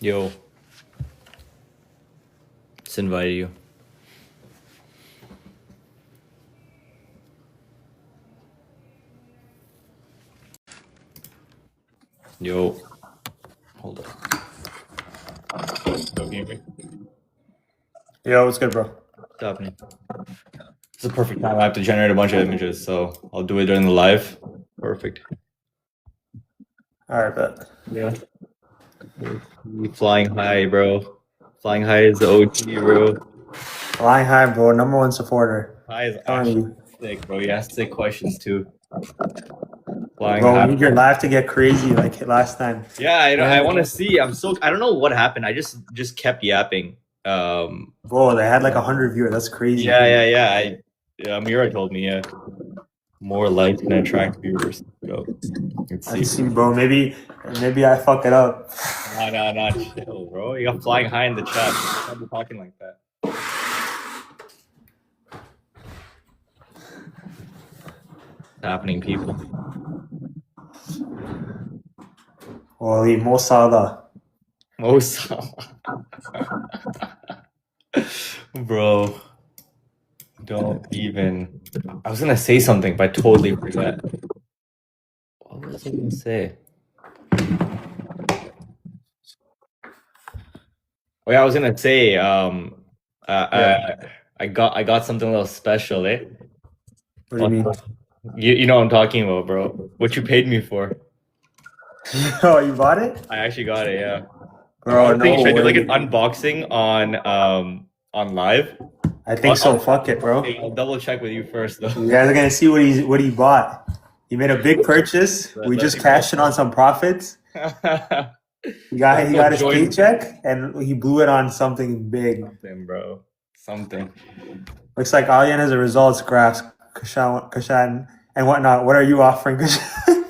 Yo, just invited you. Yo, hold up. Yo, can you hear me? Yo, what's good, bro? What's happening? It's a perfect time. I have to generate a bunch of images, so I'll do it during the live. Perfect. All right, bet. Yeah. Flying high, bro. Flying high is the OG, bro. Flying high, bro. #1 supporter. High is Telling actually you. sick, bro. You ask sick questions too. Flying Bro, high. we need your live to get crazy like last time. Yeah, I want to see. I don't know what happened. I just kept yapping. Bro, they had like 100 viewers. That's crazy. Yeah. Mira told me, yeah. More likes can attract viewers. So, let's Let's see. see, bro. Maybe I fuck it up. Nah, chill, bro. You got flying high in the chat. You can't be talking like that. What's happening, people? Holy Mo Salah. Most. Bro, don't even. I was gonna say something, but I totally forgot. What was I gonna say? Oh yeah, I was gonna say. I got something a little special, eh? What do you mean? You know what I'm talking about, bro. What you paid me for? Oh, you bought it? I actually got it, yeah. I Bro, was thinking, no should I do like way. an unboxing on live? I think so. Fuck it, bro. I'll double check with you first, though. You guys are gonna see what he bought. He made a big purchase. We Let just me cashed in on some profits. He got his Join- paycheck and he blew it on something big. Something, bro. Something. Looks like Alien has a results graph, Kashan, and whatnot. What are you offering, Kashan?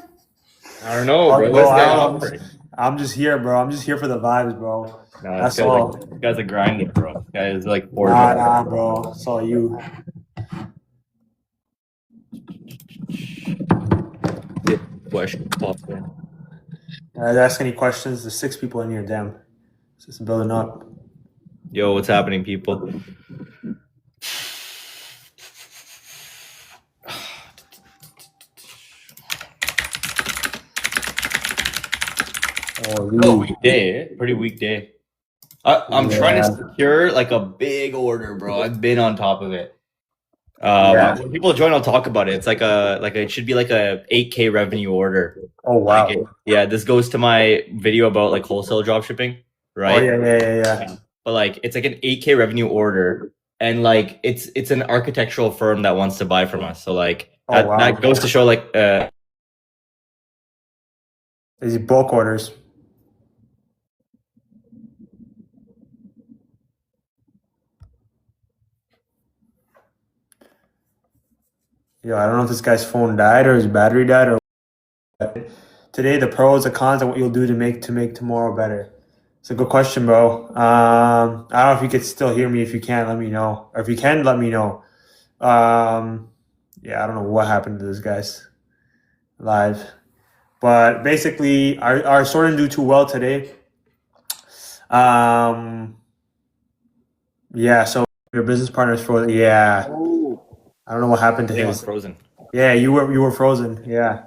I don't know, bro. Bro, What's guy offering? I'm just here, bro. I'm just here for the vibes, bro. No, That's all. this guy's a grinder, bro. This guy is like bored. Nah, bro. That's all you. Question. Ask any questions. There's 6 people in here. Damn. It's just building up. Yo, what's happening, people? Oh, weekday. Pretty weak day. I'm trying to secure like a big order, bro. I've been on top of it. When people join, I'll talk about it. It's like it should be like a 8K revenue order. Oh, wow. Yeah, this goes to my video about like wholesale drop shipping, right? Oh, yeah. But like it's like an 8K revenue order, and like it's an architectural firm that wants to buy from us. So like that goes to show like Is it bulk orders? Yo, I don't know if this guy's phone died or his battery died or what. Today, the pros, the cons, and what you'll do to make tomorrow better. It's a good question, bro. I don't know if you could still hear me. If you can, let me know. Or if you can, let me know. Yeah, I don't know what happened to this guy's live. But basically, our store didn't do too well today. Yeah, so your business partner's frozen. Yeah. I don't know what happened to He his. was frozen. Yeah, you were frozen. Yeah.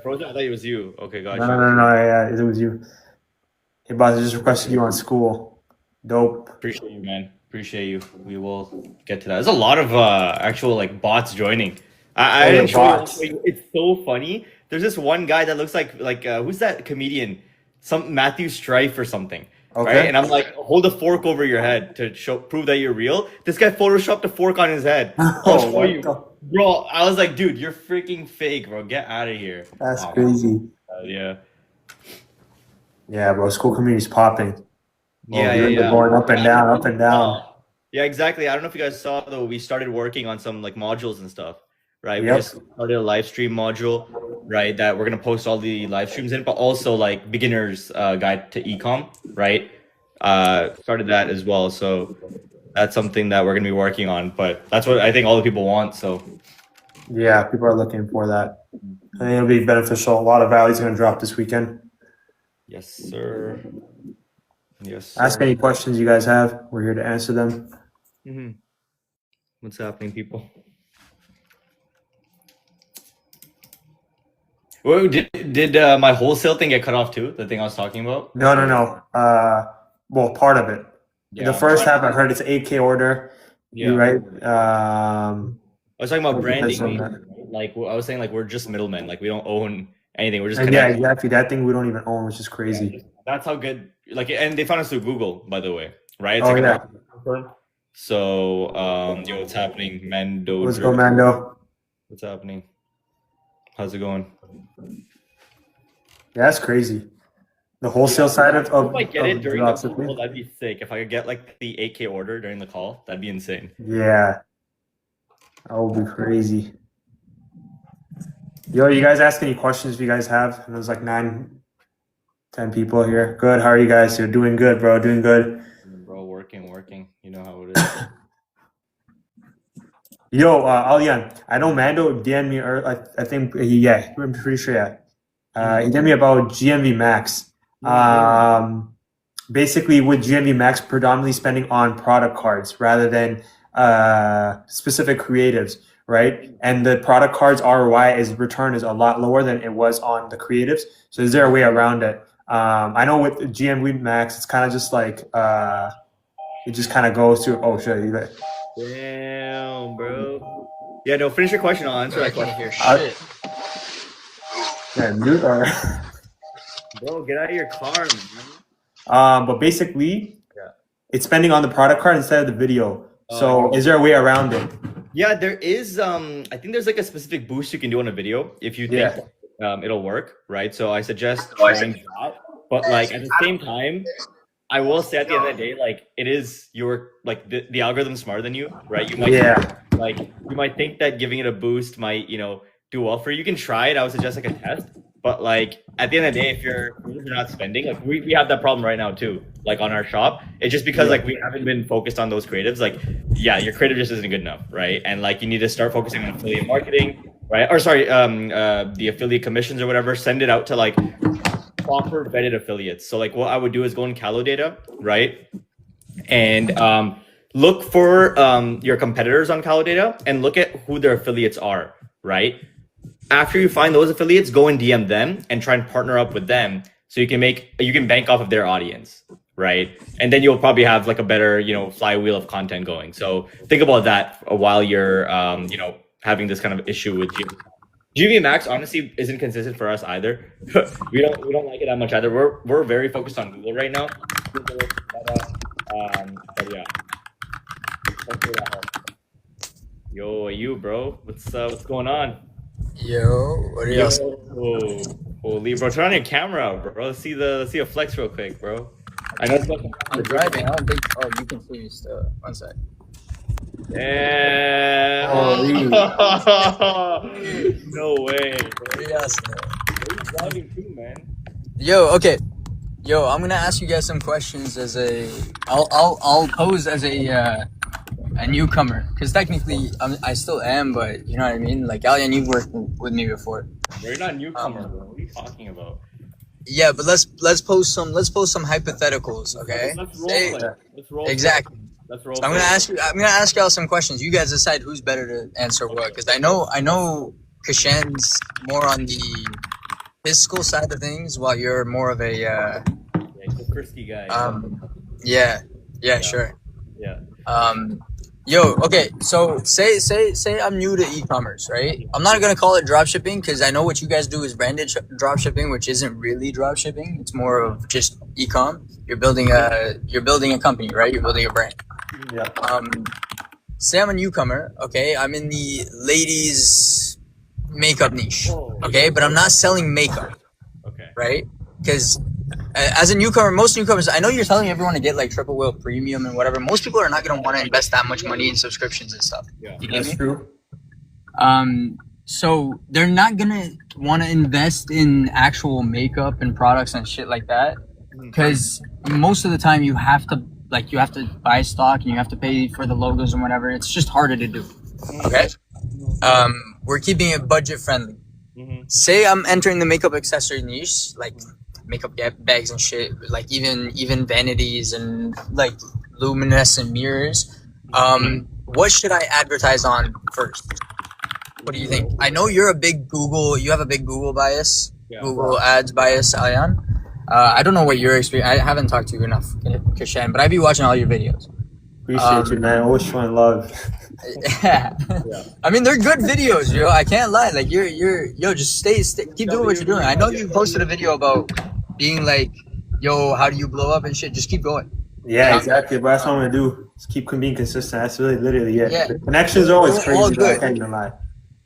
Frozen? I thought it was you. Okay, gotcha. No. Yeah, it was you. Hey, boss, I just requested you on school. Dope. Appreciate you, man. Appreciate you. We will get to that. There's a lot of actual like bots joining. I didn't show you. It's so funny. There's this one guy that looks like who's that comedian? Some Matthew Strife or something. Okay. Right? And I'm like, hold a fork over your head to prove that you're real. This guy photoshopped a fork on his head. I'll show you. Bro, I was like, dude, you're freaking fake, bro. Get out of here. That's crazy. Yeah. Yeah, bro. School community's popping. Yeah. Going up and down. Yeah, exactly. I don't know if you guys saw though. We started working on some like modules and stuff, right? Yep. We just started a live stream module, right? That we're gonna post all the live streams in, but also like beginners guide to ecom, right? Started that as well. So that's something that we're gonna be working on. But that's what I think all the people want. So yeah, people are looking for that. I think it'll be beneficial. A lot of value's gonna drop this weekend. yes, sir. Yes, Ask sir. any questions you guys have. We're here to answer them. Mm-hmm. What's happening, people? Wait, did my wholesale thing get cut off too? The thing I was talking about? No. Well, part of it. Yeah, The I'm first trying. half, I heard it's 8K order. You Yeah. right? I was talking about branding. on that. Like I was saying, like we're just middlemen. Like we don't own anything. We're just And yeah, connected. exactly. That thing we don't even own, which is crazy. That's how good. Like, and they found us through Google, by the way, right? It's Oh like a yeah. marketing firm. So, yo, what's happening, Mando? Let's go, Mando. What's happening? How's it going? Yeah, that's crazy. The wholesale side of If I get it during the dropshipping. call, that'd be sick. If I could get like the 8K order during the call, that'd be insane. Yeah, that would be crazy. Yo, you guys ask any questions if you guys have? And there's like 9, 10 people here. Good. How are you guys? You're doing good, bro. Doing good. Bro, working. You know how it is. Yo, Alian, I know Mando DM'd me, or I think, yeah, I'm pretty sure, yeah. He DM'd me about GMV Max. Basically, with GMV Max predominantly spending on product cards rather than specific creatives, right? And the product cards ROI return is a lot lower than it was on the creatives. So is there a way around it? I know with GMV Max, it's kind of just like it just kind of goes to, oh shit, you got. Damn, bro. Yeah, no, finish your question. I'll answer that question. Hear shit. Yeah, mute or. Bro, get out of your car, man. But basically, Yeah. it's spending on the product card instead of the video. So is there a way around it? Yeah, there is. I think there's like a specific boost you can do on a video if you think it'll work, right? So I suggest trying that. But like at the same time, I will say at the end of the day, like it is your like the algorithm's smarter than you, right? You might think that giving it a boost might, do well for you. You can try it. I would suggest like a test. But like at the end of the day, if you're not spending, like we have that problem right now too, like on our shop. It's just because like we haven't been focused on those creatives. Like, yeah, your creative just isn't good enough, right? And like you need to start focusing on affiliate marketing, right? Or sorry, the affiliate commissions or whatever. Send it out to like proper vetted affiliates. So like what I would do is go in Calo data, right? And look for your competitors on Calo data and look at who their affiliates are, right? After you find those affiliates, go and DM them and try and partner up with them so you can bank off of their audience, right? And then you'll probably have like a better, flywheel of content going. So think about that while you're, having this kind of issue with GV Max. Honestly, isn't consistent for us either. we don't like it that much either. We're very focused on Google right now. But yeah. Yo, you bro, what's going on? Yo, what are y'all? Holy bro, turn on your camera, bro. Let's see a flex real quick, bro. I know I'm driving. I don't think. Oh, you can see me still. One sec. Yeah. No way. What are y'all saying? Where you driving to, man? Yo, okay. Yo, I'm gonna ask you guys some questions I'll pose as a newcomer, because technically I still am, but you know what I mean. Like Alian, you've worked with me before. You're not a newcomer, bro. What are you talking about? Yeah, but let's pose some hypotheticals, okay? Let's role play. Exactly. Let's role So I'm gonna ask y'all some questions. You guys decide who's better to answer what, because I know Kashan's more on the physical side of things, while you're more of a he's a frisky guy. Yeah, sure. Yeah. Yo, okay, so say I'm new to e-commerce, right? I'm not gonna call it dropshipping because I know what you guys do is branded dropshipping, which isn't really dropshipping. It's more of just e-com. You're building a company, right? You're building a brand. Yeah. Say I'm a newcomer, okay? I'm in the ladies makeup niche, okay? But I'm not selling makeup, Okay. right? Because as a newcomer, most newcomers, I know you're telling everyone to get like Triple Whale Premium and whatever. Most people are not going to want to invest that much money in subscriptions and stuff. Yeah. You get That's me? true. So they're not going to want to invest in actual makeup and products and shit like that, because most of the time you have to buy stock and you have to pay for the logos and whatever. It's just harder to do. Okay. We're keeping it budget friendly. Say I'm entering the makeup accessory niche, like makeup bags and shit, like even vanities and like luminescent mirrors. What should I advertise on first? What do you think? I know you have a big Google bias, Google ads bias, Ayan. I don't know what your experience. I haven't talked to you enough, Kishan, but I be watching all your videos. Appreciate you, man. Always showing love. Yeah. I mean, they're good videos, yo. I can't lie. Like yo, just stay keep doing what you're doing. I know you posted a video about being like, yo, how do you blow up and shit. Just keep going. Yeah, exactly. But that's what I'm gonna do. Just keep being consistent. That's really literally it. Yeah. The connections are always All crazy, but I good. can't even lie.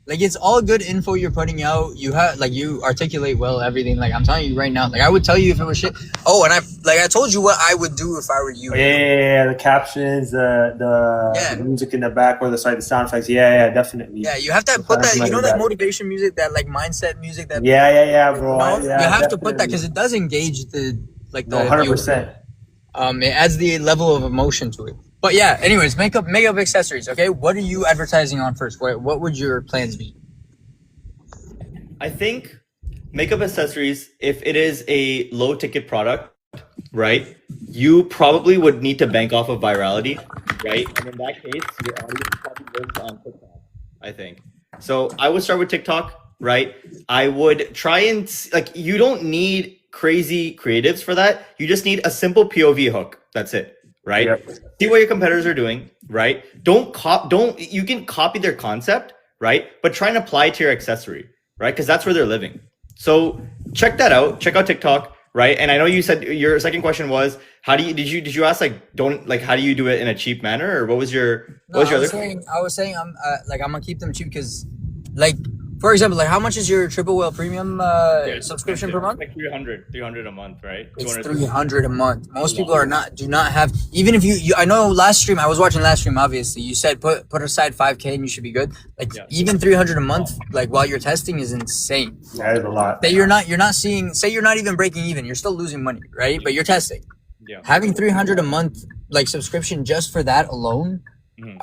Like, it's all good info you're putting out. You have, like, you articulate well everything. Like, I'm telling you right now. Like, I would tell you if it was shit. Oh, and I told you what I would do if I were you. Yeah, the captions, the music in the back, or the sound effects. Yeah, definitely. Yeah, you have to put that. You know that motivation music, that like mindset music. That yeah, bro. you have to put that because it does engage the 100%. It adds the level of emotion to it. But yeah, anyways, makeup accessories. Okay, what are you advertising on first? What would your plans be? I think makeup accessories, if it is a low ticket product, right, you probably would need to bank off of virality, right? And in that case, your audience probably lives on TikTok, I think. So I would start with TikTok, right? I would try and, like, you don't need crazy creatives for that. You just need a simple POV hook. That's it, right? Yep. See what your competitors are doing, right? You can copy their concept, right? But try and apply it to your accessory, right? Because that's where they're living. So check that out. Check out TikTok, right? And I know you said your second question was, how do you did you ask how do you do it in a cheap manner, or what was your other question? I was saying I'm gonna keep them cheap because, like, for example, like, how much is your Triple Whale Premium subscription per month? Like 300 a month, right? It's 300 a month. Most people do not have, even if you I know last stream, I was watching last stream, obviously, you said put aside 5K and you should be good. Like, even 300 a month, like, while you're testing is insane. That is a lot. Say you're not even breaking even, you're still losing money, right? But you're testing. Yeah. Having 300 a month, like, subscription just for that alone,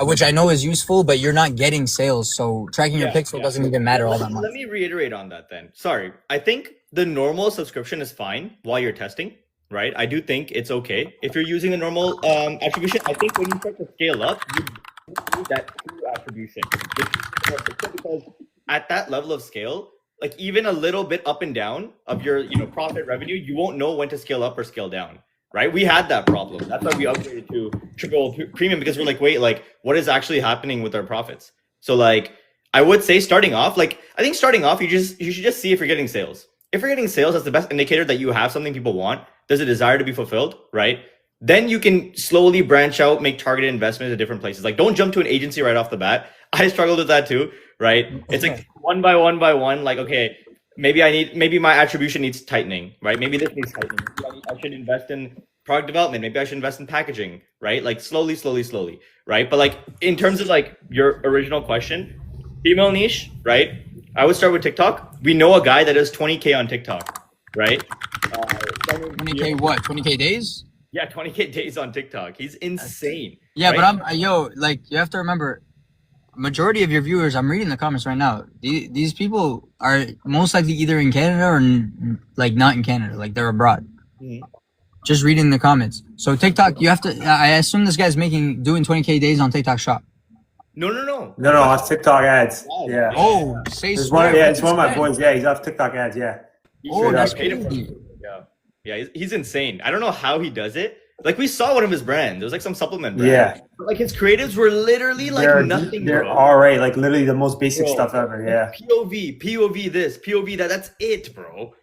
which I know is useful, but you're not getting sales, so tracking your pixel doesn't even matter all that much. Let me reiterate on that then. Sorry. I think the normal subscription is fine while you're testing, right? I do think it's okay. If you're using the normal attribution, I think when you start to scale up, you need that true attribution. Because at that level of scale, like, even a little bit up and down of your profit revenue, you won't know when to scale up or scale down. Right? We had that problem. That's why we upgraded to Triple Premium, because we're like, wait, like, what is actually happening with our profits? So, like, I would say starting off, you should just see if you're getting sales. If you're getting sales, that's the best indicator that you have something people want. There's a desire to be fulfilled, right? Then you can slowly branch out, make targeted investments at different places. Like, don't jump to an agency right off the bat. I struggled with that too, right? It's like one by one, like, okay, maybe my attribution needs tightening, right? Maybe this needs tightening. Maybe I should invest in product development. Maybe I should invest in packaging, right? Like, slowly, right? But, like, in terms of, like, your original question, female niche, right? I would start with TikTok. We know a guy that does 20K on TikTok, right? 20K what? 20K days? Yeah, 20K days on TikTok. He's insane. Yeah, right? but you have to remember, majority of your viewers, I'm reading the comments right now, these people are most likely either in Canada or like not in Canada, like they're abroad. Just reading the comments. So TikTok, you have to, I assume this guy's doing 20K days on TikTok Shop. No. No, it's TikTok ads. Yeah. Oh, it's one of my boys. Yeah, he's off TikTok ads. Yeah. That's crazy. Yeah, he's insane. I don't know how he does it. Like, we saw one of his brands. It was like some supplement brand. Yeah. But, like, his creatives were literally like nothing. They're all right. Like, literally the most basic stuff ever. Yeah. POV this, POV that. That's it, bro.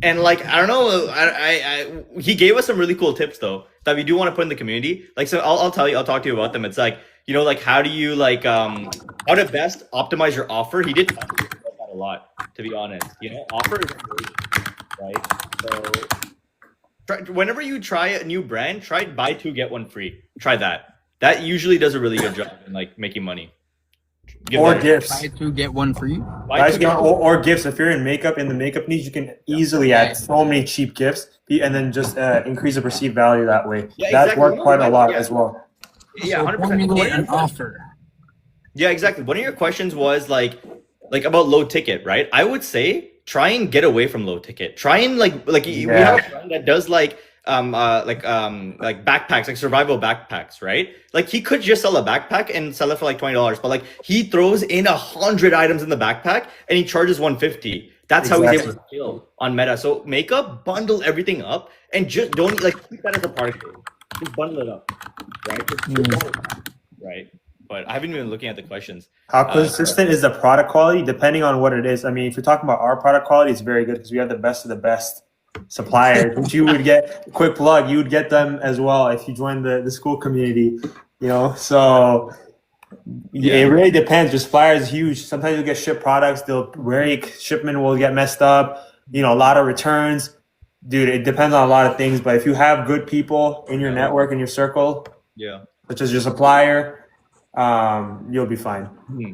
And, like, I don't know. He gave us some really cool tips though that we do want to put in the community. Like, so I'll talk to you about them. It's like, like, how do you, like, how to best optimize your offer. He did talk about that a lot, to be honest. Offer is great, right? So whenever you try a new brand, try buy two get one free. Try that. That usually does a really good job in, like, making money. Or gifts. Buy two get one free. Or gifts. If you're in the makeup niche, you can easily add so many cheap gifts and then just increase the perceived value that way. Yeah, That's worked quite a lot as well. Yeah, 100%. Formulate an offer. Yeah, exactly. One of your questions was like about low ticket, right? I would say try and get away from low ticket. Try and we have a friend that does like backpacks, like survival backpacks, right? Like he could just sell a backpack and sell it for like $20, but like he throws in 100 items in the backpack and he charges 150. That's how he's able to scale on Meta. So make a bundle everything up and just don't keep that as a product. Just bundle it up, right? Right. But I haven't even been looking at the questions. How consistent is the product quality? Depending on what it is. I mean, if you're talking about our product quality, it's very good because we have the best of the best suppliers, which you would get. Quick plug, you would get them as well if you join the school community. So it really depends. Your supplier is huge. Sometimes you'll get shipped products. They'll break. Shipment will get messed up. A lot of returns. Dude, it depends on a lot of things. But if you have good people in your network, in your circle, such as your supplier, you'll be fine.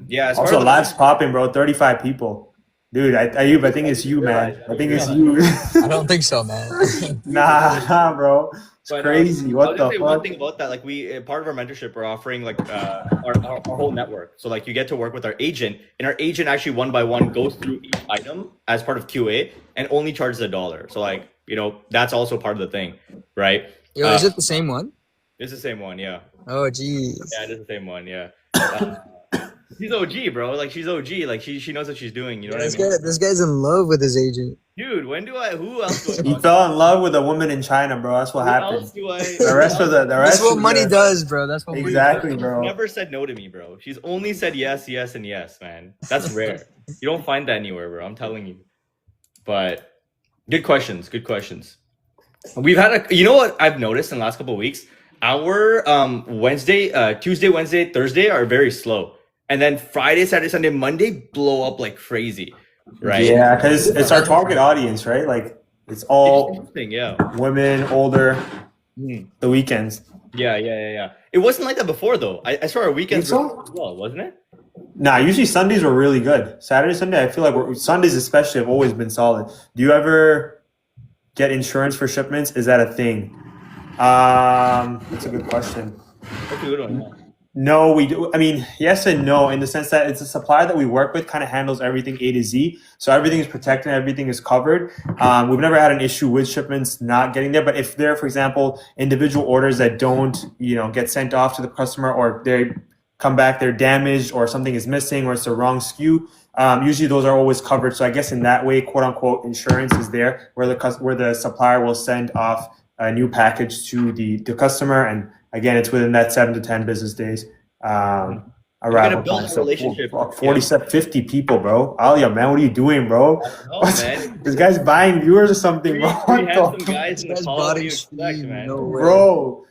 Yeah. Also, Live's popping, bro. 35 people. Dude, Ayub, I think it's you, man. I think it's you. I don't think so, man. Nah, bro. It's crazy. What the fuck? One thing about that, like part of our mentorship, we're offering like our whole network. So like you get to work with our agent, and our agent actually one by one goes through each item as part of QA and only charges $1. So like that's also part of the thing, right? Yo, is it the same one? It's the same one, yeah. Oh, geez. Yeah, it is the same one, yeah. She's OG, bro. Like she's OG. Like she knows what she's doing. You know what I mean? This guy's in love with his agent. Dude, who else do I He fell in love with a woman in China, bro. That's what happened. The rest of That's what money does, bro. That's what exactly, money does. bro. She's never said no to me, bro. She's only said yes, yes, and yes, man. That's rare. You don't find that anywhere, bro. I'm telling you. But good questions. Good questions. We've had you know what I've noticed in the last couple of weeks? Our Tuesday, Wednesday, Thursday are very slow. And then Friday, Saturday, Sunday, Monday blow up like crazy, right? Yeah, because it's our target audience, right? Like it's all women, older, the weekends. Yeah. It wasn't like that before, though. I saw our weekends were well, wasn't it? Nah, usually Sundays were really good. Saturday, Sunday, I feel like Sundays especially have always been solid. Do you ever get insurance for shipments? Is that a thing? That's a good question. That's a good one. Yeah. No, we do. I mean, yes and no, in the sense that it's a supplier that we work with kind of handles everything A to Z. So everything is protected, everything is covered. We've never had an issue with shipments not getting there. But if there are, for example, individual orders that don't, get sent off to the customer, or they come back, they're damaged, or something is missing, or it's the wrong SKU, usually those are always covered. So I guess in that way, quote unquote, insurance is there, where the supplier will send off a new package to the customer, and again, it's within that 7 to 10 business days. Arrival time. So 50 people, bro. Alia, man, what are you doing, bro? This guy's buying viewers or something, bro. Guys in the quality you expect, man. Bro,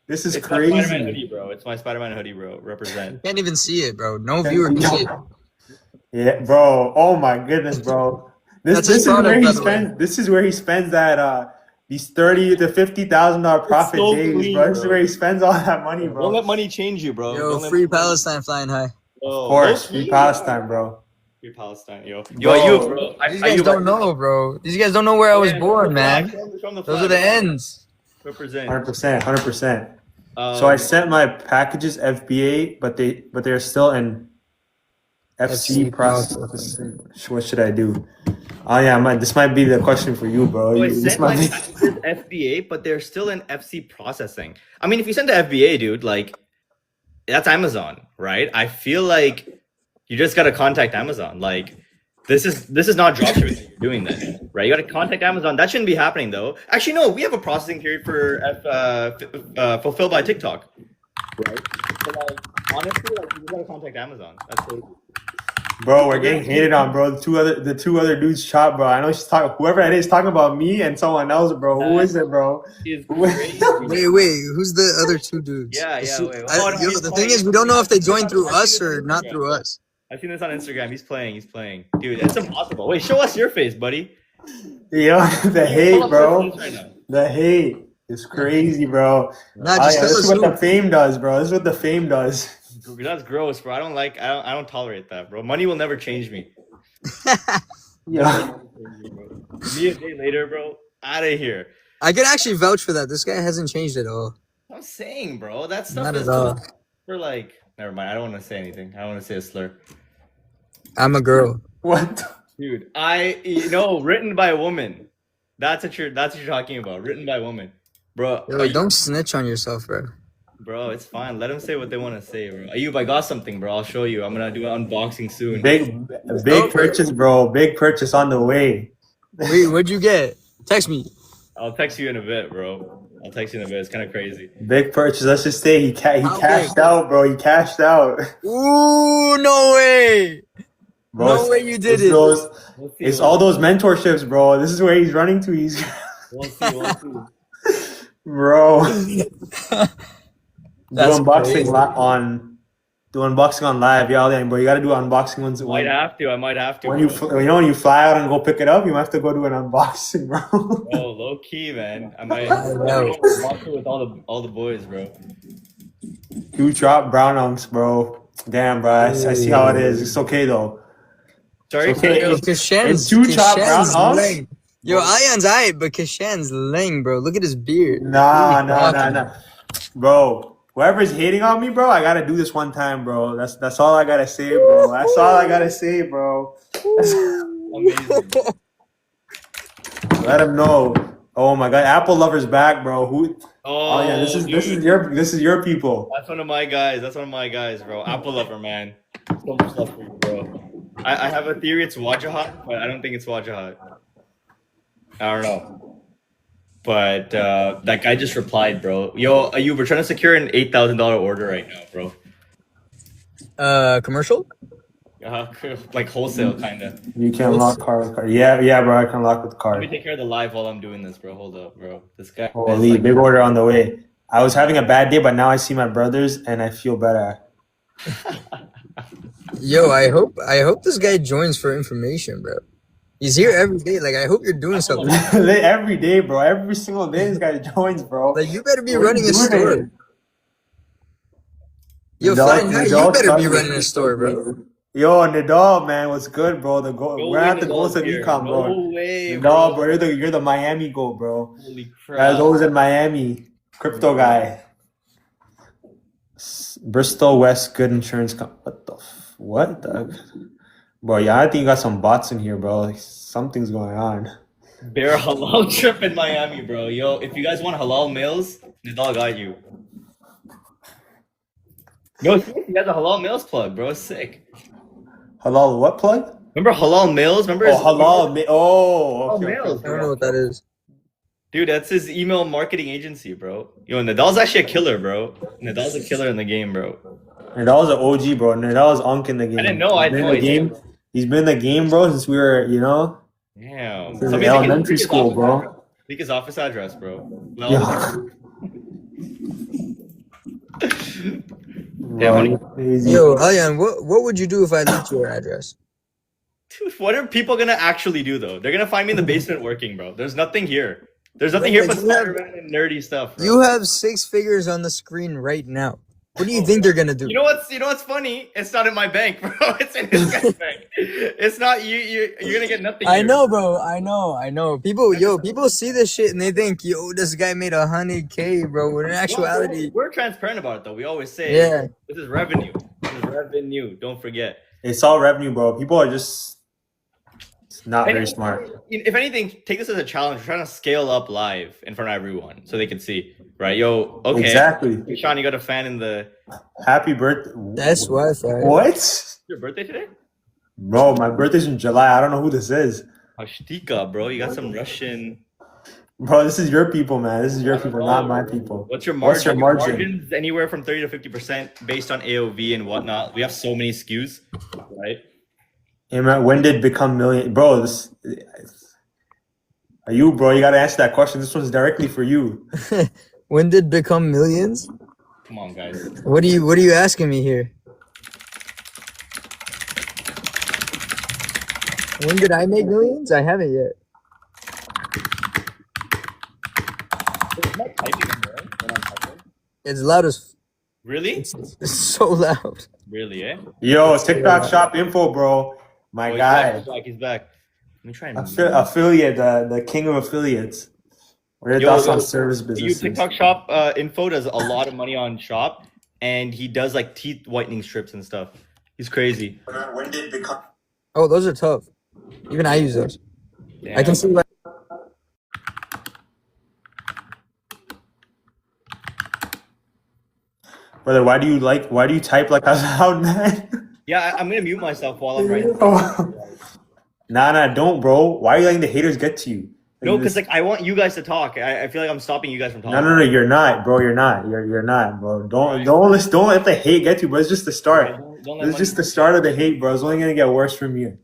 this is crazy. My Spider-Man hoodie, bro. It's my Spider-Man hoodie, bro. Represent. You can't even see it, bro. No viewer can see it. Yeah, bro. Oh my goodness, bro. This is where he spends. This is where he spends that these $30,000 to $50,000 profit days, bro. This is where he spends all that money, bro. Don't let money change you, bro. Yo, free Palestine flying high. Of course, free Palestine, bro. Free Palestine, yo. Bro. These guys don't know, bro. These guys don't know where I was born, man. Those are the ends. 100%. So I sent my packages FBA, but they're still in FC process. What should I do? Oh yeah, this might be the question for you, bro. So this might be FBA, but they're still in FC processing. I mean, if you send to FBA, dude, like that's Amazon, right? I feel like you just gotta contact Amazon. Like this is not dropshipping that you're doing then, right? You gotta contact Amazon. That shouldn't be happening though. Actually, no, we have a processing period for fulfilled by TikTok, right? So like honestly, like you gotta contact Amazon. That's so. Bro, we're getting hated on, bro. The two other dudes shot, bro. I know she's talking. Whoever it is talking about me and someone else, bro. Who is it, bro? Wait, who's the other two dudes? Yeah. The thing is, we don't know if they joined through us or not through us. I've seen this on Instagram. He's playing. Dude, it's impossible. Wait, show us your face, buddy. Yo, the hate, bro. The hate is crazy, bro. This is what the fame does, bro. This is what the fame does. That's gross, bro. I don't tolerate that, bro. Money will never change me. Yeah. Me a day later, bro. Out of here. I can actually vouch for that. This guy hasn't changed at all. I'm saying, bro. That stuff not is at all. for like. Never mind. I don't want to say anything. I don't want to say a slur. I'm a girl. What? Dude, written by a woman. That's what you're talking about. Written by a woman. Bro, Yo, don't snitch on yourself, bro. bro, it's fine. Let them say what they want to say, bro. Ayub, I got something, bro. I'll show you. I'm gonna do an unboxing soon. Big purchase, bro. Big purchase on the way. Wait, what'd you get? Text me. I'll text you in a bit, bro. I'll text you in a bit. It's kind of crazy. Big purchase. Let's just say he cashed out, bro. He cashed out. Ooh, no way. Bro, No way you did it. It's all those mentorships, bro. This is where he's running to. We'll see. Bro. That's do unboxing crazy. do unboxing on live, yeah, bro. You gotta do unboxing ones. I might have to. When when you fly out and go pick it up, you have to go do an unboxing, bro. Oh, low key, man. I might unbox it with all the boys, bro. 2 drop brown unks, bro. Damn, bro. I see how it is. It's okay though. Sorry, It's okay. Kashan's 2 chop brown unks. lame. Yo, Ayan's aight, but Kashan's lame, bro. Look at his beard. Nah. Bro, whoever's hating on me, bro, I gotta do this one time, bro. That's all I gotta say, bro. That's all I gotta say, bro. Amazing. Let him know. Oh my god, Apple lovers back, bro. Oh yeah, this is your people. That's one of my guys, bro. Apple lover, man. So much love for you, bro. I have a theory it's Wajahat, but I don't think it's Wajahat. I don't know. But that guy just replied, bro. Yo, Ayub, we're trying to secure an $8,000 order right now, bro. Commercial? Like wholesale, kind of. You can lock card. Yeah, bro. I can lock with Let me card. take care of the live while I'm doing this, bro. Hold up, bro. This guy. Holy, big order on the way. I was having a bad day, but now I see my brothers and I feel better. Yo, I hope this guy joins for information, bro. He's here every day. Like, I hope you're doing something. Every day, bro. Every single day, this guy joins, bro. Like, you better be What are running you a doing store. here? Yo, Nadal- Fine, you Nadal better be sucks. running a store, bro. Yo, Nadal, man, what's good, bro? We're at the goals of econ, bro. No way, Nadal, bro, you're the Miami goal, bro. Holy Guys, crap. always in Miami. Crypto guy. Bristol West Good Insurance What the? Bro, yeah, I think you got some bots in here, bro. Like, something's going on. Bear halal trip in Miami, bro. Yo, if you guys want halal meals, Nadal got you. Yo, he has a halal meals plug, bro. It's sick. Halal what plug? Remember halal meals? Remember? Oh, halal. Halal Okay. meals, I don't know what that is. Dude, that's his email marketing agency, bro. Yo, Nadal's actually a killer, bro. Nadal's a killer in the game, bro. Nadal's an OG, bro. Nadal's unk in the game. I didn't know. I know. He's been in the game, bro, since we were, Damn. since elementary school, bro. Leak his office address, bro. No. Yeah. Damn, Crazy. Yo, Ayan, what would you do if I leaked your address? Dude, what are people gonna actually do though? They're gonna find me in the basement working, bro. There's nothing here. There's nothing here but Spider-Man and nerdy stuff, bro. You have 6 figures on the screen right now. What do you think they're gonna do? You know what's funny? It's not in my bank, bro. It's in his guy's bank. It's not you're gonna get nothing. I here. know, bro. I know. People see this shit and they think, yo, this guy made $100K, bro. When in actuality, We're transparent about it though. We always say, yeah. this is revenue. This is revenue. Don't forget. It's all revenue, bro. People are just not very smart. If anything, take this as a challenge. We're trying to scale up live in front of everyone so they can see, right? Yo, okay. Exactly. Sean, you got a fan in the. Happy birthday. That's Wi-Fi. What? Your birthday today? Bro, my birthday's in July. I don't know who this is. Hashtika, bro. You got some Russian. Bro, this is your people, man. This is your people, not my people. What's your margin? What's your margin? Margin's anywhere from 30 to 50% based on AOV and whatnot. We have so many SKUs, right? Hey, man, when did become million? Bro, this are you, bro? You gotta answer that question. This one's directly for you. When did become millions? Come on, guys. What are you asking me here? When did I make millions? I haven't yet. It's loud as. Really? It's so loud. Really, eh? Yo, TikTok shop info, bro. My guy. He's back. Let me try and Affiliate, the king of affiliates. What are your thoughts on service businesses? TikTok shop info does a lot of money on shop, and he does like teeth whitening strips and stuff. He's crazy. When did become? Oh, those are tough. Even I use those. I Damn. can see like Brother, why do you type like a loud man? Yeah, I'm gonna mute myself while I'm writing. Nah, don't, bro. Why are you letting the haters get to you? No, because like I want you guys to talk. I feel like I'm stopping you guys from talking. No, you're not, bro. You're not. You're not, bro. Right. Don't let the hate get to you, bro. It's just the start. Right, don't let This is my- just the start of the hate, bro. It's only gonna get worse from you.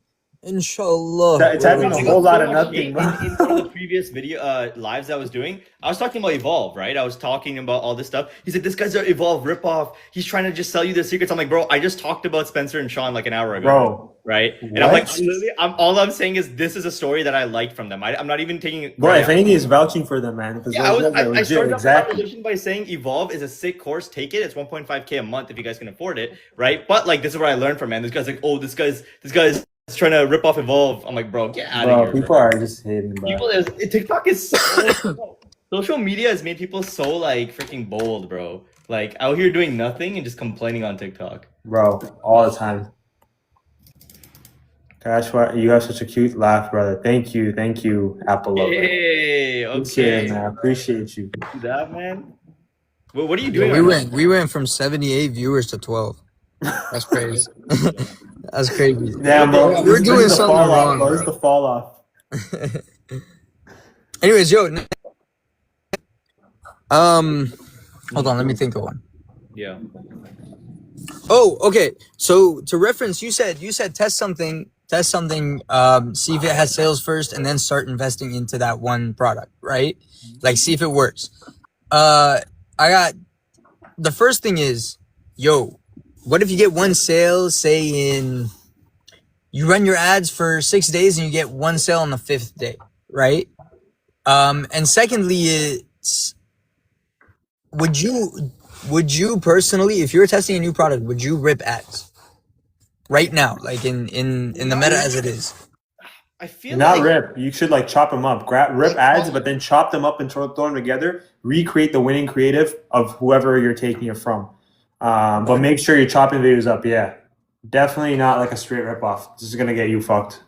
inshallah. It's happening a whole lot of nothing, bro. In one of the previous video lives I was doing, I was talking about Evolve, right? I was talking about all this stuff. He's like, this guy's an Evolve ripoff. He's trying to just sell you the secrets. I'm like, bro, I just talked about Spencer and Sean like an hour ago. Bro. Right? And What? I'm like, all I'm saying is this is a story that I liked from them. I'm not even taking Bro, credit. if anything, is vouching for them, man. Yeah, I started off the exactly. conversation by saying Evolve is a sick course. Take it. It's 1.5K a month if you guys can afford it, right? But like, this is what I learned from, man. This guy's like, oh, this guy's trying to rip off Evolve. I'm like, bro, get out of here. People are just hating, bro. TikTok is so social media has made people so like freaking bold, bro. Like out here doing nothing and just complaining on TikTok. Bro, all the time. Gosh, what you have such a cute laugh, brother. Thank you, Apple lover. Hey, Appreciate it, okay. man. I appreciate you. Do that, man. What are you Yo, doing? we went from 78 viewers to 12. That's crazy. That's crazy. Damn, bro. We're doing This is the something fall off, wrong, bro. This is bro. the fall off. Anyways, yo, hold on, let me think of one. Yeah. Oh, okay. So to reference, you said test something, see if it has sales first, and then start investing into that one product, right? Like, see if it works. I got the first thing is, yo, what if you get one sale, say you run your ads for 6 days and you get one sale on the 5th day, right? And secondly, it's would you personally, if you're testing a new product, would you rip ads right now, like in the meta as it is? I feel Not like rip. You should like chop them up. Rip ads, but then chop them up and throw them together. Recreate the winning creative of whoever you're taking it from. But make sure you're chopping videos up. Yeah, definitely not like a straight rip off. This is gonna get you fucked.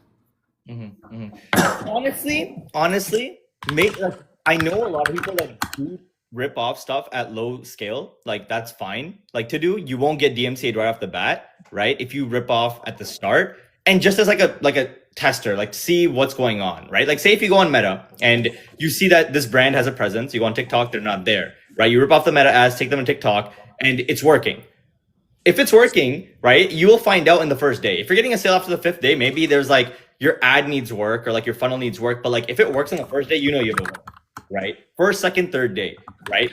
honestly, I know a lot of people that do rip off stuff at low scale. Like that's fine. Like to do, you won't get DMCA'd right off the bat, right? If you rip off at the start, and just as like a tester, like see what's going on, right? Like say if you go on Meta and you see that this brand has a presence, you go on TikTok, they're not there, right? You rip off the Meta ads, take them on TikTok, and it's working. If it's working, right, you will find out in the first day. If you're getting a sale after the 5th day, maybe there's like your ad needs work or like your funnel needs work. But like if it works on the first day, you know you have a win, right? First, second, third day, right?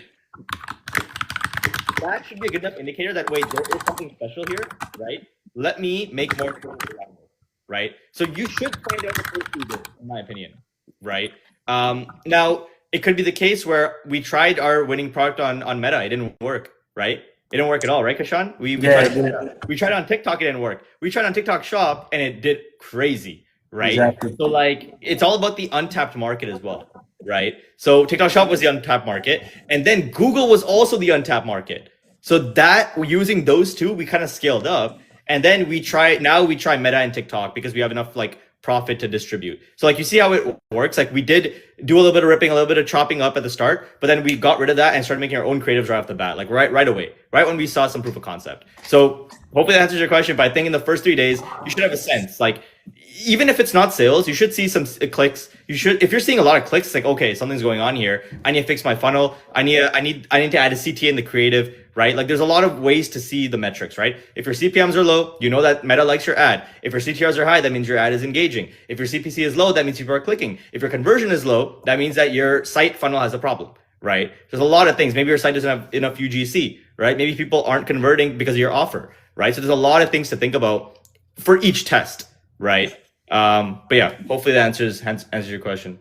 That should be a good enough indicator that wait, there is something special here, right? Let me make more right? So you should find out the first 2 days, in my opinion, right? Now it could be the case where we tried our winning product on Meta, it didn't work, right? It didn't work at all, right, Kashan? We tried on TikTok, it didn't work. We tried on TikTok Shop, and it did crazy, right? Exactly. So like, it's all about the untapped market as well, right? So TikTok Shop was the untapped market, and then Google was also the untapped market. So that using those two, we kind of scaled up, and then we try Meta and TikTok because we have enough like profit to distribute. So like you see how it works. Like we did do a little bit of ripping, a little bit of chopping up at the start, but then we got rid of that and started making our own creatives right off the bat, like right away, right when we saw some proof of concept. So hopefully that answers your question. But I think in the first 3 days, you should have a sense. Like even if it's not sales, you should see some clicks. You should, if you're seeing a lot of clicks, it's like okay, something's going on here. I need to fix my funnel. I need to add a CTA in the creative. Right? Like there's a lot of ways to see the metrics, right? If your CPMs are low, you know that Meta likes your ad. If your CTRs are high, that means your ad is engaging. If your CPC is low, that means people are clicking. If your conversion is low, that means that your site funnel has a problem, right? There's a lot of things. Maybe your site doesn't have enough UGC, right? Maybe people aren't converting because of your offer, right? So there's a lot of things to think about for each test, right? But yeah, hopefully that answers your question.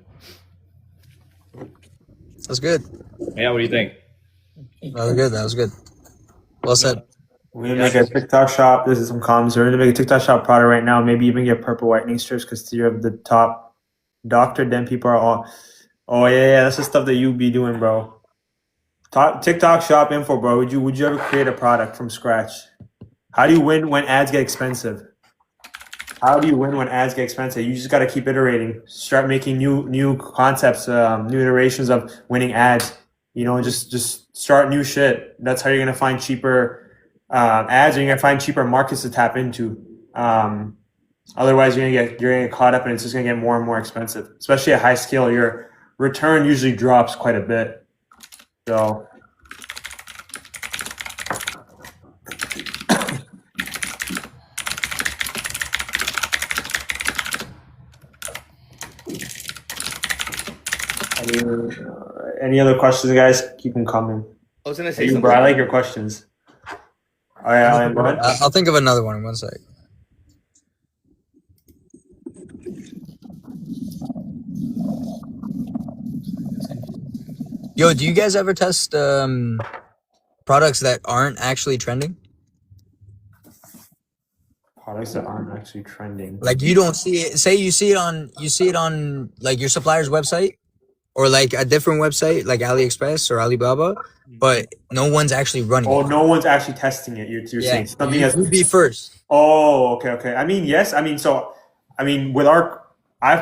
That's good. Yeah, what do you think? That was good. Well said. We're gonna make a TikTok shop. This is some comments. We're gonna make a TikTok shop product right now. Maybe even get purple whitening strips because you're the top doctor. Then people are all, oh yeah, that's the stuff that you be doing, bro. Top TikTok shop info, bro. Would you ever create a product from scratch? How do you win when ads get expensive? how do you win when ads get expensive? You just got to keep iterating. Start making new concepts, new iterations of winning ads. You know, just start new shit. That's how you're gonna find cheaper ads, and you're gonna find cheaper markets to tap into. Otherwise, you're gonna get caught up, and it's just gonna get more and more expensive. Especially at high scale, your return usually drops quite a bit. So. Any other questions, guys? Keep them coming. I was gonna say Bro, I like your questions. All right, Alan, go ahead. I'll think of another one. One sec. Yo, do you guys ever test products that aren't actually trending? Products that aren't actually trending. Like you don't see it. Say you see it on like your supplier's website or like a different website like AliExpress or Alibaba, but no one's actually running. Oh, it. no one's actually testing it. You're saying something you has would be first. Oh, okay. I mean, yes. I've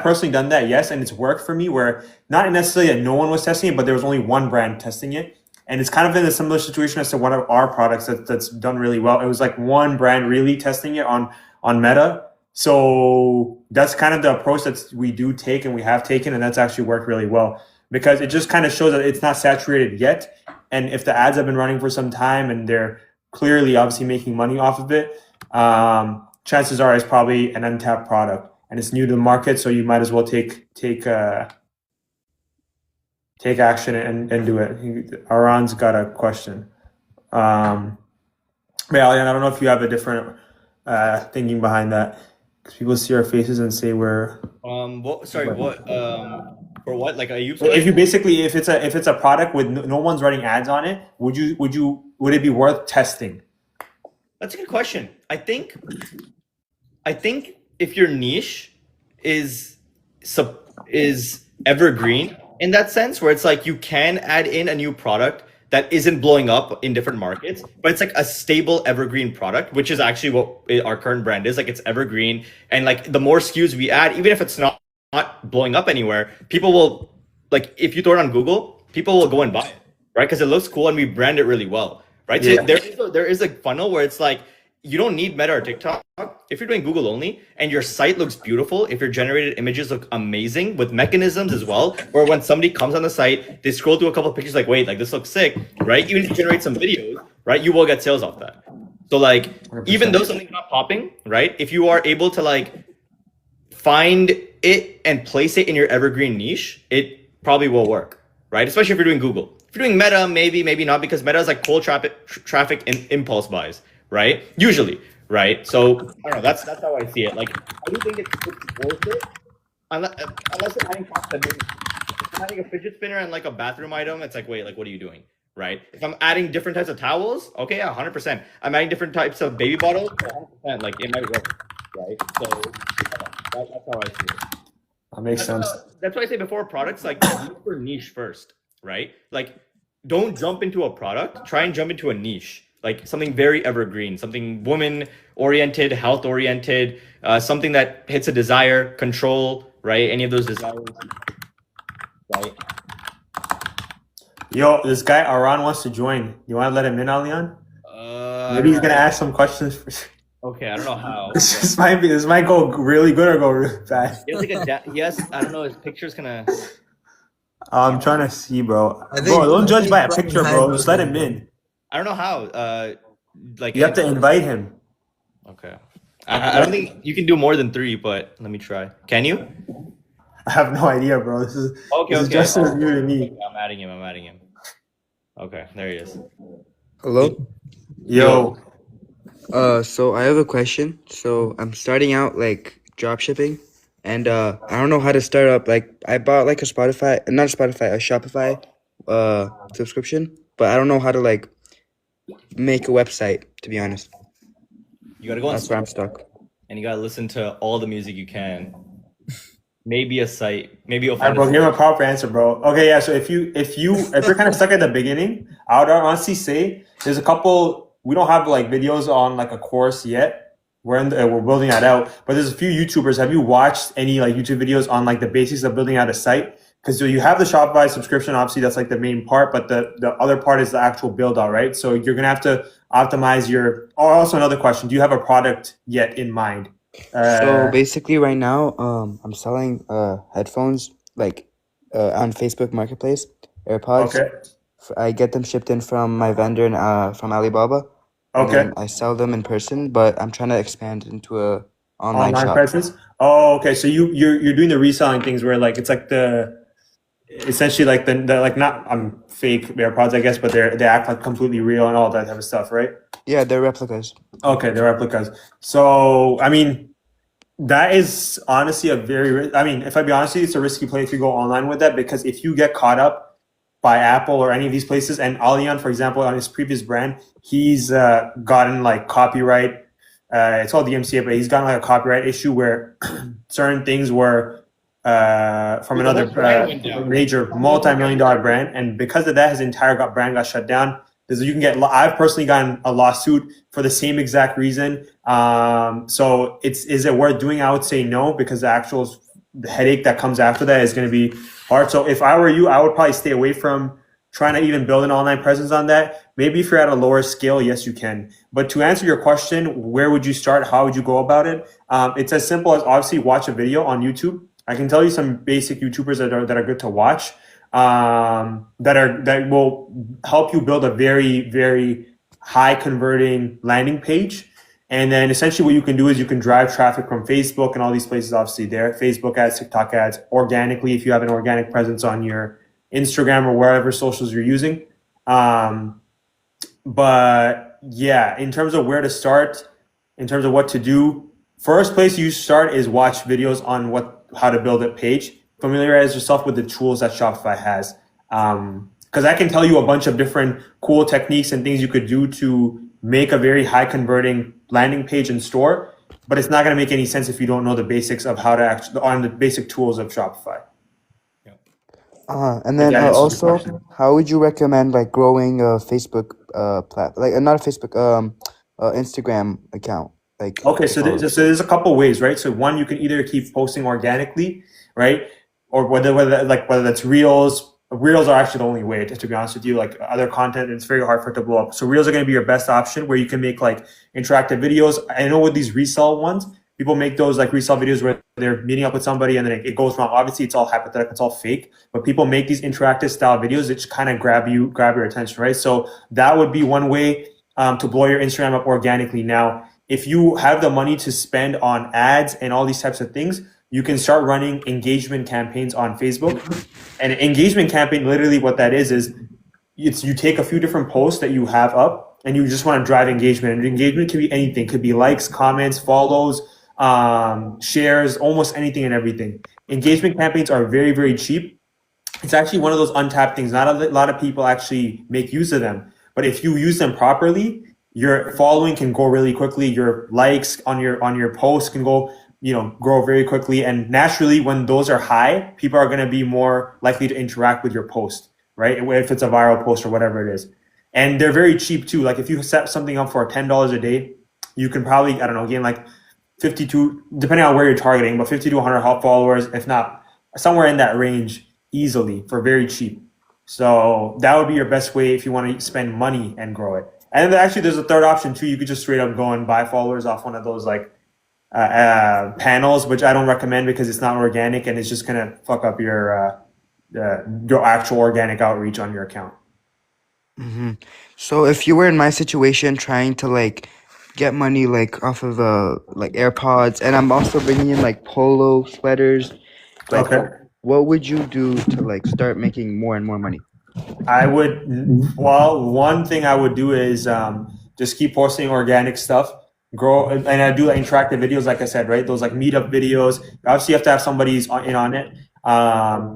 personally done that, yes, and it's worked for me where not necessarily that no one was testing it, but there was only one brand testing it. And it's kind of in a similar situation as to one of our products that's done really well. It was like one brand really testing it on Meta. So that's kind of the approach that we do take and we have taken, and that's actually worked really well because it just kind of shows that it's not saturated yet. And if the ads have been running for some time and they're clearly obviously making money off of it, chances are it's probably an untapped product and it's new to the market. So you might as well take action and do it. Aran's got a question. Alian, I don't know if you have a different thinking behind that. Because people see our faces and say we're. What? Sorry. What? For what? Like, are you? If you basically, if it's a product with no one's running ads on it, would it be worth testing? That's a good question. I think if your niche is evergreen in that sense, where it's like you can add in a new product that isn't blowing up in different markets, but it's like a stable evergreen product, which is actually what our current brand is. Like it's evergreen, and like the more SKUs we add, even if it's not blowing up anywhere, people will, like if you throw it on Google, people will go and buy it, right? Because it looks cool and we brand it really well, right? Yeah. So there is a funnel where it's like you don't need Meta or TikTok if you're doing Google only, and your site looks beautiful. If your generated images look amazing with mechanisms as well, or when somebody comes on the site, they scroll through a couple of pictures like, wait, like this looks sick, right? Even if you generate some videos, right, you will get sales off that. So like, 100%. Even though something's not popping, right, if you are able to like find it and place it in your evergreen niche, it probably will work, right? Especially if you're doing Google. If you're doing Meta, maybe not, because Meta is like cold traffic and impulse buys, right? Usually, right? So I don't know. That's how I see it. Like I do think it's worth it, unless you're adding content. If I'm adding a fidget spinner and like a bathroom item, it's like, wait, like what are you doing, right? If I'm adding different types of towels, okay, yeah, 100%. I'm adding different types of baby bottles, 100%. Like it might work, right? So that's how I see it. That makes sense. That's why I say before products, like look for niche first, right? Like don't jump into a product. Try and jump into a niche. Like something very evergreen, something woman-oriented, health-oriented, something that hits a desire, control, right? Any of those desires, right? Yo, this guy Aran wants to join. You want to let him in, Alian? Maybe he's gonna ask some questions. Okay, I don't know how. This might go really good or go really bad. Yes, I don't know. His picture's gonna. I'm trying to see, bro. Bro, don't judge by a picture, bro. Just let him in. I don't know how. Like you have to invite him. Okay. I don't think you can do more than 3, but let me try. Can you? I have no idea, bro. This is just as new to me. I'm adding him. Okay, there he is. Hello? Yo. So I have a question. So I'm starting out like drop shipping, and I don't know how to start up. Like I bought like a Shopify subscription, but I don't know how to like make a website, to be honest. You gotta go on. That's where I'm stuck. And you gotta listen to all the music you can. Maybe a site. Maybe you'll find. Bro, give him a proper answer, bro. Okay, yeah. So if you're kind of stuck at the beginning, I would honestly say there's a couple. We don't have like videos on like a course yet, we're building that out. But there's a few YouTubers. Have you watched any like YouTube videos on like the basics of building out a site? Because so you have the Shopify subscription, obviously that's like the main part, but the other part is the actual build out, right? So you're gonna have to optimize your. Oh, also another question: do you have a product yet in mind? So basically, right now, I'm selling headphones like on Facebook Marketplace, AirPods. Okay. I get them shipped in from my vendor from Alibaba, and Okay. then I sell them in person. But I'm trying to expand into a online Online shop. presence. Oh, okay. So you're doing the reselling things where like it's like essentially like the like not fake AirPods, I guess, but they act like completely real and all that type of stuff, right? Yeah, they're replicas. Okay, they're replicas. So I mean, that is honestly I mean, if I be honest with you, it's a risky play if you go online with that, because if you get caught up by Apple or any of these places, and Alian, for example, on his previous brand, he's gotten like copyright. It's called DMCA, but he's gotten like a copyright issue where certain things were from another major multi-million-dollar brand, and because of that, his entire brand got shut down. You can get. I've personally gotten a lawsuit for the same exact reason. So is it worth doing? I would say no, because the headache that comes after that is going to be hard. So if I were you, I would probably stay away from trying to even build an online presence on that. Maybe if you're at a lower scale, yes, you can. But to answer your question, where would you start? How would you go about it? It's as simple as obviously watch a video on YouTube. I can tell you some basic YouTubers that are good to watch. That will help you build a very, very high converting landing page. And then essentially what you can do is you can drive traffic from Facebook and all these places, obviously there, Facebook ads, TikTok ads, organically, if you have an organic presence on your Instagram or wherever socials you're using. But yeah, in terms of where to start, in terms of what to do, first place you start is watch videos on how to build a page. Familiarize yourself with the tools that Shopify has. Because I can tell you a bunch of different cool techniques and things you could do to make a very high converting landing page and store, but it's not going to make any sense if you don't know the basics of how to on the basic tools of Shopify. And then also, how would you recommend like growing a Facebook not a Facebook Instagram account? Like okay, so there's a couple ways, right? So one, you can either keep posting organically, right, or whether that's reels. Reels are actually the only way, to be honest with you. Like other content, it's very hard for it to blow up. So reels are going to be your best option, where you can make like interactive videos. I know with these resell ones, people make those like resell videos where they're meeting up with somebody and then it goes wrong. Obviously, it's all hypothetical, it's all fake, but people make these interactive style videos that kind of grab your attention, right? So that would be one way to blow your Instagram up organically. Now, if you have the money to spend on ads and all these types of things, you can start running engagement campaigns on Facebook. And an engagement campaign, literally what that is you take a few different posts that you have up and you just want to drive engagement. And engagement can be anything. It could be likes, comments, follows, shares, almost anything and everything. Engagement campaigns are very, very cheap. It's actually one of those untapped things. Not a lot of people actually make use of them. But if you use them properly, your following can go really quickly. Your likes on your posts can go, grow very quickly. And naturally, when those are high, people are going to be more likely to interact with your post, right? If it's a viral post or whatever it is. And they're very cheap too. Like if you set something up for $10 a day, you can probably, I don't know, gain like 52, depending on where you're targeting, but 50 to 100 followers, if not somewhere in that range easily for very cheap. So that would be your best way if you want to spend money and grow it. And then actually there's a third option too. You could just straight up go and buy followers off one of those like panels, which I don't recommend because it's not organic and it's just going to fuck up your actual organic outreach on your account. Mm-hmm. So if you were in my situation trying to like get money like off of like AirPods, and I'm also bringing in like polo sweaters, like what would you do to like start making more and more money? One thing I would do is just keep posting organic stuff, grow, and I do like interactive videos, like I said, right? Those like meetup videos. Obviously, you have to have somebody's in on it.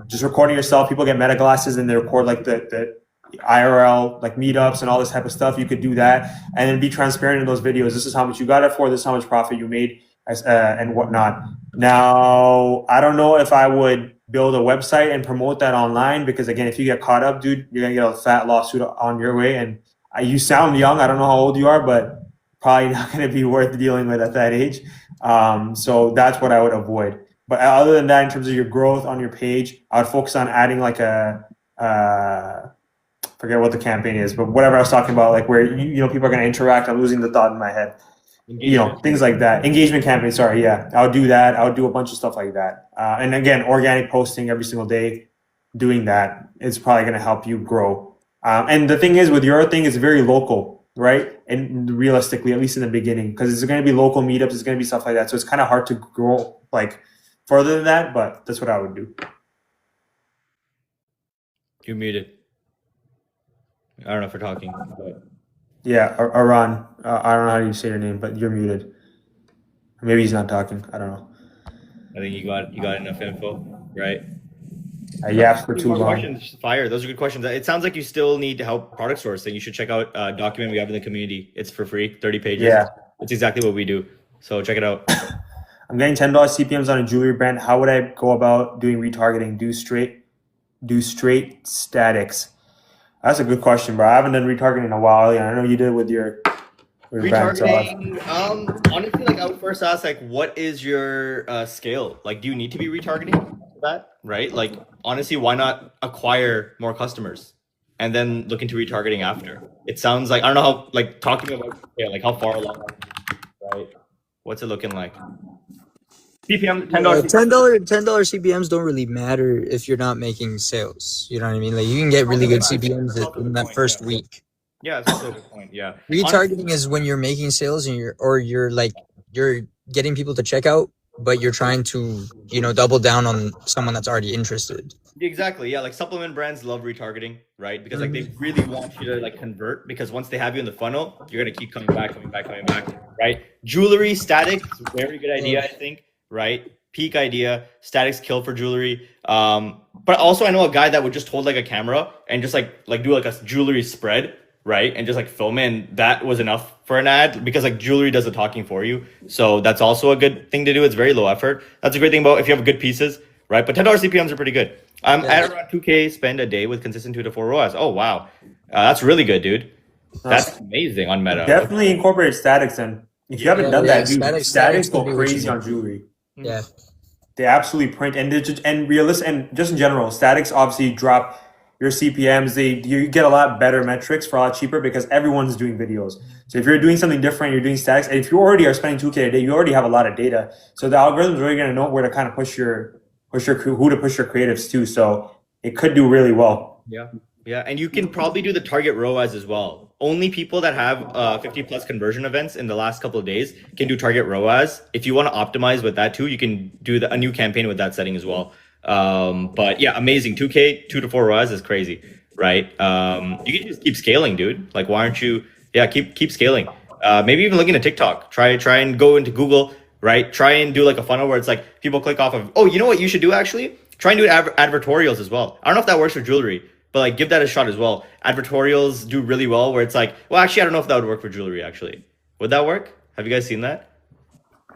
Just recording yourself. People get meta glasses and they record like the IRL like meetups and all this type of stuff. You could do that and then be transparent in those videos. This is how much you got it for. This is how much profit you made, and whatnot. Now, I don't know if I would build a website and promote that online because again, if you get caught up, dude, you're gonna get a fat lawsuit on your way. And you sound young. I don't know how old you are, but probably not going to be worth dealing with at that age. So that's what I would avoid. But other than that, in terms of your growth on your page, I would focus on adding like a forget what the campaign is, but whatever I was talking about, like where people are going to interact. I'm losing the thought in my head. Things like that. Engagement campaign. Sorry, yeah, I would do that. I would do a bunch of stuff like that. And again, organic posting every single day. Doing that is probably going to help you grow. And the thing is, with your thing, it's very local, right? And realistically, at least in the beginning, because it's going to be local meetups, it's going to be stuff like that. So it's kind of hard to grow like further than that. But that's what I would do. You're muted. I don't know if we're talking. But... Yeah, Aran. I don't know how you say your name, but you're muted. Maybe he's not talking. I don't know. I think you got enough info, right? Yaps for too long. Questions, fire. Those are good questions. It sounds like you still need help product sourcing. You should check out a document we have in the community. It's for free, 30 pages. Yeah. It's exactly what we do. So check it out. I'm getting $10 CPMs on a jewelry brand. How would I go about doing retargeting? Do straight statics. That's a good question, bro. I haven't done retargeting in a while. Yeah, I know you did with your retargeting. Honestly, like I would first ask, like, what is your scale? Like, do you need to be retargeting for that? Right? Like, honestly, why not acquire more customers and then look into retargeting after? It sounds like I don't know how. Like talking about like how far along, right? What's it looking like? CPM $10. $10 CPMs don't really matter if you're not making sales. You know what I mean? Like you can get really good CPMs in that first week. Yeah, that's also a good point. Yeah. Retargeting is when you're making sales and you're getting people to check out, but you're trying to, double down on someone that's already interested. Exactly. Yeah. Like supplement brands love retargeting, right? Because like they really want you to like convert, because once they have you in the funnel, you're going to keep coming back, right? Jewelry statics, very good idea, I think, right? Peak idea. Statics kill for jewelry. But also I know a guy that would just hold like a camera and just like do like a jewelry spread, right? And just like film it, and that was enough for an ad, because like jewelry does the talking for you. So that's also a good thing to do. It's very low effort. That's a great thing about if you have good pieces, right? But $10 CPMs are pretty good. I'm at around 2K spend a day with consistent 2 to 4 ROAS. Oh, wow. That's really good, dude. That's amazing on Meta. Definitely incorporate statics then. If you haven't done that, dude, statics go crazy on jewelry. Yeah. They absolutely print, and realistic, and just in general, statics obviously drop your CPMs. You get a lot better metrics for a lot cheaper because everyone's doing videos. So if you're doing something different, you're doing statics, and if you already are spending 2K a day, you already have a lot of data. So the algorithm's really going to know where to kind of push your who to push your creatives to. So it could do really well. Yeah, and you can probably do the target ROAS as well. Only people that have 50 plus conversion events in the last couple of days can do target ROAS. If you want to optimize with that too, you can do a new campaign with that setting as well. But yeah, amazing. 2K, 2 to 4 ROAS is crazy, right? You can just keep scaling, dude. Like, why aren't you? Yeah, keep scaling. Maybe even looking at TikTok. Try and go into Google, right? Try and do like a funnel where it's like people click off of. Oh, you know what you should do actually? Try and do advertorials as well. I don't know if that works for jewelry, but like give that a shot as well. Advertorials do really well where it's like, well, actually, I don't know if that would work for jewelry. Actually, would that work? Have you guys seen that?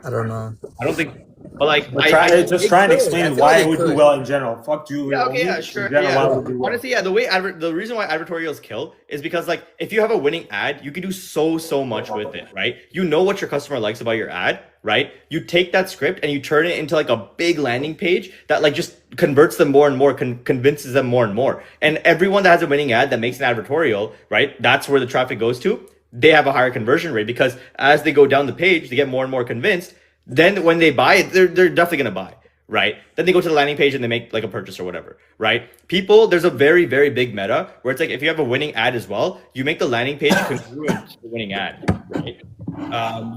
I don't know. I don't think. But like, try and explain why it would do well in general. Fuck jewelry. Yeah, okay, yeah, sure. Yeah. Honestly, yeah, the reason why advertorials kill is because like if you have a winning ad, you can do so much with it, right? You know what your customer likes about your ad, right? You take that script and you turn it into like a big landing page that like just converts them more and more, convinces them more and more. And everyone that has a winning ad that makes an advertorial, right? That's where the traffic goes to. They have a higher conversion rate because as they go down the page, they get more and more convinced. Then when they buy it, they're definitely going to buy, right? Then they go to the landing page and they make like a purchase or whatever, right? There's a very, very big meta where it's like, if you have a winning ad as well, you make the landing page congruent to the winning ad, right?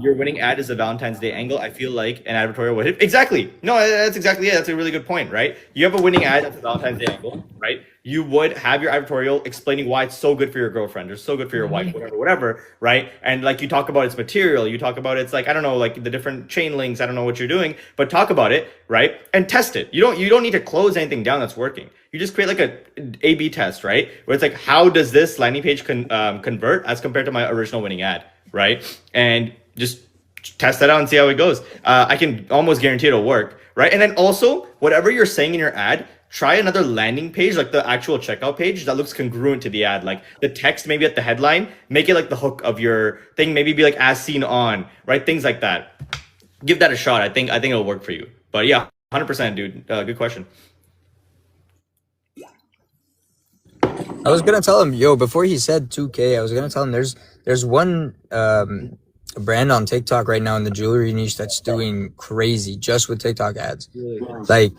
Your winning ad is a Valentine's Day angle. I feel like an advertorial would hit. Exactly. No, that's exactly it. That's a really good point, right? You have a winning ad that's a Valentine's Day angle, right? You would have your advertorial explaining why it's so good for your girlfriend or so good for your wife, whatever, right? And like you talk about its material, you talk about its like, I don't know, like the different chain links, I don't know what you're doing, but talk about it, right? And test it. You don't need to close anything down that's working. You just create like a A/B test, right? Where it's like, how does this landing page convert as compared to my original winning ad, right? And just test that out and see how it goes. I can almost guarantee it'll work, right? And then also, whatever you're saying in your ad, try another landing page, like the actual checkout page that looks congruent to the ad. Like the text maybe at the headline, make it like the hook of your thing, maybe be like as seen on, right? Things like that. Give that a shot. I think it'll work for you. But yeah, 100%, dude. Good question. I was gonna tell him, yo, before he said 2K, I was gonna tell him there's one brand on TikTok right now in the jewelry niche that's doing crazy just with TikTok ads. Like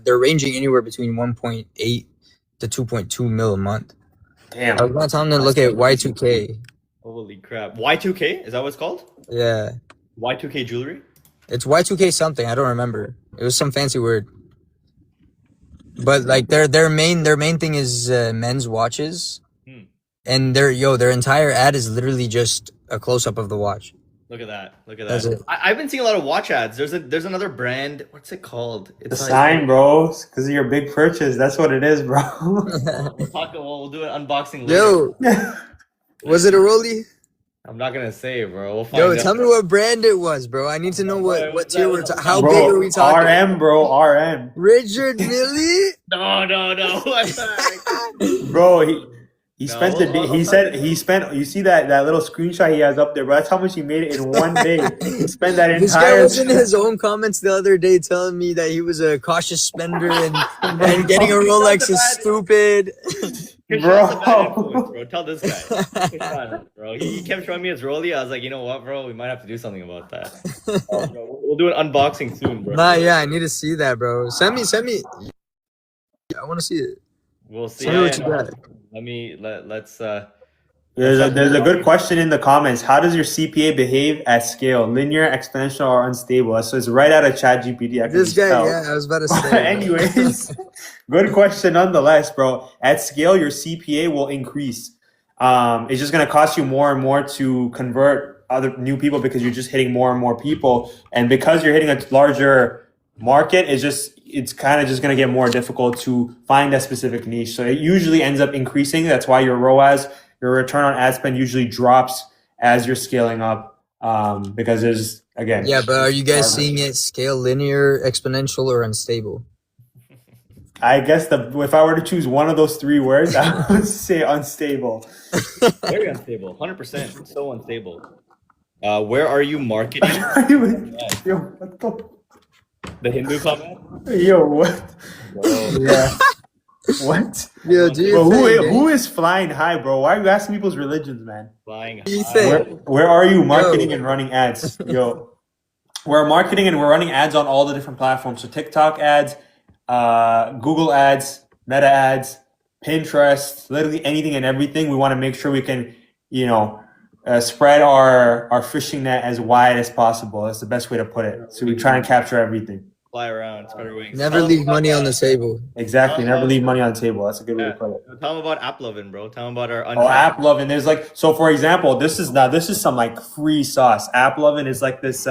they're ranging anywhere between 1.8 to 2.2 mil a month. Damn. I was gonna tell him to look at Y2K. Holy crap. Y2K? Is that what it's called? Yeah, Y2K jewelry? it's Y2K something. I don't remember. It was some fancy word. But like their main thing is men's watches, and their entire ad is literally just a close up of the watch. Look at that. Look at That's that. it. I've been seeing a lot of watch ads. There's another brand. What's it called? The It's sign, bro, because of your big purchase. That's what it is, bro. we'll do an unboxing later. Yo, was it a Rolly? I'm not gonna say, bro. We'll find Yo, out. tell me what brand it was, bro. I need to know what tier we're talking. How Bro, big are we talking? RM, bro, RM. Richard Millie? No. Bro, he No, spent the day. He said he spent. You see that little screenshot he has up there, bro? That's how much he made it in one day. He spent that This guy entire. was in his own comments the other day telling me that he was a cautious spender and getting a Rolex is stupid. Bro, tell this guy. Krishan, bro. He kept showing me his Rolly. I was like, you know what, bro? We might have to do something about that. Bro, we'll do an unboxing soon, bro. Nah, yeah, I need to see that, bro. Send me. I want to see it. We'll see. Tell me what you got. Let's There's a good question in the comments. How does your CPA behave at scale? Linear, exponential, or unstable? So it's right out of ChatGPT. I can This just guy, tell. yeah, I was about to say. Anyways, good question nonetheless, bro. At scale, your CPA will increase. It's just going to cost you more and more to convert other new people because you're just hitting more and more people, and because you're hitting a larger market, it's kind of just going to get more difficult to find that specific niche. So it usually ends up increasing. That's why your ROAS, your return on ad spend, usually drops as you're scaling up, because there's, again. Yeah, but are you guys seeing it scale linear, exponential, or unstable? I guess if I were to choose one of those three words, I would say unstable. very unstable. 100%. So unstable. Where are you marketing? Yo, what The Hindu comment? Yo, what? Bro. Yeah. What? Yeah, do you Bro, think? who is flying high, bro? Why are you asking people's religions, man? Flying Do you high. think? Where are you marketing and running ads? Yo, we're marketing and we're running ads on all the different platforms. So TikTok ads, Google ads, Meta ads, Pinterest, literally anything and everything. We want to make sure we can, spread our fishing net as wide as possible. That's the best way to put it. So we try and capture everything. Fly around, spread your wings. Never Tell leave them about money on the that. table. Exactly. Never leave money on the table. That's a good way to put it. Tell them about AppLovin, bro. Tell them about our Oh, AppLovin. There's so for example, this is some like free sauce. AppLovin is like this.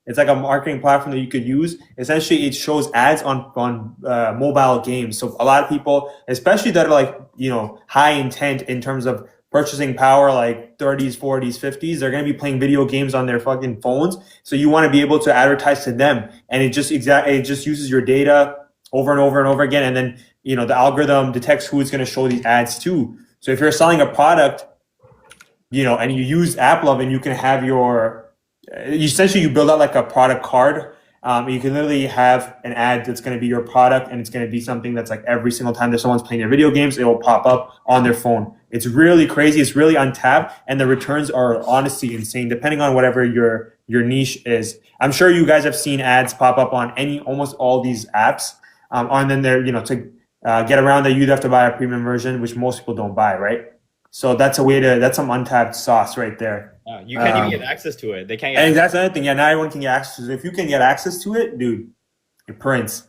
It's like a marketing platform that you could use. Essentially, it shows ads on mobile games. So a lot of people, especially that are like high intent in terms of purchasing power, like 30s, 40s, 50s, they're going to be playing video games on their fucking phones. So you want to be able to advertise to them, and it just uses your data over and over and over again, and then the algorithm detects who it's going to show these ads to. So if you're selling a product, and you use AppLovin, you can have you build out like a product card. You can literally have an ad that's going to be your product, and it's going to be something that's like every single time that someone's playing their video games, it will pop up on their phone. It's really crazy. It's really untapped, and the returns are honestly insane, depending on whatever your niche is. I'm sure you guys have seen ads pop up on almost all these apps. And then they're, to get around that, you'd have to buy a premium version, which most people don't buy, right? So that's that's some untapped sauce right there. You can't even get access to it. They can't. And that's another thing. Yeah, not everyone can get access to it. If you can get access to it, dude, you're Prince.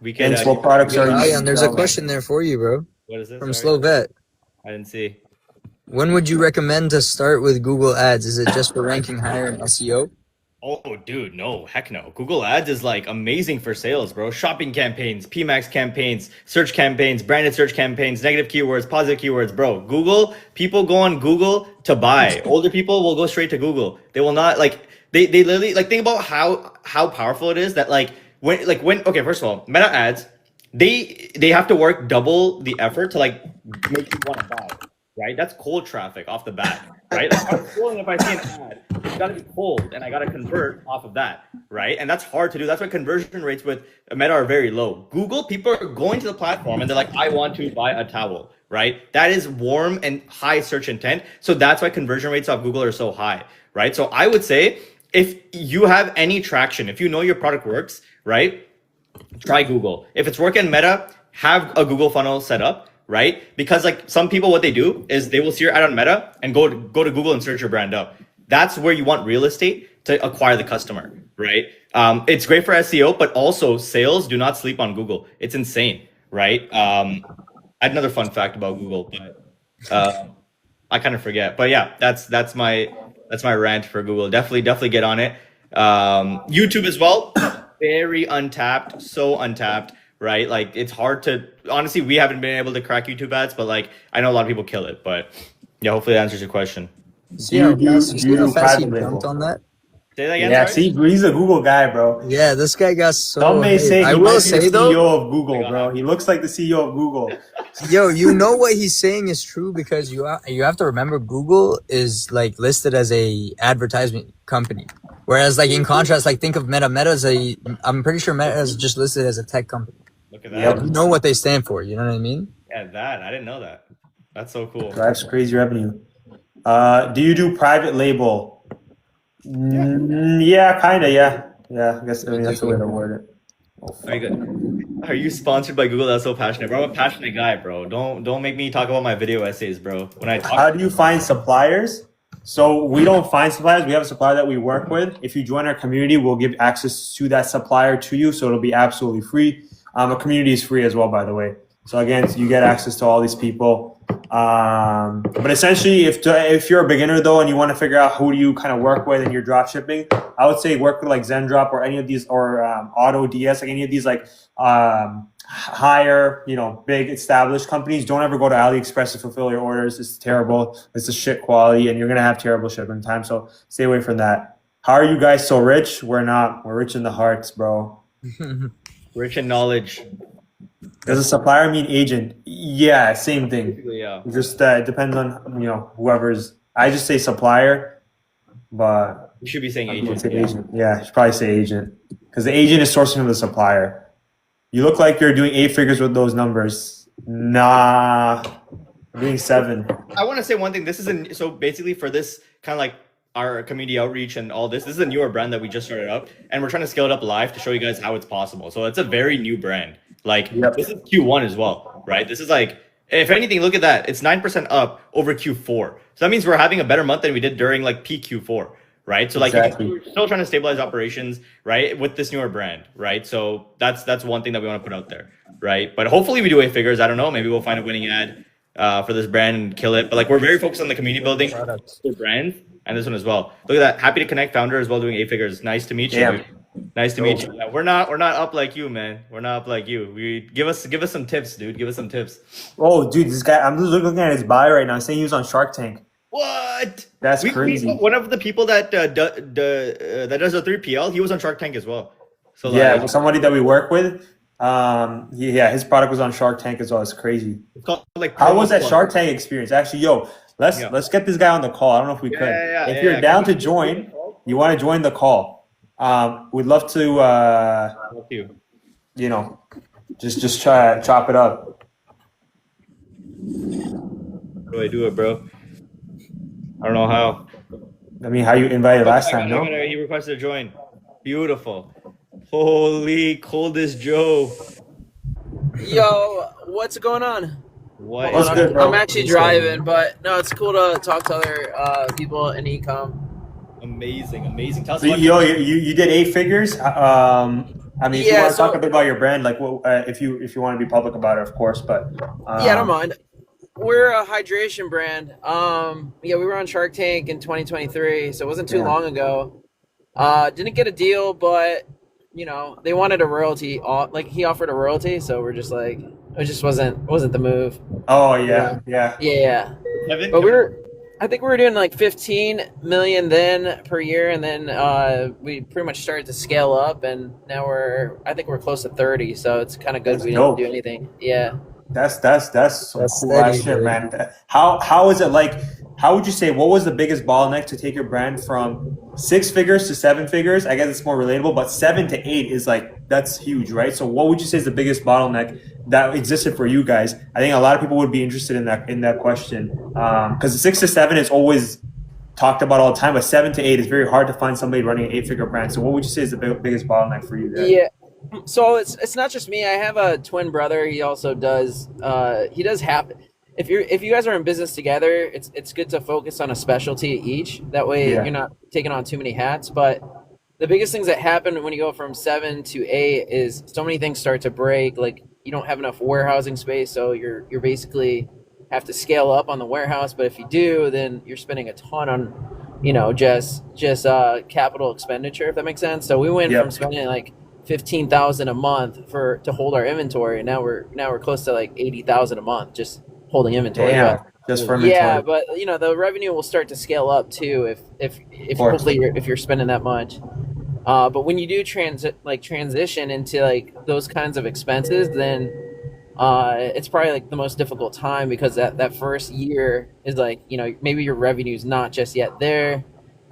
We can. Inspo products are. Ryan, there's a question there for you, bro. What is this? From Sorry. Slovet. I didn't see. When would you recommend to start with Google Ads? Is it just for ranking higher in SEO? Oh, dude, no, heck no. Google Ads is like amazing for sales, bro. Shopping campaigns, PMAX campaigns, search campaigns, branded search campaigns, negative keywords, positive keywords, bro. Google, people go on Google to buy. Older people will go straight to Google. They will not they literally think about how powerful it is that okay, first of all, meta ads, they have to work double the effort to like make you want to buy, right? That's cold traffic off the bat, right? Like if I'm scrolling, if I see an ad, it's got to be cold, and I got to convert off of that, right? And that's hard to do. That's why conversion rates with Meta are very low. Google, people are going to the platform and they're like, I want to buy a towel, right? That is warm and high search intent, so that's why conversion rates of Google are so high, right? So I would say if you have any traction, if you know your product works, right? Try Google. If it's working Meta, have a Google funnel set up, right? Because like some people, what they do is they will see your ad on Meta and go to Google and search your brand up. That's where you want real estate to acquire the customer, right? It's great for SEO, but also sales do not sleep on Google. It's insane, right? I had another fun fact about Google, but I kind of forget. But yeah, that's my rant for Google. Definitely get on it. YouTube as well. Very untapped, so untapped, right? Like it's hard to honestly, we haven't been able to crack YouTube ads, but like I know a lot of people kill it. But yeah, hopefully that answers your question. See how fast he private jumped on that? Say that again. Yeah, sorry? see, he's a Google guy, bro. Yeah, this guy got so. Some may say I he will might be say the though, CEO of Google, bro. He looks like the CEO of Google. yo, you know what he's saying is true because you have to remember Google is like listed as a advertisement company, whereas like in contrast, like think of Meta. Meta's I'm pretty sure Meta is just listed as a tech company. Look at that. Yep. You know what they stand for. You know what I mean? Yeah, that I didn't know that. That's so cool. Drives crazy revenue. Do you do private label? Yeah, kind of. Yeah. I guess that's the way to word it. Oh, Very good. Are you sponsored by Google? That's so passionate, bro. I'm a passionate guy, bro. Don't make me talk about my video essays, bro. When I talk. How do you find suppliers? So we don't find suppliers. We have a supplier that we work with. If you join our community, we'll give access to that supplier to you. So it'll be absolutely free. A community is free as well, by the way. So again, you get access to all these people. But essentially, if you're a beginner though, and you want to figure out who do you kind of work with in your drop shipping, I would say work with like Zendrop or any of these, or Auto DS, like any of these like higher, big established companies. Don't ever go to AliExpress to fulfill your orders. It's terrible. It's a shit quality, and you're gonna have terrible shipping time. So stay away from that. How are you guys so rich? We're not. We're rich in the hearts, bro. Rich in knowledge. Does a supplier mean agent? Yeah, same thing. Basically, yeah. Just it depends on whoever's. I just say supplier, but You should be saying I would agent. say Yeah. agent. Yeah, I should probably say agent because the agent is sourcing from the supplier. You look like you're doing 8 figures with those numbers. Nah, I'm doing 7. I want to say one thing. So basically for this kind of like our community outreach and all this is a newer brand that we just started up, and we're trying to scale it up live to show you guys how it's possible. So it's a very new brand. Like This is Q1 as well, right? This is like, if anything, look at that. It's 9% up over Q4. So that means we're having a better month than we did during like peak Q4, right? So like Exactly. we're still trying to stabilize operations, right? With this newer brand, right? So that's one thing that we want to put out there, right? But hopefully we do 8 figures. I don't know. Maybe we'll find a winning ad for this brand and kill it. But like we're very focused on the community building for brands and this one as well. Look at that. Happy to connect founder as well, doing 8 figures. Nice to meet you. Yeah. Dude. Nice to meet you. Yeah, we're not up like you, man. We're not up like you. We give us some tips, dude. Give us some tips. Oh, dude, this guy. I'm just looking at his bio right now. Saying he was on Shark Tank. What? That's crazy. One of the people that that does a 3PL, he was on Shark Tank as well. So Yeah, like, somebody that we work with. His product was on Shark Tank as well. It's crazy. it's called like How was that Promo Shark Tank experience? Actually, let's get this guy on the call. I don't know if we could. If you're down to join, you want to join the call. We'd love to, Club. You. just try chop it up. How do I do it, bro? I don't know how. I mean, how you invited last I time, got no? it. He requested to join. Beautiful. Holy Coldest Joe. Yo, what's going on? What? What's Hold good, on. bro? I'm actually driving, but no, it's cool to talk to other people in ecom. Amazing. Tell us So, about you did 8 figures. I mean, if you Yeah, want to talk so- a bit about your brand, like, if you want to be public about it, of course. But Yeah, I don't mind. We're a hydration brand. We were on Shark Tank in 2023, so it wasn't too Yeah. long ago. Didn't get a deal, but they wanted a royalty. Like he offered a royalty, so we're just like, it just wasn't the move. Oh yeah. Yeah. Kevin? But we were I think we were doing like 15 million then per year, and then we pretty much started to scale up, and now I think we're close to 30, so it's kind of good That's we didn't do dope. anything. Yeah. That's some That's cool ass steady, shit, dude. man. How is it like? How would you say what was the biggest bottleneck to take your brand from 6 figures to 7 figures? I guess it's more relatable, but 7 to 8 is like that's huge, right? So what would you say is the biggest bottleneck that existed for you guys? I think a lot of people would be interested in that question because 6 to 7 is always talked about all the time, but 7 to 8 is very hard to find somebody running an 8 figure brand. So what would you say is the biggest bottleneck for you there? Yeah. So it's not just me. I have a twin brother. He also does he does have if you guys are in business together, it's good to focus on a specialty each. That way Yeah. you're not taking on too many hats. But the biggest things that happen when you go from 7 to 8 is so many things start to break. Like you don't have enough warehousing space, so you're basically have to scale up on the warehouse. But if you do, then you're spending a ton on, just capital expenditure, if that makes sense. So we went Yep. from spending like 15,000 a month to hold our inventory, and now we're close to like 80,000 a month just holding inventory. Damn. But Just for yeah, inventory. but the revenue will start to scale up too if course. hopefully if you're spending that much. But when you do transition into like those kinds of expenses, then it's probably like the most difficult time because that first year is like maybe your revenue's not just yet there.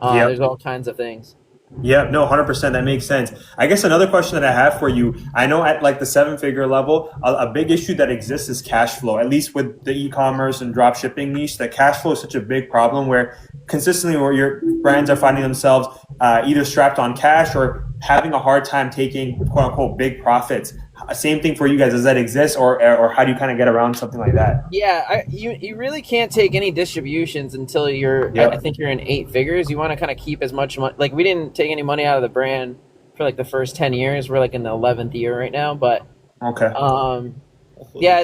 Yep. There's all kinds of things. Yeah, no, 100%. That makes sense. I guess another question that I have for you, I know at like the 7 figure level, a big issue that exists is cash flow, at least with the e-commerce and drop shipping niche. That cash flow is such a big problem where consistently where your brands are finding themselves either strapped on cash or having a hard time taking quote unquote big profits. Same thing for you guys. Does that exist or how do you kind of get around something like that? Yeah, you really can't take any distributions until you're. Yep. I think you're in 8 figures. You want to kind of keep as much money. Like we didn't take any money out of the brand for like the first 10 years. We're like in the 11th year right now, but Okay. yeah, I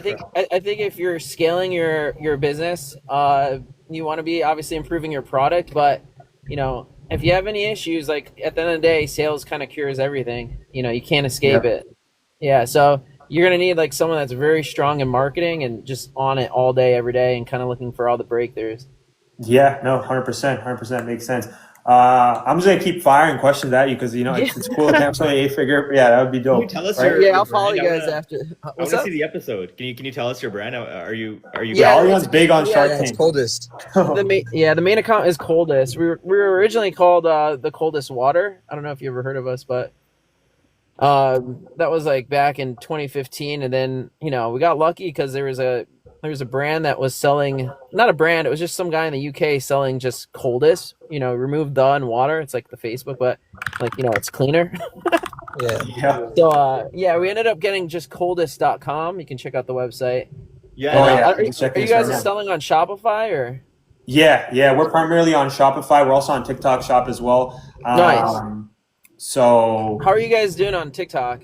think if you're scaling your business, you want to be obviously improving your product, but if you have any issues, like at the end of the day, sales kind of cures everything. You can't escape Yep. it. Yeah, so you're gonna need like someone that's very strong in marketing and just on it all day, every day, and kind of looking for all the breakthroughs. Yeah, no, 100%, 100% makes sense. I'm just gonna keep firing questions at you because it's cool to have somebody 8 figure. Yeah, that would be Can you dope. tell us right? your, Yeah, your I'll follow brand? you I guys wanna, after. I What's wanna up? see the episode. Can you tell us your brand? Are you Yeah, Yeah, Alion's big on Shark Yeah, it's Tank. Coldest. The main account is Coldest. We were originally called the Coldest Water. I don't know if you ever heard of us, but that was like back in 2015, and then we got lucky because there was a brand that was selling, not a brand, it was just some guy in the UK selling just Coldest. Remove the and water. It's like the Facebook, but like it's cleaner. Yeah. Yeah. So yeah, we ended up getting just coldest.com. You can check out the website. Yeah. Oh And, yeah. are you Check this guys right now. selling on Shopify or? Yeah. We're primarily on Shopify. We're also on TikTok Shop as well. Nice. So How are you guys doing on TikTok?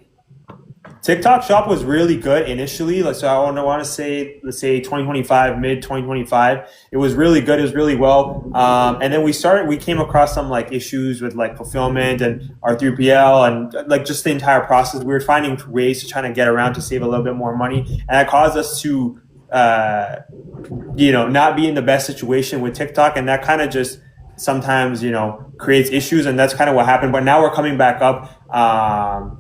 TikTok Shop was really good initially. Like, so I want to say, let's say 2025, mid 2025. It was really good. It was really well. And then we came across some like issues with like fulfillment and our 3PL and like just the entire process. We were finding ways to try to get around to save a little bit more money. And that caused us to, not be in the best situation with TikTok. And that kind of just sometimes, creates issues. And that's kind of what happened. But now we're coming back up.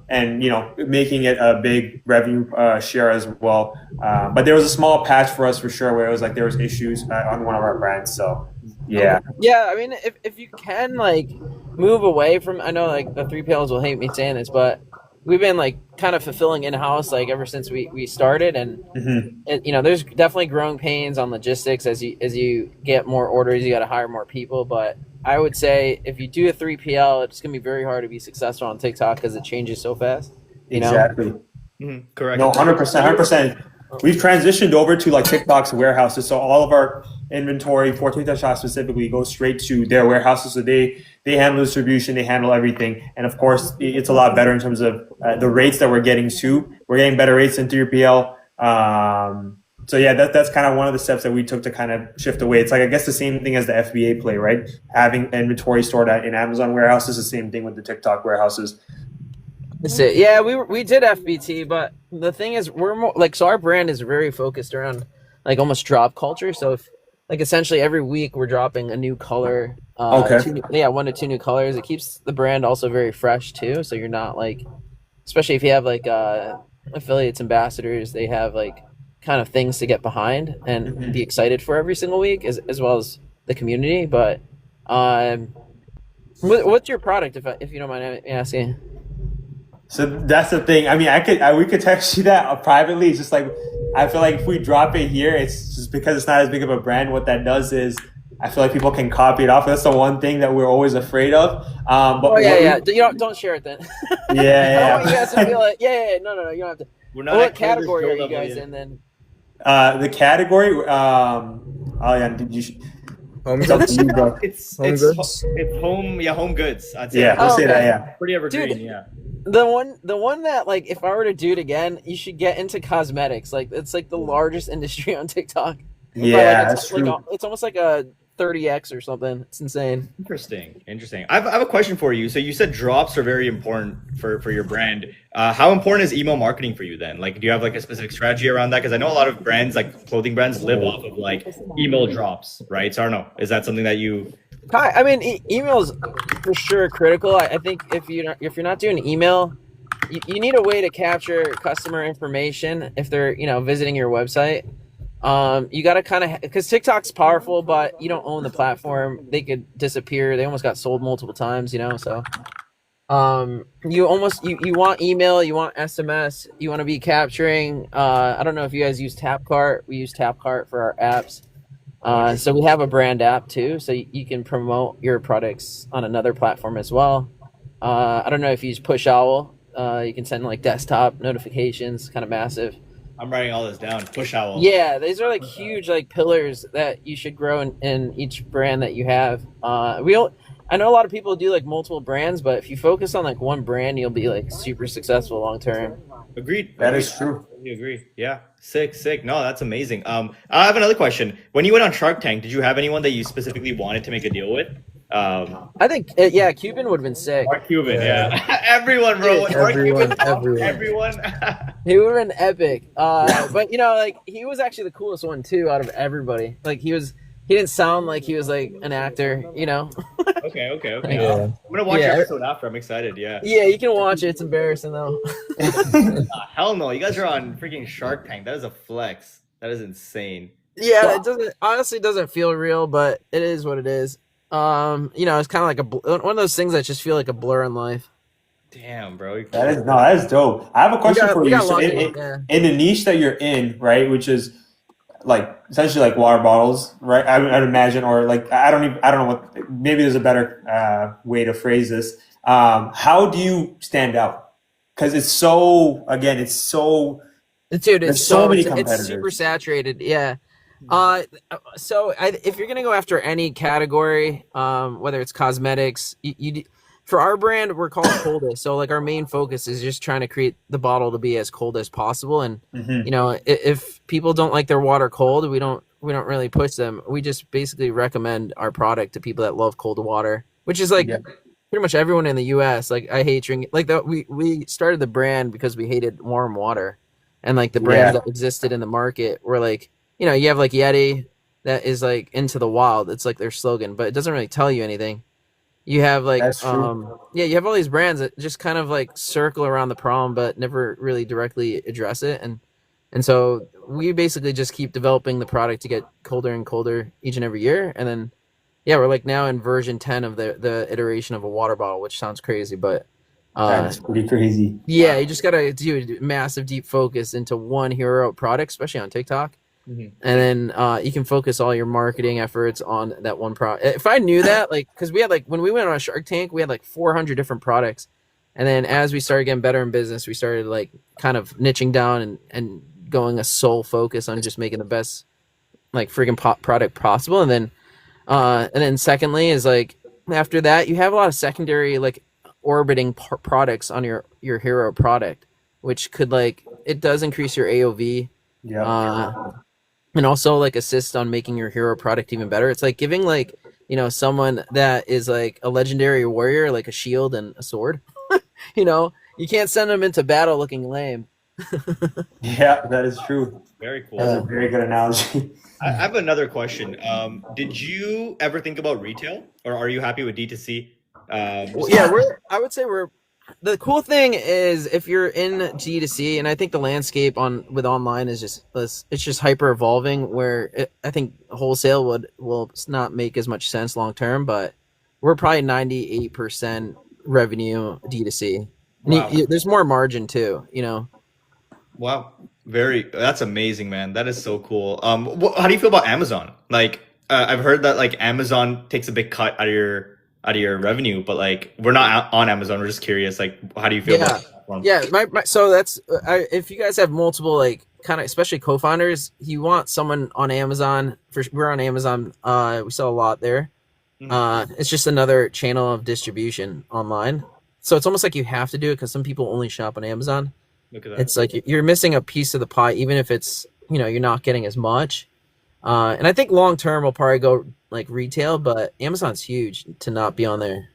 And making it a big revenue share as well. But there was a small patch for us for sure where it was like there was issues on one of our brands. So yeah, Yeah, I mean, if you can like move away from, I know like the 3PLs will hate me saying this, but we've been like kind of fulfilling in house like ever since we started, and there's definitely growing pains on logistics as you get more orders, you got to hire more people, but I would say if you do a 3PL, it's gonna be very hard to be successful on TikTok because it changes so fast. exactly. Correct. No, 100%, 100%. We've transitioned over to like TikTok's warehouses, so all of our inventory for TikTok Shop specifically goes straight to their warehouses. So they handle distribution, they handle everything, and of course, it's a lot better in terms of the rates that we're getting too. We're getting better rates than 3PL. So yeah, that's kind of one of the steps that we took to kind of shift away. It's like I guess the same thing as the FBA play, right? Having inventory stored in Amazon warehouses, the same thing with the TikTok warehouses. That's it. Yeah, we did FBT, but the thing is, we're more like, so our brand is very focused around like almost drop culture. So if like essentially every week we're dropping a new color. Okay. 1 to 2 new colors. It keeps the brand also very fresh too. So you're not like, especially if you have like affiliates, ambassadors, they have like kind of things to get behind and be excited for every single week, as well as the community. But what's your product, if you don't mind asking? So that's the thing. I mean, we could text you that privately. It's just like, I feel like if we drop it here, it's just because it's not as big of a brand. What that does is, I feel like people can copy it off. That's the one thing that we're always afraid of. But Oh yeah. You don't share it then. I don't yeah, want you guys to feel like, no. You don't have to. We're not What at category are Coldest you level guys yet. in then? The category. Oh yeah, did you? Home It's up to goods. you, bro. It's Home it's goods? it's home goods. I'd say. Yeah, we'll Oh, say okay. that. Yeah. Pretty evergreen. Dude. Yeah. The one that, like, if I were to do it again, you should get into cosmetics. Like, it's like the largest industry on TikTok. Yeah, Like, that's true. it's almost like a 30x or something. It's insane. Interesting. I have a question for you. So you said drops are very important for your brand. How important is email marketing for you then? Like, do you have like a specific strategy around that? Because I know a lot of brands, like clothing brands, live off of like email drops, right? So I don't know. Is that something that you? I mean, email is for sure critical. I think if you're not doing email, you need a way to capture customer information if they're visiting your website. You got to kind of, because TikTok's powerful, but you don't own the platform. They could disappear. They almost got sold multiple times, so you want email, you want SMS, you want to be capturing. I don't know if you guys use TapCart. We use TapCart for our apps. So we have a brand app too, so you can promote your products on another platform as well. I don't know if you use Push Owl. You can send like desktop notifications, kind of massive. I'm writing all this down. Push owl. Yeah, these are like huge like pillars that you should grow in each brand that you have. I know a lot of people do like multiple brands, but if you focus on like one brand, you'll be like super successful long term. Agreed. That is true. You agree? Yeah. Sick. No, that's amazing. I have another question. When you went on Shark Tank, did you have anyone that you specifically wanted to make a deal with? I think Cuban would have been sick. Mark Cuban, yeah. Everyone, bro. When Mark Cuban talked, everyone. He would have been epic. But like he was actually the coolest one too out of everybody. Like he didn't sound like he was like an actor, Okay. Yeah. I'm gonna watch Yeah. the episode after. I'm excited. Yeah. Yeah, you can watch it. It's embarrassing though. Hell no. You guys are on freaking Shark Tank. That is a flex. That is insane. Yeah, it honestly doesn't feel real, but it is what it is. It's kind of like one of those things that just feel like a blur in life. Damn, bro. That is dope. I have a question for we you. got So lucky, in the niche that you're in, right, which is like essentially like water bottles, right? I'd imagine, or like I don't know what. Maybe there's a better way to phrase this. How do you stand out? Because it's so Dude, there's so many it's competitors. super saturated. Yeah. If you're gonna go after any category, whether it's cosmetics, for our brand, we're called Coldest. So like our main focus is just trying to create the bottle to be as cold as possible. And if people don't like their water cold, we don't really push them. We just basically recommend our product to people that love cold water, which is like pretty much everyone in the U.S. Like I hate drinking. Like we started the brand because we hated warm water, and like the brands that existed in the market were like, you have like Yeti that is like into the wild. It's like their slogan, but it doesn't really tell you anything. You have like That's true. you have all these brands that just kind of like circle around the problem but never really directly address it, and so we basically just keep developing the product to get colder and colder each and every year. And then we're like now in version 10 of the iteration of a water bottle, which sounds crazy, but That's pretty crazy. yeah, you just gotta do massive deep focus into one hero product, especially on TikTok. And then you can focus all your marketing efforts on that one product. If I knew that, like, because we had like when we went on Shark Tank, we had like 400 different products, and then as we started getting better in business, we started like kind of niching down and going a sole focus on just making the best like freaking product possible. And then secondly is like after that, you have a lot of secondary like orbiting products on your hero product, which could like it does increase your AOV. And also like assist on making your hero product even better. It's like giving like someone that is like a legendary warrior like a shield and a sword. You can't send them into battle looking lame. Yeah, that is true. Very cool. That's a very good analogy. I have another question. Did you ever think about retail, or are you happy with D2C? Well, yeah, I would say we're. The cool thing is if you're in G2C, and I think the landscape on with online is it's just hyper evolving. I think wholesale will not make as much sense long term, but we're probably 98% revenue D2C. And Wow. there's more margin too, you know. Wow. That's amazing, man. That is so cool. How do you feel about Amazon? Like, I've heard that like Amazon takes a big cut out of your revenue, but like we're not on Amazon. We're just curious. Like, how do you feel about that platform? Yeah. So that's if you guys have multiple like kind of especially co-founders, you want someone on Amazon. We're on Amazon. We sell a lot there. It's just another channel of distribution online. So it's almost like you have to do it because some people only shop on Amazon. Look at that. It's like you're missing a piece of the pie, even if it's you're not getting as much. And I think long term we'll probably go like retail, but Amazon's huge to not be on there.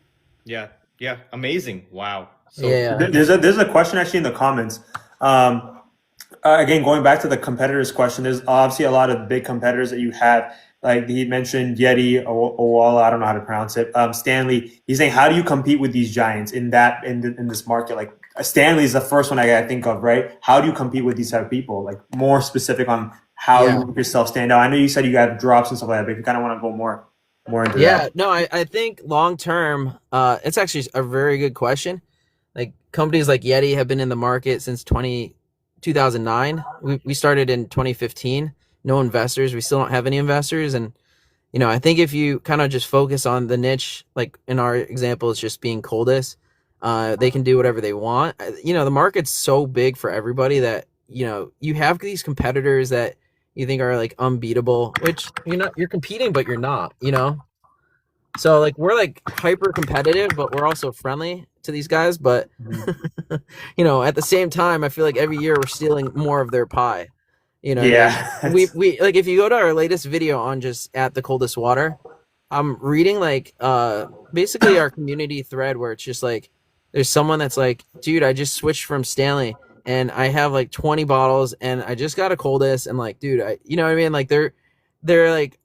Yeah. Yeah. Amazing. Wow. So Yeah. There's a question actually in the comments. Again, going back to the competitors question, there's obviously a lot of big competitors that you have. Like he mentioned Yeti, Owala, I don't know how to pronounce it. Stanley, he's saying, how do you compete with these giants in this market? Like Stanley is the first one I gotta think of, right? How do you compete with these type of people? Like more specific on how you make yourself stand out. I know you said you got drops and stuff like that, but if you kind of want to go more into that. No, I think long term, it's actually a very good question. Like companies like Yeti have been in the market since 2009. We started in 2015. No investors. We still don't have any investors. And, I think if you kind of just focus on the niche, like in our example, it's just being coldest, they can do whatever they want. The market's so big for everybody that, you have these competitors that you think are like unbeatable, which you're competing, but you're not, So like we're like hyper competitive, but we're also friendly to these guys. But at the same time, I feel like every year we're stealing more of their pie. Yeah. We like if you go to our latest video on just at the coldest water, I'm reading like basically our community thread where it's just like there's someone that's like, dude, I just switched from Stanley and I have like 20 bottles and I just got a coldest and like, dude, you know what I mean? Like they're like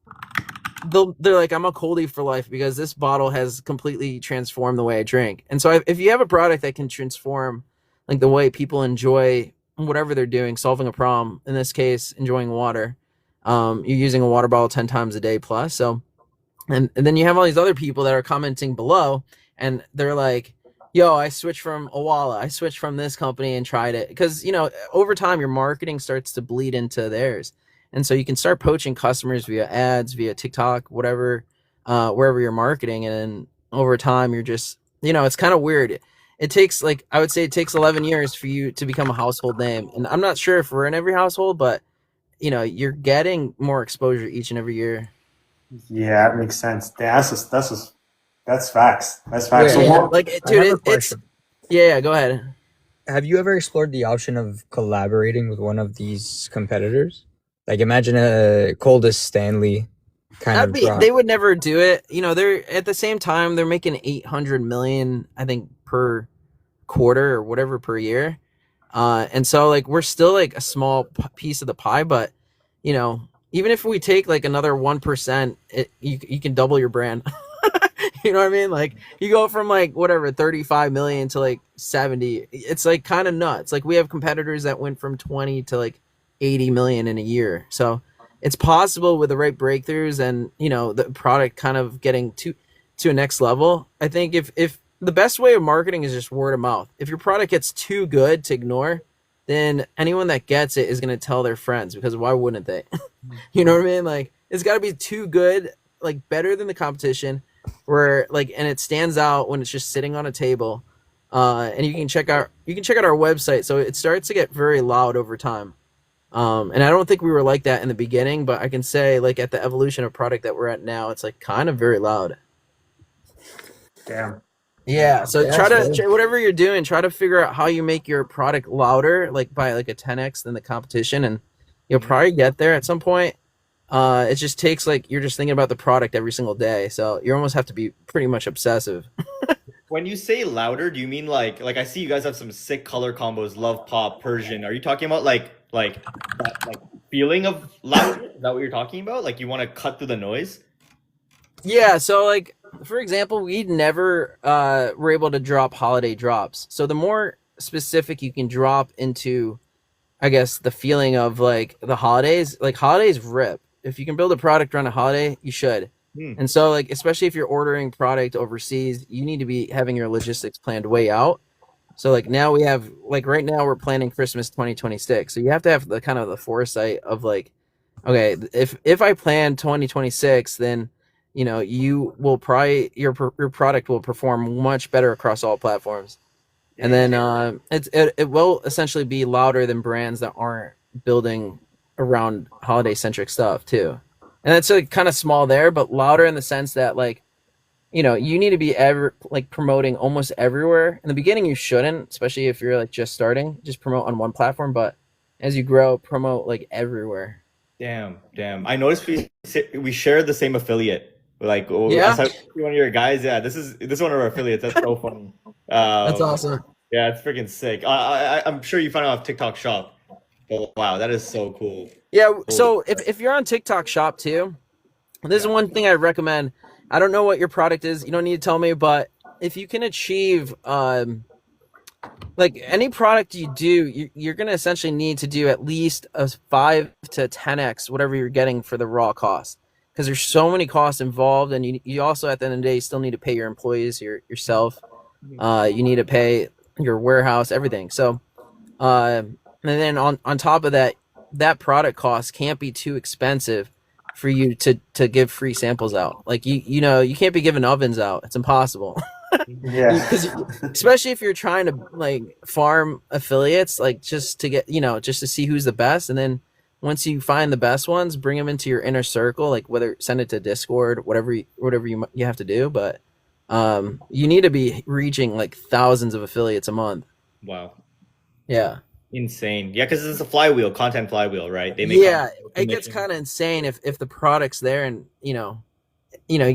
they're like, I'm a coldie for life because this bottle has completely transformed the way I drink. And so if you have a product that can transform like the way people enjoy whatever they're doing, solving a problem, in this case, enjoying water, you're using a water bottle 10 times a day plus. So, and then you have all these other people that are commenting below and they're like, yo, I switched from Owala, I switched from this company and tried it. Because, over time, your marketing starts to bleed into theirs. And so you can start poaching customers via ads, via TikTok, whatever, wherever you're marketing. And then over time, you're just, it's kind of weird. It takes I would say it takes 11 years for you to become a household name. And I'm not sure if we're in every household, but, you're getting more exposure each and every year. Yeah, that makes sense. That's facts. That's facts. Yeah, So dude, go ahead. Have you ever explored the option of collaborating with one of these competitors? Like imagine a Coldest Stanley kind of drop. They would never do it. They're at the same time they're making 800 million, I think, per quarter or whatever per year. And so like we're still like a small piece of the pie, but even if we take like another 1%, you can double your brand. You know what I mean? Like you go from like whatever 35 million to like 70. It's like kind of nuts. Like we have competitors that went from 20 to like 80 million in a year. So it's possible with the right breakthroughs and the product kind of getting to a next level. I think if the best way of marketing is just word of mouth. If your product gets too good to ignore, then anyone that gets it is going to tell their friends because why wouldn't they? You know what I mean? Like it's got to be too good, like better than the competition where like, and it stands out when it's just sitting on a table. And you can check out our website. So it starts to get very loud over time. And I don't think we were like that in the beginning, but I can say like at the evolution of product that we're at now, it's like kind of very loud. damn. Yeah. So whatever you're doing, try to figure out how you make your product louder, like by like a 10x than the competition. And you'll probably get there at some point. It just takes like, you're just thinking about the product every single day. So you almost have to be pretty much obsessive. When you say louder, do you mean like I see you guys have some sick color combos, love pop, Persian. Are you talking about like that like feeling of loud? Is that what you're talking about? Like you want to cut through the noise? Yeah, so like for example, we never were able to drop holiday drops. So the more specific you can drop into, I guess, the feeling of like the holidays, like holidays rip. If you can build a product around a holiday, you should. Hmm. And so like especially if you're ordering product overseas, you need to be having your logistics planned way out. So like now we have like right now we're planning Christmas 2026. So you have to have the kind of the foresight of like, okay, if I plan 2026, then you will probably your product will perform much better across all platforms. And then it will essentially be louder than brands that aren't building around holiday centric stuff too. And it's like kind of small there, but louder in the sense that like you need to be promoting almost everywhere. In the beginning, you shouldn't, especially if you're like just starting. Just promote on one platform, but as you grow, promote like everywhere. Damn. I noticed we share the same affiliate. Like, Yeah? that's one of your guys. Yeah, this is one of our affiliates. That's so funny. That's awesome. Yeah, it's freaking sick. I'm sure you found out off TikTok Shop. Oh, wow, that is so cool. Yeah. So if you're on TikTok Shop too, this is one thing I recommend. I don't know what your product is. You don't need to tell me, but if you can achieve like any product you do, you're going to essentially need to do at least a 5 to 10x whatever you're getting for the raw cost, because there's so many costs involved, and you also at the end of the day you still need to pay your employees, yourself. You need to pay your warehouse, everything. So and then on top of that, that product cost can't be too expensive for you to give free samples out. Like you can't be giving ovens out. It's impossible. Yeah. Because especially if you're trying to like farm affiliates, like just to get just to see who's the best, and then once you find the best ones, bring them into your inner circle, like whether send it to Discord, whatever you have to do. But you need to be reaching like thousands of affiliates a month. Wow. Yeah. Insane. Yeah, because it's a flywheel, content flywheel, right? They make it gets kind of insane if the product's there, and you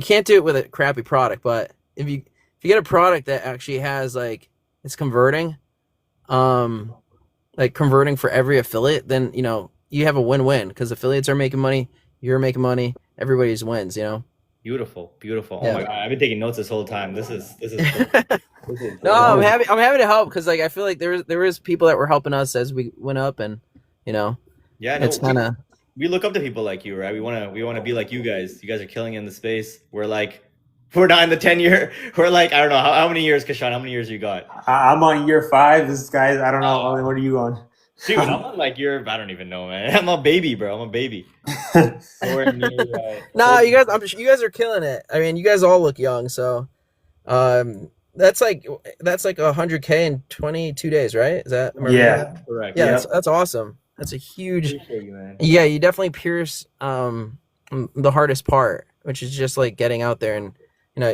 can't do it with a crappy product, but if you get a product that actually has like it's converting for every affiliate, then you have a win-win, because affiliates are making money, you're making money, everybody's wins. Beautiful. Yeah. Oh my god, I've been taking notes this whole time. This is No, I'm happy to help, because like I feel like there was people that were helping us as we went up, and yeah, it's kind of we look up to people like you, right? We want to be like you guys. You guys are killing in the space. We're not in the 10-year. We're like, I don't know how many years, Kashan. How many years you got? I'm on year 5. This guy's, I don't know. What are you on? Dude, I'm on like I don't even know, man. I'm a baby, bro. I'm a baby. No, you guys, you guys are killing it. I mean, you guys all look young, so that's like 100K in 22 days, right? Is that Yeah. Correct. Yeah, that's awesome. That's a huge. Appreciate you, man. Yeah, you definitely pierce the hardest part, which is just like getting out there, and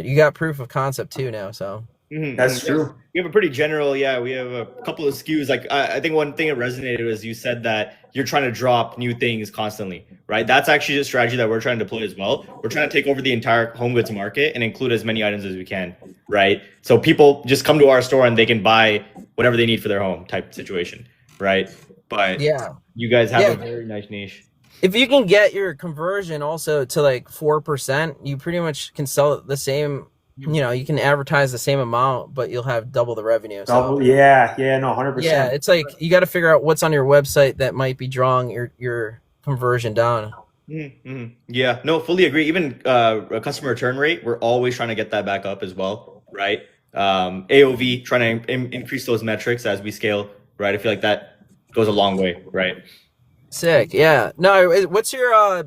you got proof of concept too now. So That's true. We have a pretty general, we have a couple of SKUs. Like I think one thing that resonated was you said that you're trying to drop new things constantly, right? That's actually a strategy that we're trying to deploy as well. We're trying to take over the entire home goods market and include as many items as we can, right? So people just come to our store and they can buy whatever they need for their home type situation, right? But yeah, you guys have a very nice niche. if you can get your conversion also to like 4%, you pretty much can sell it the same. You can advertise the same amount, but you'll have double the revenue. So, Yeah, no, 100%. yeah, it's like you got to figure out what's on your website that might be drawing your conversion down. Yeah, no, fully agree. Even a customer return rate, we're always trying to get that back up as well, right? AOV, trying to increase those metrics as we scale, right? I feel like that goes a long way, right? Sick. Yeah. No, what's your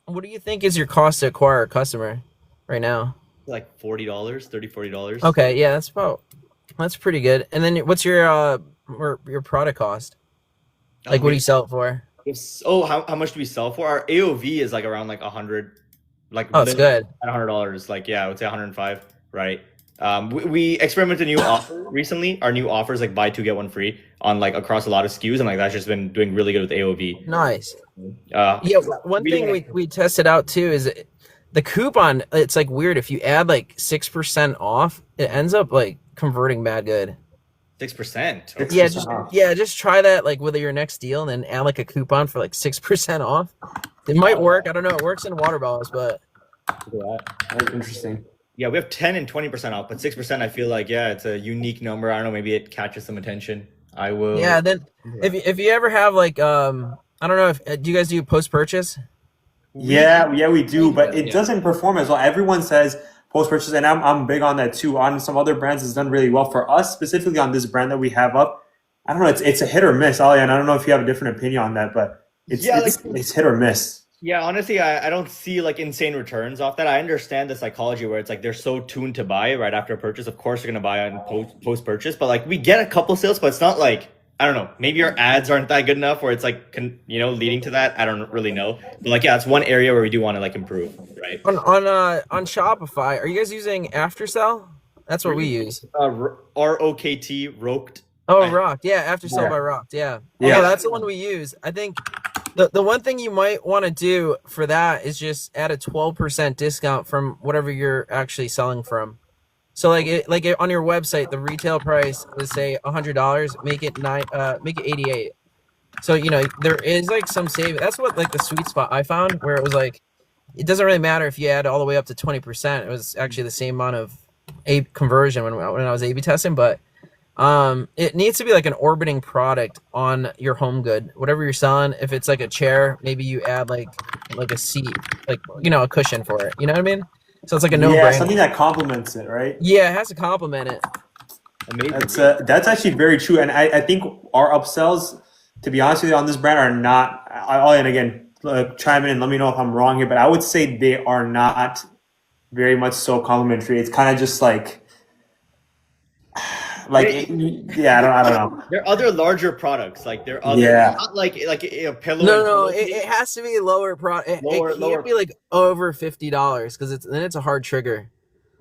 what do you think is your cost to acquire a customer right now? Like $40, $40. Okay, yeah, that's pretty good. And then what's your product cost? Like, what do you sell it for? How much do we sell for? Our AOV is like around like 100, like it's good at $100. Like I would say 105, right? We experimented a new offer recently. Our new offer is like buy 2 get 1 free on like across a lot of SKUs, and like that's just been doing really good with AOV. Nice. Yeah, one thing we tested out too is the coupon, it's like weird. If you add like 6% off, it ends up like converting bad good. 6%. Six- Yeah, 6% off. just try that like with your next deal, and then add like a coupon for like 6% off. It might work. I don't know. It works in water bottles, but That's interesting. Yeah, we have 10 and 20% off, but 6%, I feel like, yeah, it's a unique number. I don't know, maybe it catches some attention. I will. yeah. Then if you ever have like I don't know if do you guys do post purchase? Yeah, we do, but it Yeah. doesn't perform as well. Everyone says post purchase, and I'm big on that too. On some other brands, it's done really well. For us, specifically on this brand that we have up, I don't know. It's a hit or miss, Ali, and I don't know if you have a different opinion on that, but it's hit or miss. Yeah, honestly, I don't see like insane returns off that. I understand the psychology where it's like they're so tuned to buy right after a purchase. Of course, they're gonna buy on post purchase, but like we get a couple sales, but it's not like, I don't know. Maybe our ads aren't that good enough where it's like leading to that. I don't really know, but like yeah, it's one area where we do want to like improve, right? On Shopify, are you guys using Aftersell? That's what we use. ROKT, Roked. Oh, Rocked. Yeah, Aftersell Yeah. by Rocked. Yeah. Yeah. Yeah, that's the one we use. I think the one thing you might want to do for that is just add a 12% discount from whatever you're actually selling from. So like on your website, the retail price is say $100, make it 88. So there is like some saving. That's what like the sweet spot I found, where it was like it doesn't really matter if you add all the way up to 20%. It was actually the same amount of conversion when I was A/B testing, but it needs to be like an orbiting product on your home good, whatever you're selling. If it's like a chair, maybe you add like a seat, like a cushion for it. You know what I mean? So it's like a no-brainer. Something that complements it, right? Yeah, it has to complement it. Amazing. That's actually very true, and I think our upsells, to be honest with you, on this brand are not. And again, chime in and let me know if I'm wrong here, but I would say they are not very much so complimentary. It's kind of just like yeah, I don't know. There are other larger products, like there are other, Yeah. not like a pillow. No, and it has to be lower it Lower- can't be like over $50 because then it's a hard trigger.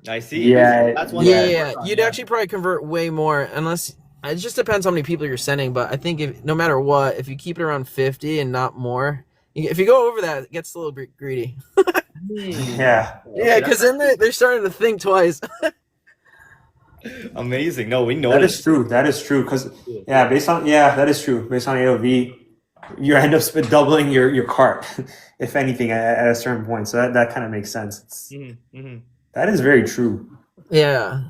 I see. Yeah. That's one. Yeah, you'd actually probably convert way more unless it just depends how many people you're sending. But I think no matter what, if you keep it around 50 and not more, if you go over that, it gets a little bit greedy. Yeah. Yeah, because then they're starting to think twice. Amazing. No, we know That is true. That is true. Because that is true. Based on AOV, you end up doubling your cart, if anything, at a certain point. So that kind of makes sense. That is very true. Yeah,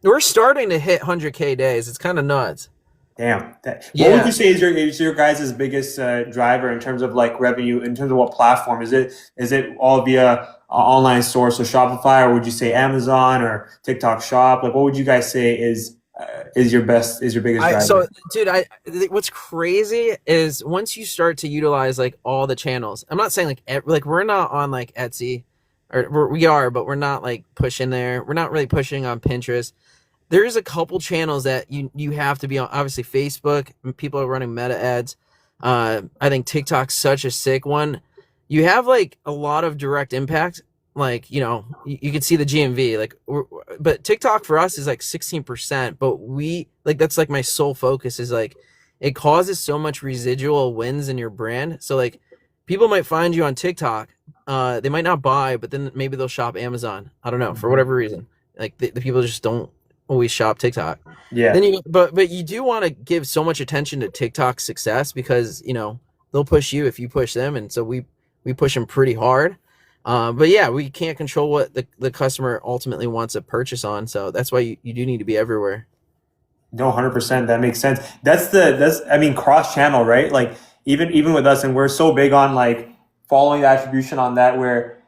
we're starting to hit 100K days. It's kind of nuts. Damn. What Yeah. would you say is your guys' biggest driver in terms of like revenue? In terms of what platform is it all via online source, so Shopify, or would you say Amazon or TikTok Shop? Like, what would you guys say is your biggest driver? So, dude, what's crazy is once you start to utilize like all the channels. I'm not saying like we're not on like Etsy, or we are, but we're not like pushing there. We're not really pushing on Pinterest. There's a couple channels that you have to be on. Obviously, Facebook. People are running meta ads. I think TikTok's such a sick one. You have like a lot of direct impact. Like you can see the GMV. Like, but TikTok for us is like 16%. But that's like my sole focus is like it causes so much residual wins in your brand. So like people might find you on TikTok. They might not buy, but then maybe they'll shop Amazon. I don't know, for whatever reason. Like the people just don't always shop TikTok. Yeah. Then but you do want to give so much attention to TikTok's success because they'll push you if you push them, and so we push them pretty hard. But yeah, we can't control what the customer ultimately wants a purchase on, so that's why you do need to be everywhere. No, 100%. That makes sense. That's cross channel, right? Like even with us, and we're so big on like following the attribution on that, where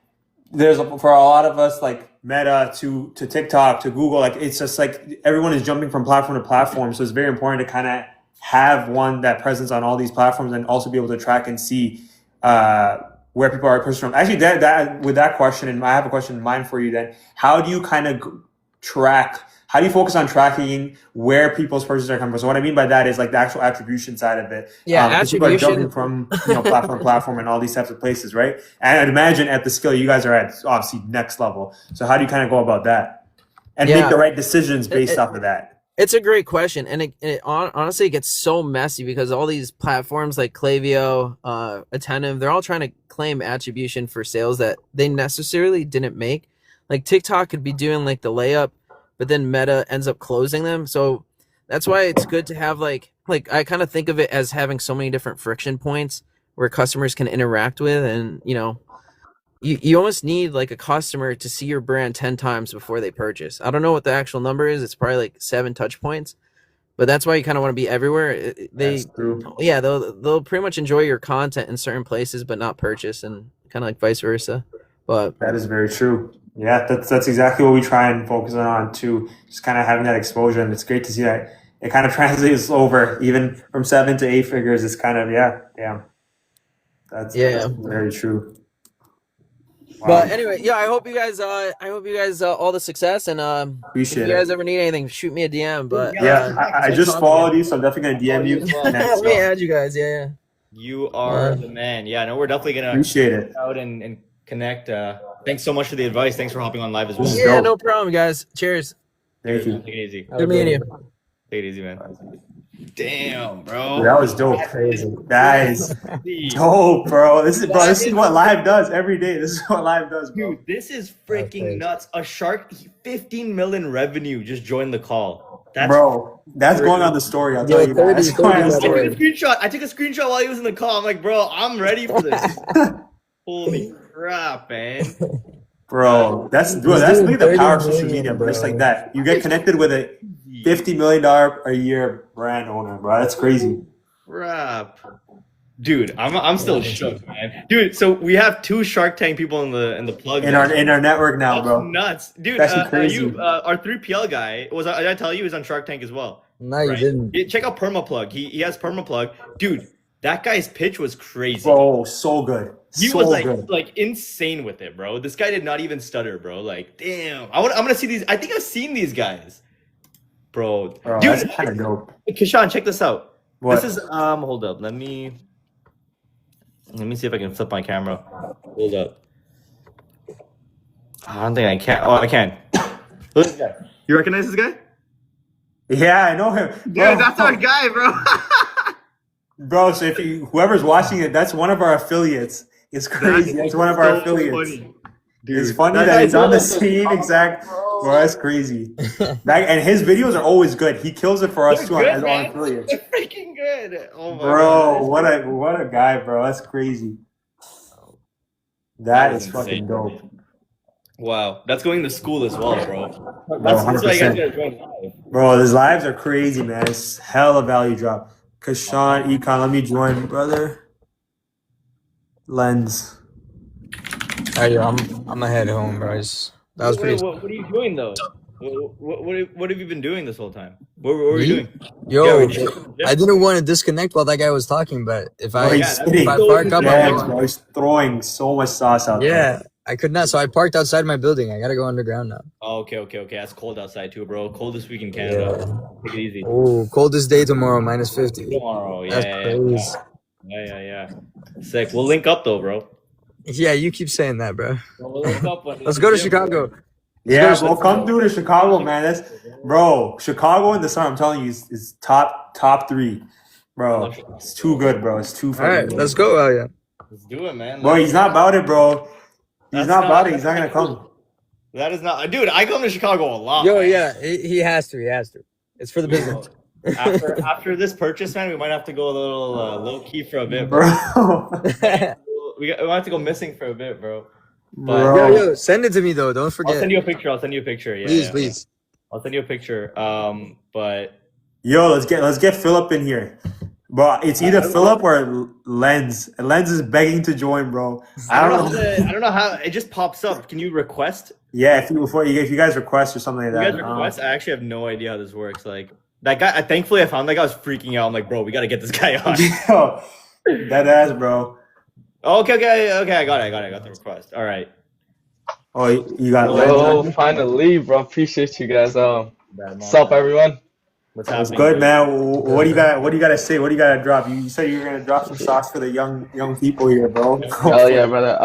there's for a lot of us like Meta to TikTok to Google, like it's just like everyone is jumping from platform to platform. So it's very important to kind of have that presence on all these platforms and also be able to track and see where people are purchasing from. Actually, that with that question, and I have a question in mind for you. Then, how do you kind of track? How do you focus on tracking where people's purchases are coming from? So what I mean by that is like the actual attribution side of it. Yeah, people are attribution. jumping from platform to platform and all these types of places, right? And I'd imagine at the scale you guys are at, obviously next level. So how do you kind of go about that and make the right decisions based off of that? It's a great question, and honestly, it gets so messy because all these platforms like Klaviyo, Attentive, they're all trying to claim attribution for sales that they necessarily didn't make. Like TikTok could be doing like the layup, but then Meta ends up closing them. So that's why it's good to have like I kind of think of it as having so many different friction points where customers can interact with, and you almost need like a customer to see your brand 10 times before they purchase. I don't know what the actual number is. It's probably like 7 touch points, but that's why you kind of want to be everywhere. That's true. Yeah, they'll pretty much enjoy your content in certain places, but not purchase, and kind of like vice versa. But That is very true. Yeah, that's exactly what we try and focus on too. Just kind of having that exposure, and it's great to see that it kind of translates over even from 7 to 8 figures. It's kind of that's very true. Wow. But anyway, yeah, I hope you guys all the success, and Appreciate if you guys it. ever need anything, shoot me a DM. But I just followed you, so I'm definitely gonna DM you. let me add you guys. Yeah. You are the man. Yeah, no, we're definitely gonna Appreciate it. out and connect. Thanks so much for the advice. Thanks for hopping on live as well. Yeah, no problem, guys. Cheers. Thank you. Take it easy. Good meeting you. Take it easy, man. Damn, bro. Dude, that was dope. Crazy. That is dope, bro. This is what live does every day. This is what live does, bro. Dude, this is freaking nuts. A shark, 15 million revenue just joined the call. That's going on the story. I'll tell you that. That's going on the story. I took a screenshot while he was in the call. I'm like, bro, I'm ready for this. Holy crap, man. Bro, that's look at the power of social media, bro. Just like that. You get connected with a $50 million a year brand owner, bro. That's crazy. Crap. Dude, I'm still shook, man. Dude, so we have 2 Shark Tank people in the plug in our network now, that's bro. Nuts. Dude, that's crazy. Our 3PL guy did I tell you he was on Shark Tank as well? No, you didn't. Check out Permaplug. He has Permaplug. Dude, that guy's pitch was crazy. Bro, so good. He was like insane with it, bro. This guy did not even stutter, bro. Like, damn. I'm gonna see these. I think I've seen these guys. Bro dude, that's kind of dope. Kishan, check this out. What? This is hold up. Let me see if I can flip my camera. Hold up. I don't think I can. Oh, I can. Look at this guy. You recognize this guy? Yeah, I know him. Dude, that's our guy, bro. Bro, so if whoever's watching it, that's one of our affiliates. It's crazy. That's one of our affiliates. Funny. Dude, it's funny that he's on the same exact. Bro, that's crazy. And his videos are always good. He kills it for us too as our affiliates. They're freaking good. Oh my God. What a guy, bro. That's crazy. That is fucking dope. Wow, that's going to school as well, bro. That's why you guys gotta join live. Bro, these lives are crazy, man. It's hella value drop. Kashan, Econ, let me join, brother. Lens. Hey, I'm gonna head home, bros. That was pretty. What are you doing though? What have you been doing this whole time? What were you doing? Yo, I didn't want to disconnect while that guy was talking, but if I park up, bro, he's throwing so much sauce out there. Yeah, I could not. So I parked outside my building. I gotta go underground now. Oh, okay. That's cold outside too, bro. Coldest week in Canada. Yeah. Take it easy. Oh, coldest day tomorrow, -50. Tomorrow, That's crazy. Yeah. Sick. We'll link up though, bro. Yeah, you keep saying that, bro. We'll link up Let's go to Chicago. Yeah, bro, come through to Chicago, man. Bro, Chicago in the summer, I'm telling you, is top 3. Bro, it's too good, bro. It's too funny. All right, let's go, yeah. Let's do it, man. Bro, he's not about it, bro. He's not about it. He's not gonna come. That is not, dude. I come to Chicago a lot. Yo, yeah, he has to. He has to. It's for the business. After this purchase, man, we might have to go a little low key for a bit, bro. we might have to go missing for a bit, bro. But, yo, send it to me though. Don't forget. I'll send you a picture. Yeah, please. I'll send you a picture. But yo, let's get Philip in here, bro. It's either Philip or Lens. And Lens is begging to join, bro. I don't know how it just pops up. Can you request? Yeah, if you guys request or something like that. You guys request? I actually have no idea how this works. Like that guy. Thankfully, I found that guy was freaking out. I'm like, bro, we gotta get this guy on. Yo, that ass, bro. Okay. I got it. I got the request. All right. Oh, you got it. Oh, finally, bro. Appreciate you guys. What's up, everyone? What's happening? Good, man. What do you got? What do you got to say? What do you got to drop? You said you were gonna drop some sauce for the young people here, bro. Hell yeah, brother.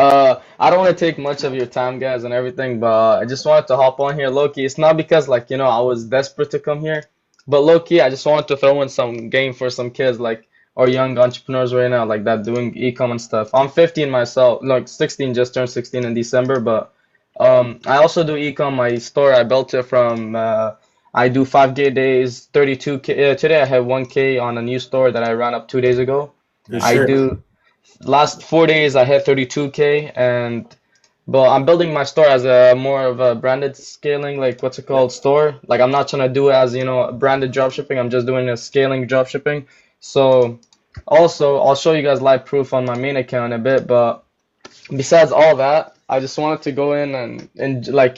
I don't want to take much of your time, guys, and everything, but I just wanted to hop on here, low-key. It's not because, like, I was desperate to come here. But low key, I just wanted to throw in some game for some kids like or young entrepreneurs right now, like that doing e-com and stuff. I'm 15 myself, like 16, just turned 16 in December, but I also do e-com. My store, I built it from I do 5K days, 32K. Today I had 1K on a new store that I ran up 2 days ago. For I sure. do last 4 days I had 32K, and but I'm building my store as a more of a branded scaling, like what's it called, store. Like I'm not trying to do it as, branded drop shipping. I'm just doing a scaling drop shipping. So also I'll show you guys live proof on my main account in a bit, but besides all that, I just wanted to go in and like,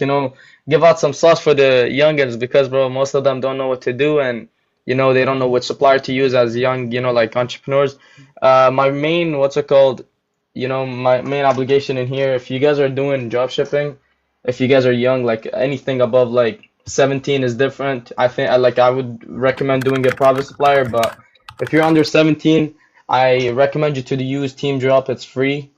give out some sauce for the youngins because, bro, most of them don't know what to do and, they don't know which supplier to use as young, like entrepreneurs. My main, what's it called? My main obligation in here, if you guys are doing drop shipping, if you guys are young, like anything above like 17 is different. I think I would recommend doing a private supplier, but if you're under 17, I recommend you to use Team Drop. It's free.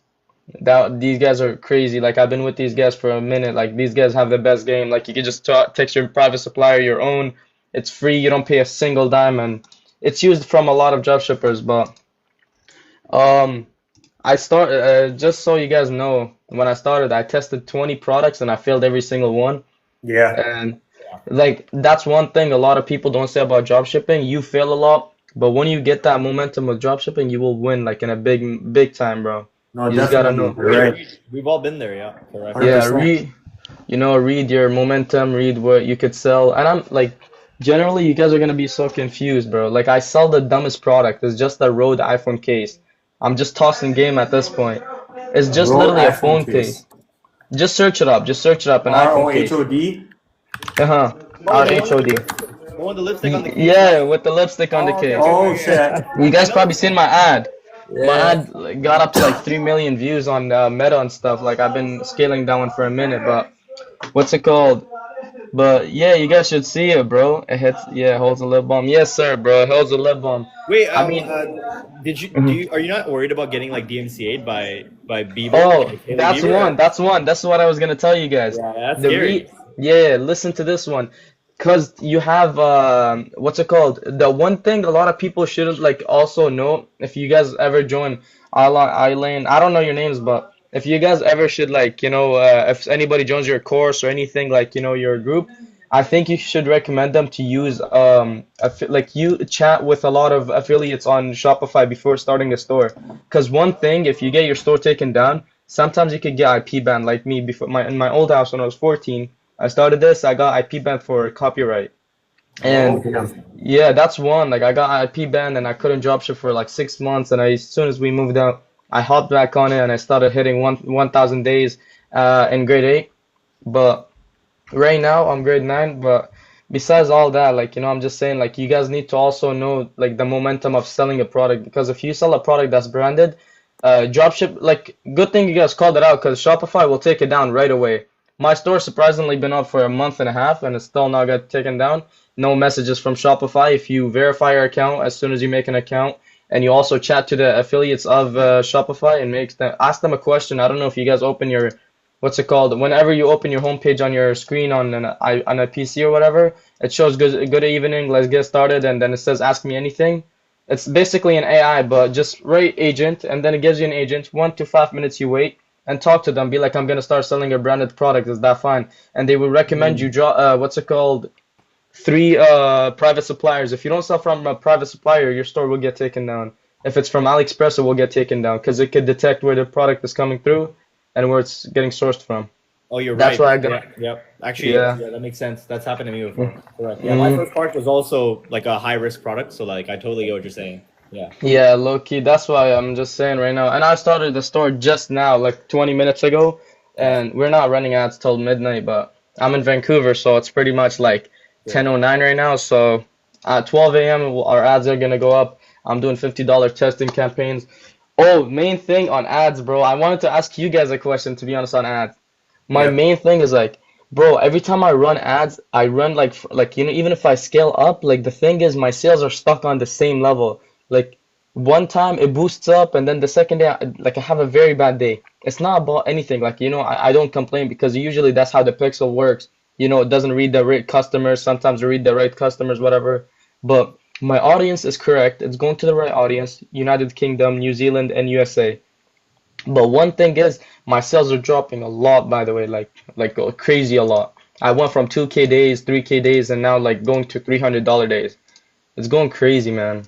These guys are crazy. Like I've been with these guys for a minute. Like these guys have the best game. Like you can just text your private supplier your own. It's free. You don't pay a single dime, and it's used from a lot of drop shippers. But um, I start just so you guys know, when I started, I tested 20 products and I failed every single one. Yeah. And like that's one thing a lot of people don't say about drop shipping. You fail a lot, but when you get that momentum with drop shipping, you will win like in a big time, bro. No, You just gotta definitely. know. You're right. We've all been there, yeah, correct. Yeah, 100%. read your momentum, read what you could sell. And I'm like, generally, you guys are gonna be so confused, bro. Like, I sell the dumbest product. It's just a Rode iPhone case. I'm just tossing game at this point. It's just Rode literally a iPhone phone case. case. Just search it up. Just search it up, an iPhone case. ROHOD? Uh-huh. Oh, the RHOD. one with the lipstick on the case. Yeah, with the lipstick on the case. Oh shit. You guys probably seen my ad. My Yeah. ad like, got up to like 3 million views on Meta and stuff. Like I've been scaling that one for a minute, but what's it called? But yeah, you guys should see it, bro. It holds a lip balm. Yes, sir, bro. It holds a lip balm. Wait, I mean, are you not worried about getting like DMCA'd by Bieber? oh, Like, Hailey that's Bieber? one. That's one. That's what I was gonna tell you guys. Yeah, that's The scary. yeah, listen to this one. Cause you have what's it called? The one thing a lot of people shouldn't like also know, if you guys ever join Island, I don't know your names, but if you guys ever should like, if anybody joins your course or anything like, your group, I think you should recommend them to use like you chat with a lot of affiliates on Shopify before starting a store. Cause one thing, if you get your store taken down, sometimes you could get IP banned. Like me before in my old house when I was 14. I started this, I got IP banned for copyright. And yeah, that's one. Like I got IP banned and I couldn't dropship for like 6 months. And as soon as we moved out, I hopped back on it and I started hitting 1,000 days in grade 8. But right now I'm grade 9. But besides all that, like, I'm just saying, like, you guys need to also know like the momentum of selling a product, because if you sell a product that's branded, dropship, like, good thing you guys called it out, because Shopify will take it down right away. My store surprisingly been up for a month and a half and it's still not got taken down. No messages from Shopify. If you verify your account as soon as you make an account, and you also chat to the affiliates of Shopify and ask them a question. I don't know if you guys open your, what's it called? Whenever you open your homepage on your screen on a PC or whatever, it shows good evening, let's get started, and then it says ask me anything. It's basically an AI, but just write agent, and then it gives you an agent. 1 to 5 minutes you wait and talk to them. Be like, I'm gonna start selling a branded product. Is that fine? And they will recommend you what's it called? 3 private suppliers. If you don't sell from a private supplier, your store will get taken down. If it's from AliExpress, it will get taken down because it could detect where the product is coming through and where it's getting sourced from. Oh, you're That's right. why I got. Yep. Actually, Yeah. yeah, that makes sense. That's happened to me before. Correct. Yeah, my first product was also like a high risk product, so like I totally get what you're saying. Yeah. Yeah, low key. That's why I'm just saying right now. And I started the store just now, like 20 minutes ago, and we're not running ads till midnight. But I'm in Vancouver, so it's pretty much like 10:09 right now. So at 12 a.m. our ads are gonna go up. I'm doing $50 testing campaigns. Oh, main thing on ads, bro. I wanted to ask you guys a question, to be honest, on ads. My main thing is like, bro, every time I run ads, I run like even if I scale up, like the thing is my sales are stuck on the same level. Like one time it boosts up, and then the second day, I have a very bad day. It's not about anything. Like, I don't complain because usually that's how the pixel works. It doesn't read the right customers. Sometimes it read the right customers, whatever. but my audience is correct. It's going to the right audience: United Kingdom, New Zealand, and USA. But one thing is, my sales are dropping a lot, by the way, like crazy a lot. I went from 2K days, 3K days, and now like going to $300 days. It's going crazy, man.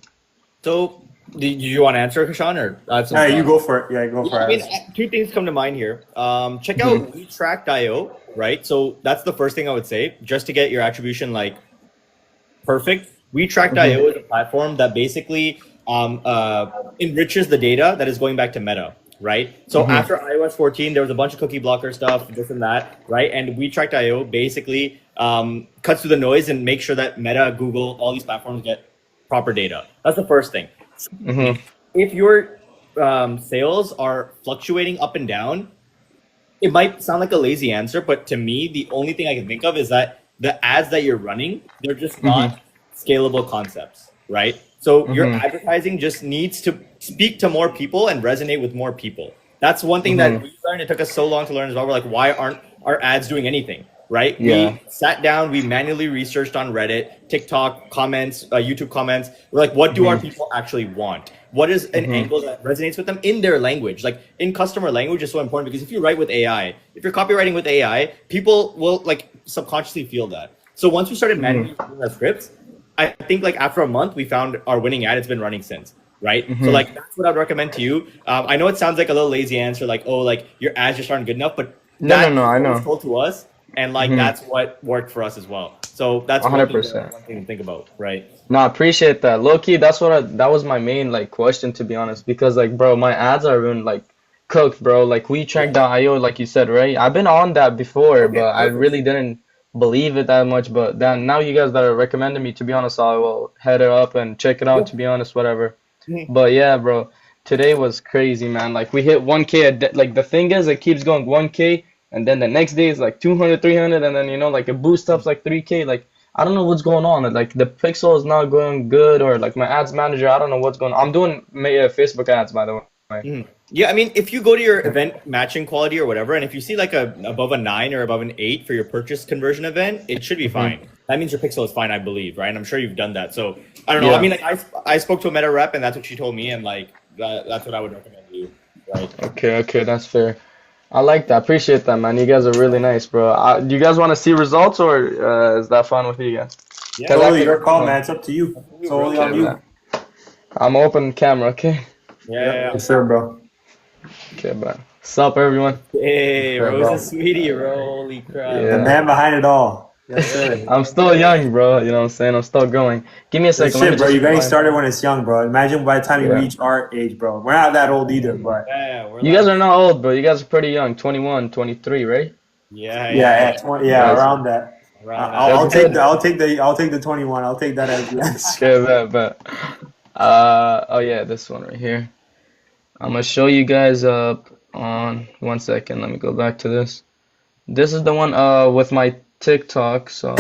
So, do you want to answer, Kashan, or I have some Yeah, you thoughts? go for it. Yeah, go for I mean, it. two things come to mind here. Check out WeTrack.io, right? So that's the first thing I would say, just to get your attribution like perfect. WeTrack.io is a platform that basically enriches the data that is going back to Meta, right? So after iOS 14, there was a bunch of cookie blocker stuff, this and that, right? And WeTrack.io basically cuts through the noise and makes sure that Meta, Google, all these platforms get proper data. That's the first thing. If your sales are fluctuating up and down, it might sound like a lazy answer, but to me, the only thing I can think of is that the ads that you're running, they're just not scalable concepts, right? So your advertising just needs to speak to more people and resonate with more people. That's one thing that we learned. It took us so long to learn as well. We're like, why aren't our ads doing anything, right? Yeah. We sat down, we manually researched on Reddit, TikTok comments, YouTube comments. We're like, what do our people actually want? What is an angle that resonates with them in their language? Like in customer language is so important because if you write with AI, if you're copywriting with AI, people will like subconsciously feel that. So once we started manually writing our scripts, I think like after a month, we found our winning ad. It's been running since, right? So like that's what I'd recommend to you. I know it sounds like a little lazy answer, like oh, like your ads just aren't good enough, but No, that I was know. told to us, and like that's what worked for us as well. So that's 100%. one thing to think about, right? No, I appreciate that. Low key, that was my main like question, to be honest, because like bro, my ads are been like cooked, bro. Like WeTrack.io, like you said, right? I've been on that before, Okay, but I perfect. really didn't believe it that much. But then now you guys that are recommending me, to be honest, I will head it up and check it out, to be honest, whatever. But yeah, bro, today was crazy, man. Like we hit 1K like the thing is it keeps going 1K and then the next day is like 200, 300 and then like it boosts up like 3K. Like I don't know what's going on. Like the pixel is not going good or like my ads manager, I don't know what's going on. I'm doing Facebook ads, by the way. Yeah, I mean, if you go to your event matching quality or whatever, and if you see like a above a 9 or above an 8 for your purchase conversion event, it should be fine. That means your pixel is fine, I believe, right? And I'm sure you've done that. So I don't know. I Yeah. mean, like I spoke to a Meta rep, and that's what she told me, and like that's what I would recommend to you, right? Okay, that's fair. I like that. Appreciate that, man. You guys are really nice, bro. Do you guys want to see results or is that fun with you guys? Yeah, 'Cause I Totally could- your call, man. It's up to you. Totally on Okay, you. man. I'm open camera, okay? yeah. Yes, sir, bro. Okay, bro. What's up, everyone? Hey, bro. Rose is sweetie, bro. Holy crap. Yeah. The man behind it all. Yes, sir. I'm still young, bro. You know what I'm saying? I'm still growing. Give me a second. let me Shit, bro. just You getting find- started when it's young, bro. Imagine by the time you Yeah. reach our age, bro. We're not that old either, but Yeah, we're You guys are not old, bro. You guys are pretty young. 21, 23, right? yeah, around that. Around I'll That's take good. I'll take the 21. I'll take that as yes. Okay, but oh yeah, this one right here. I'm gonna show you guys up on 1 second. Let me go back to this. This is the one with my TikTok. So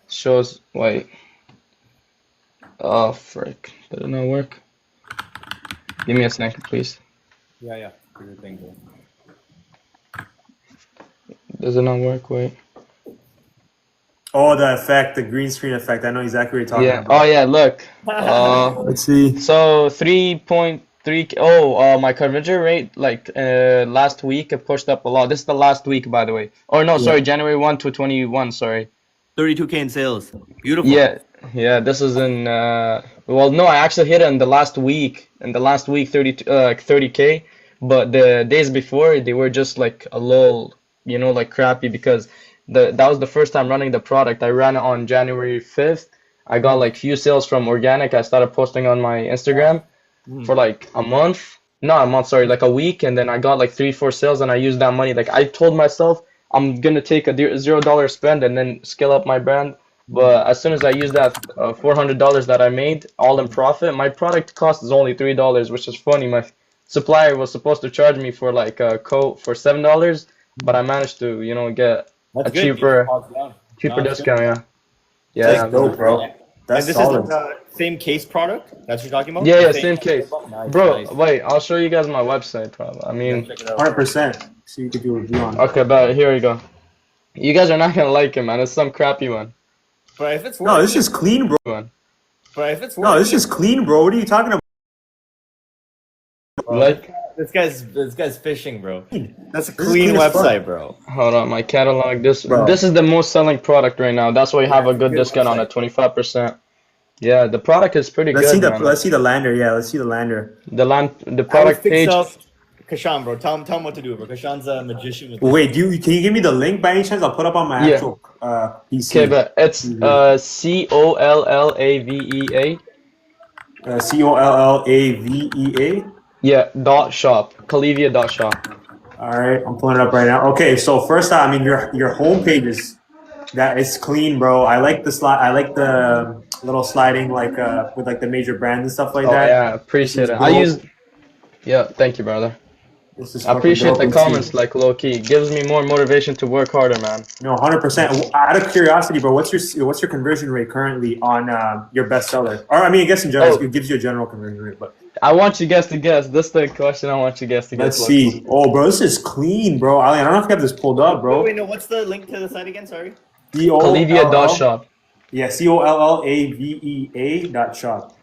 shows. Wait. Oh frick! Did it not work? Give me a second, please. Yeah. Do your thing, bro. Does it not work? Wait. Oh, the effect, the green screen effect. I know exactly what you're talking Yeah. about. Oh yeah. Look. Let's see. So 3.3. Oh, my conversion rate like last week it pushed up a lot. This is the last week, by the way. Or no, sorry, January 1 to 21. Sorry. 32K in sales. Beautiful. Yeah. This is in. Well, no, I actually hit it in the last week. 30K. But the days before they were just like a little, like crappy because that was the first time running the product. I ran it on January 5th. I got like few sales from organic. I started posting on my Instagram for like a month. Not a month, sorry, like a week, and then I got like 3-4 sales, and I used that money. Like I told myself I'm gonna take a $0 spend and then scale up my brand. But as soon as I used that $400 that I made all in profit, my product cost is only $3, which is funny. My supplier was supposed to charge me for like a coat for $7, but I managed to get That's a good. cheaper Nice. discount. Yeah. That's dope, bro. And That's this solid. is the same case product that's what you're talking about? Yeah, The same case. Nice, Bro, nice. wait, I'll show you guys my website, probably. I mean, Check it out. 100%. So you could do a review on it. okay, but here we go. You guys are not gonna like it, man. It's some crappy one. But if it's No, this is clean, bro. But if it's No, working, this is clean, bro. What are you talking about? Like, this guy's fishing, bro. That's a This is clean clean as fuck. website, bro. hold on, my catalog. This Bro. this is the most selling product right now. That's why you have Yeah, a good good discount on website. it, 25%. Yeah, the product is pretty Let's good, see the man. let's see the lander. Yeah, let's see the lander. The I would product fix page. up Kashan, bro. Tell him what to do, bro. Kashan's a magician with this. Wait, can you give me the link by any chance? I'll put up on my Yeah. actual PC. Okay, but it's COLLAVEA. COLLAVEA. Yeah, .shop. Calivia.shop. All right, I'm pulling it up right now. Okay, so first, I mean your homepage is clean, bro. I like the slide. I like the little sliding, like with like the major brands and stuff like Oh that. yeah, appreciate it. Yeah, thank you, brother. This is I appreciate fucking the dope. comments, like low key. Gives me more motivation to work harder, man. No, 100%. Out of curiosity, bro, what's your conversion rate currently on your bestseller? Or I mean, I guess in general, it gives you a general conversion rate, but I want you guys to guess. This is the question I want you guys to guess. let's see. Oh, bro, this is clean, bro. I don't know if you have this pulled up, bro. Wait, no. What's the link to the site again? Sorry. Calivia.shop. Yeah, COLLAVEA.shop.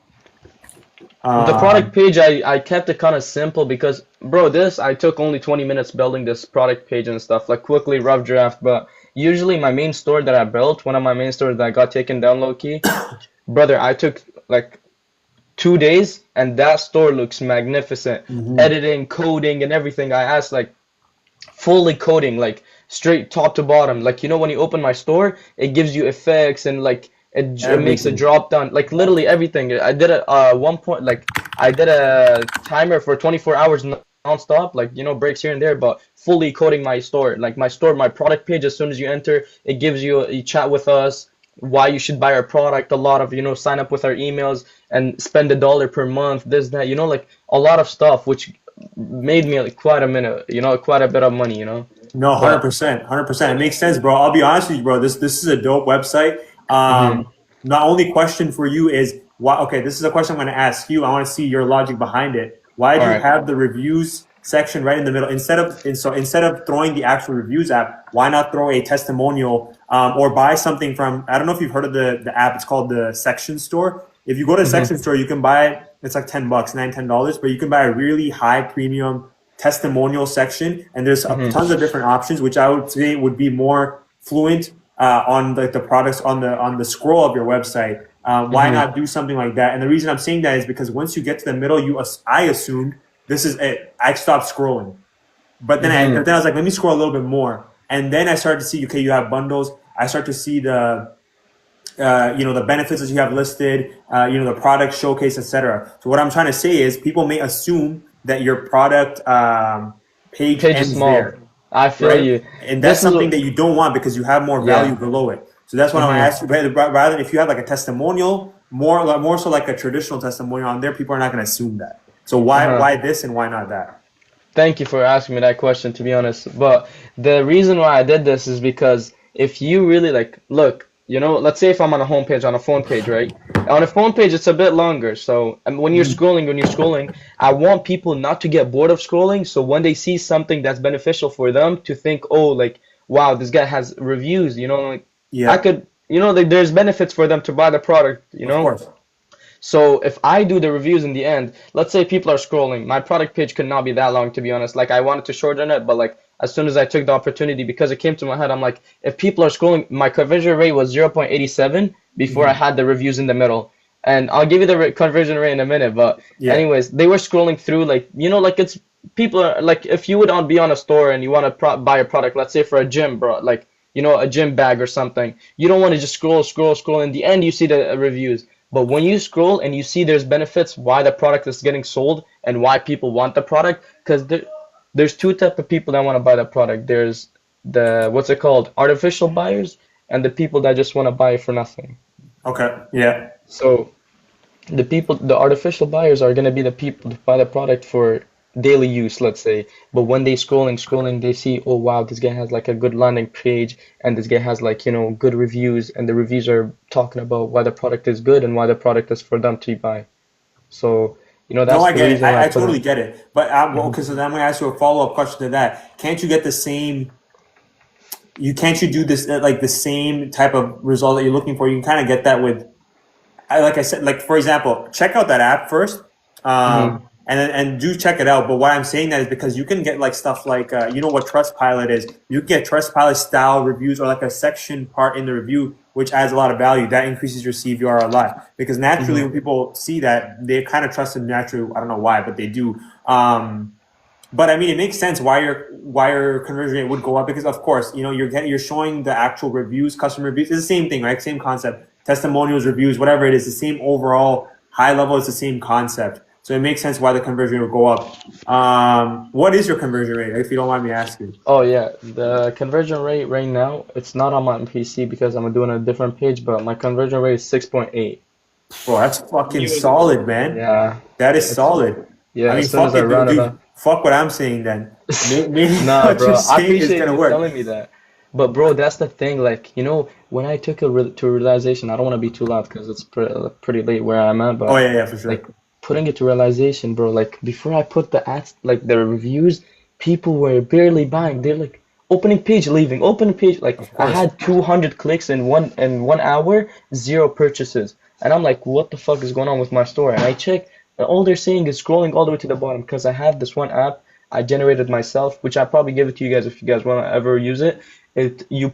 The product page, I kept it kind of simple because, bro, I took only 20 minutes building this product page and stuff, like quickly, rough draft. But usually my main store that I built, one of my main stores that got taken down low key, brother, I took like 2 days and that store looks magnificent. Editing, coding, and everything. I asked like fully coding, like straight top to bottom. Like, you know, when you open my store, it gives you effects and like it makes a drop down, like literally everything. I did I did a timer for 24 hours non-stop, like, you know, breaks here and there, but fully coding my store. Like my product page, as soon as you enter, it gives you a chat with us, why you should buy our product, a lot of, you know, sign up with our emails and spend $1 per month, this, that, you know, like a lot of stuff, which made me like quite a bit of money, you know. No, 100%, 100%. It makes sense, bro. I'll be honest with you, bro. This is a dope website. My only question for you is why? Okay, this is a question I'm going to ask you. I want to see your logic behind it. Why do you have the reviews section right in the middle instead of throwing the actual reviews app? Why not throw a testimonial or buy something from? I don't know if you've heard of the app. It's called the Section Store. If you go to the Section Store, you can buy. It's like $10, $10, but you can buy a really high premium testimonial section, and there's tons of different options, which I would say would be more fluent on like the products on the scroll of your website. Why not do something like that? And the reason I'm saying that is because once you get to the middle, I assumed this is it. I stopped scrolling, but then I was like, let me scroll a little bit more, and then I started to see, okay, you have bundles. I start to see the the benefits that you have listed, the product showcase, etc. So what I'm trying to say is people may assume that your product page ends is small. there. I feel you. And that's something that you don't want because you have more value below it. So that's what I'm going to ask you. Rather than if you have like a testimonial, more so like a traditional testimonial on there, people are not going to assume that. So why this and why not that? Thank you for asking me that question, to be honest. But the reason why I did this is because if you really like, look, you know, let's say if I'm on a phone page, right? On a phone page, it's a bit longer. So when you're scrolling, I want people not to get bored of scrolling. So when they see something that's beneficial for them, to think, oh, like, wow, this guy has reviews, you know, like, I could, you know, like, there's benefits for them to buy the product, you know? Of course. So if I do the reviews in the end, let's say people are scrolling, my product page could not be that long, to be honest. Like, I wanted to shorten it, but like, as soon as I took the opportunity, because it came to my head, I'm like, if people are scrolling, my conversion rate was 0.87 before I had the reviews in the middle. And I'll give you the conversion rate in a minute, but anyways, they were scrolling through, like, you know, like, it's, people are, like, if you would be on a store and you want to buy a product, let's say for a gym, bro, like, you know, a gym bag or something, you don't want to just scroll. In the end, you see the reviews. But when you scroll and you see there's benefits, why the product is getting sold and why people want the product, because there's two types of people that want to buy the product. There's the, what's it called, artificial buyers, and the people that just want to buy it for nothing. Okay, yeah. So the artificial buyers are going to be the people that buy the product for daily use, let's say. But when they scrolling, they see, oh wow, this guy has like a good landing page, and this guy has like, you know, good reviews, and the reviews are talking about why the product is good and why the product is for them to buy. So, you know, that's no, I the get it. reason why I totally get it. But okay, so then I'm going to ask you a follow-up question to that. Can't you get the same? Can't you do this like the same type of result that you're looking for? You can kind of get that with like I said, like for example, check out that app first, Mm-hmm. and do check it out. But why I'm saying that is because you can get like stuff like you know what Trustpilot is. You can get Trustpilot style reviews or like a section part in the review, which adds a lot of value. That increases your CVR a lot because naturally when people see that, they kind of trust them naturally. I don't know why, but they do. But I mean, it makes sense why your conversion rate would go up because, of course, you know you're showing the actual reviews, customer reviews. It's the same thing, right? Same concept. Testimonials, reviews, whatever it is, the same overall high level. It's the same concept. So it makes sense why the conversion rate would go up. What is your conversion rate, if you don't mind me asking? Oh yeah, the conversion rate right now, it's not on my PC because I'm doing a different page, but my conversion rate is 6.8. Bro, that's fucking solid, man. Yeah, That is it's solid. yeah. I mean, As soon as fuck I it, round it dude. up. Fuck what I'm saying then. Maybe Nah, what bro, you're I saying is appreciate gonna you work. telling me that. But bro, that's the thing. Like, when I took to a realization, I don't want to be too loud because it's pretty late where I'm at. Oh But yeah, for sure. like putting it to realization, bro. Like before I put the ads, like the reviews, people were barely buying. They're like opening page, leaving, opening page. Like Of I course. had 200 clicks in 1 hour, zero purchases, and I'm like, what the fuck is going on with my store? And I check, and all they're saying is scrolling all the way to the bottom because I have this one app I generated myself, which I probably give it to you guys if you guys want to ever use it. You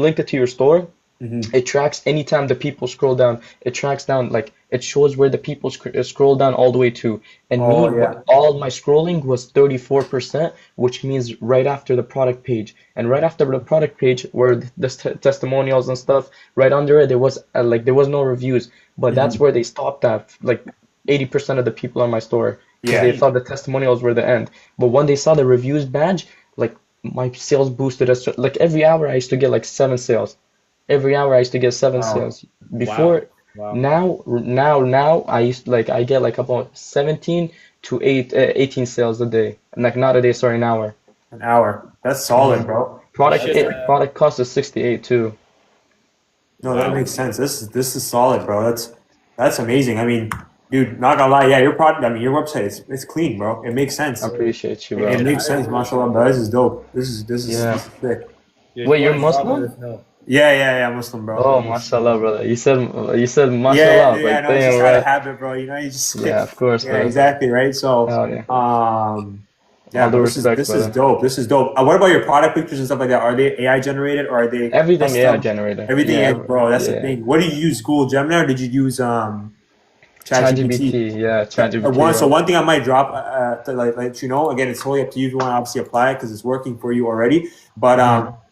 link it to your store. It tracks anytime the people scroll down. It tracks down, like it shows where the people scroll down all the way to. And me, Oh yeah. all my scrolling was 34%, which means right after the product page. And right after the product page were the testimonials and stuff. Right under it, there was no reviews, but that's where they stopped at. Like 80% of the people on my store because Yeah. they thought the testimonials were the end. But when they saw the reviews badge, like my sales boosted us. Like every hour, I used to get like 7 sales. Every hour I used to get seven Wow. sales. Before Wow. now I get like about 17 to 18 sales a day. Like not a day, sorry, an hour. An hour. That's solid, bro. Product cost is 68 too. No, that makes sense. This is solid, bro. That's amazing. I mean, dude, not gonna lie, yeah, your product. I mean, your website it's clean, bro. It makes sense. I appreciate you, It bro. makes sense, mashallah, bro. This is dope. This is Yeah. sick. Wait, you're Muslim? Yeah, Muslim, bro. Oh, mashallah, brother. You said Yeah, mashallah. yeah, Like, I know. It's damn, just out of right. habit, bro. You know, you just Yeah, of course, yeah, bro. exactly, right. So, Hell yeah. yeah, All due bro, respect, this is brother. dope. This is dope. What about your product pictures and stuff like that? Are they AI generated or are they Everything AI custom? generator. Everything, Yeah, bro. That's the yeah. thing. What do you use? Google Gemini or did you use ChatGPT? ChatGPT, yeah, ChatGPT, So bro. one thing I might drop to like let you know. Again, it's totally up to you if you want to obviously apply it because it's working for you already. But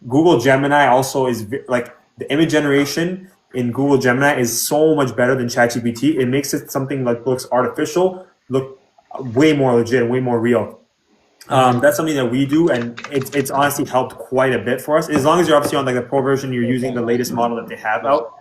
Google Gemini also is like the image generation in Google Gemini is so much better than ChatGPT. It makes it something like looks artificial, look way more legit, way more real. That's something that we do, and it's honestly helped quite a bit for us. As long as you're obviously on like the pro version, you're using the latest model that they have out.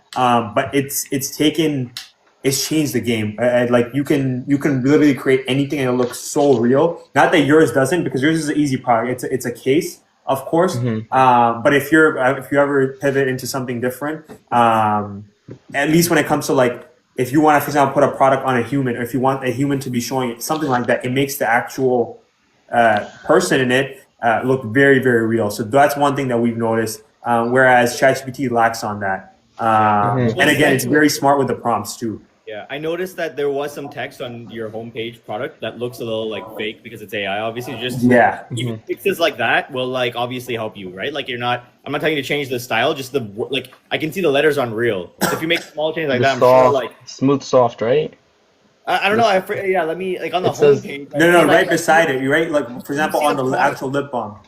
But it's changed the game. Like you can literally create anything and it looks so real. Not that yours doesn't, because yours is an easy product. It's a case, of course. But if you ever pivot into something different, at least when it comes to like if you want to, for example, put a product on a human, or if you want a human to be showing it, something like that, it makes the actual person in it look very, very real. So that's one thing that we've noticed. Whereas ChatGPT lacks on that. And again, it's very smart with the prompts too. Yeah, I noticed that there was some text on your homepage product that looks a little like fake because it's AI. Obviously, just Yeah. even fixes like that will like obviously help you, right? Like I'm not telling you to change the style, just like I can see the letters on real. So if you make small changes like The that, I'm sure like smooth, soft, right? I don't know. Yeah, let me like on the It says- homepage. No, like, right beside it. You're right. Like for example, see on the the product. actual lip balm.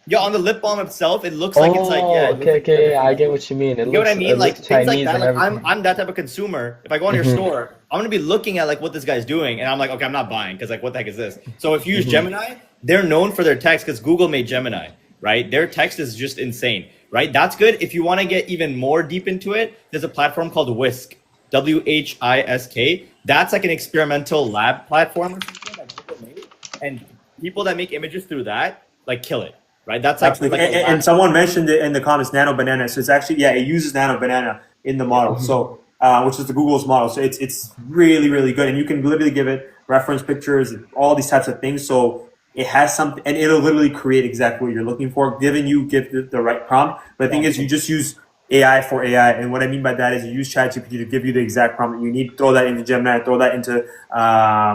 Yeah, on the lip balm itself, it looks like it's like Oh, okay, yeah, I get what you mean. You know what I mean? It Like looks things like Chinese that. and Like everything. I'm that type of consumer. If I go on your store, I'm gonna be looking at like what this guy's doing, and I'm like, okay, I'm not buying because like what the heck is this? So if you use Gemini, they're known for their text because Google made Gemini, right? Their text is just insane, right? That's good. If you want to get even more deep into it, there's a platform called Whisk, WHISK. That's like an experimental lab platform or something that Google made, and people that make images through that like kill it. Right, that's like, Absolutely. like a And lab- someone mentioned it in the comments, Nano Banana. So it's actually, yeah, it uses Nano Banana in the model. So, which is the Google's model. So it's really, really good. And you can literally give it reference pictures, all these types of things. So it has something, and it'll literally create exactly what you're looking for, give the right prompt. But the thing is, you just use AI for AI. And what I mean by that is you use ChatGPT to give you the exact prompt you need. Throw that into Gemini, throw that into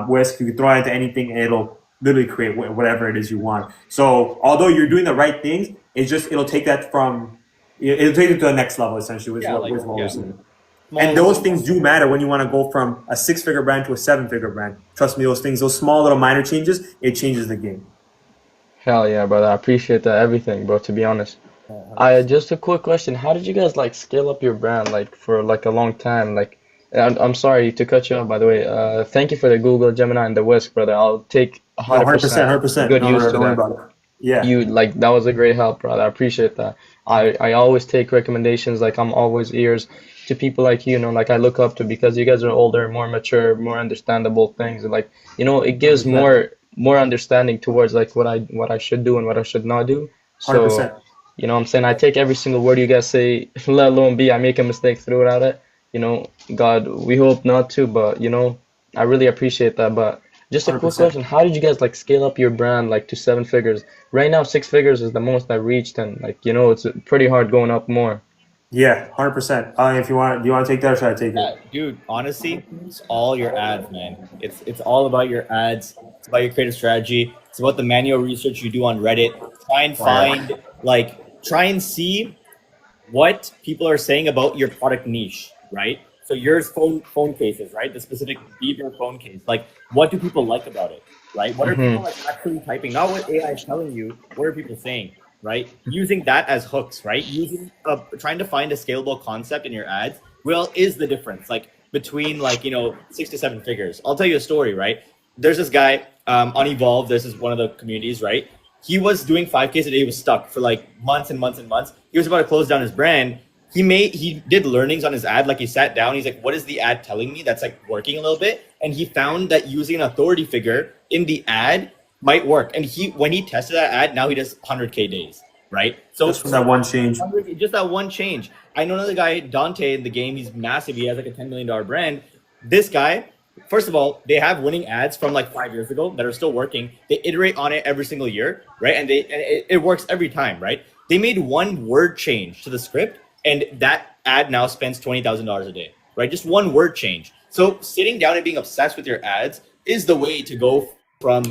Whisk. You can throw it into anything, and it'll literally create whatever it is you want. So although you're doing the right things, it'll take that from it'll take it to the next level. Essentially, is what we're saying. And those things do matter when you want to go from a 6-figure brand to a 7-figure brand. Trust me, those small little minor changes, it changes the game. Hell yeah, brother. I appreciate that everything, bro, to be honest. I just a quick question. How did you guys like scale up your brand like for like a long time? Like I'm sorry to cut you off by the way. Thank you for the Google, Gemini, and the Whisk, brother. I'll take 100% 100%. good use to Don't worry that. about it. Yeah. You like that was a great help, brother. I appreciate that. I always take recommendations, like I'm always ears to people like you know, like I look up to because you guys are older, more mature, more understandable things. Like, you know, it gives 100%. more understanding towards like what I should do and what I should not do. So, 100%. you know what I'm saying? I take every single word you guys say, let alone be I make a mistake throughout it. You know, God, we hope not to, but you know, I really appreciate that. But just a quick 100%. question, how did you guys like scale up your brand like to 7 figures? Right now, 6 figures is the most I reached, and like you know, it's pretty hard going up more. Yeah, 100%. If you want, do you want to take that or should I take Yeah, it? dude, honestly, it's all your ads, man. It's all about your ads. It's about your creative strategy. It's about the manual research you do on Reddit. Try and find try and see what people are saying about your product niche, right? So yours phone cases, right? The specific Bieber phone case. Like, what do people like about it, right? What are people Mm-hmm. like actually typing? Not what AI is telling you. What are people saying, right? Using that as hooks, right? Using trying to find a scalable concept in your ads. Well, is the difference like between 6 to 7 figures? I'll tell you a story, right? There's this guy on Evolve. This is one of the communities, right? He was doing 5Ks a day. He was stuck for like months and months and months. He was about to close down his brand. He did learnings on his ad. Like he sat down. He's like, what is the ad telling me that's like working a little bit? And he found that using an authority figure in the ad might work. And when he tested that ad, now he does 100K days, right? So Just from that one change. just that one change. I know another guy, Dante, in the game. He's massive. He has like a $10 million brand. This guy, first of all, they have winning ads from like 5 years ago that are still working. They iterate on it every single year, right? And it works every time, right? They made one word change to the script, and that ad now spends $20,000 a day, right? Just one word change. So sitting down and being obsessed with your ads is the way to go from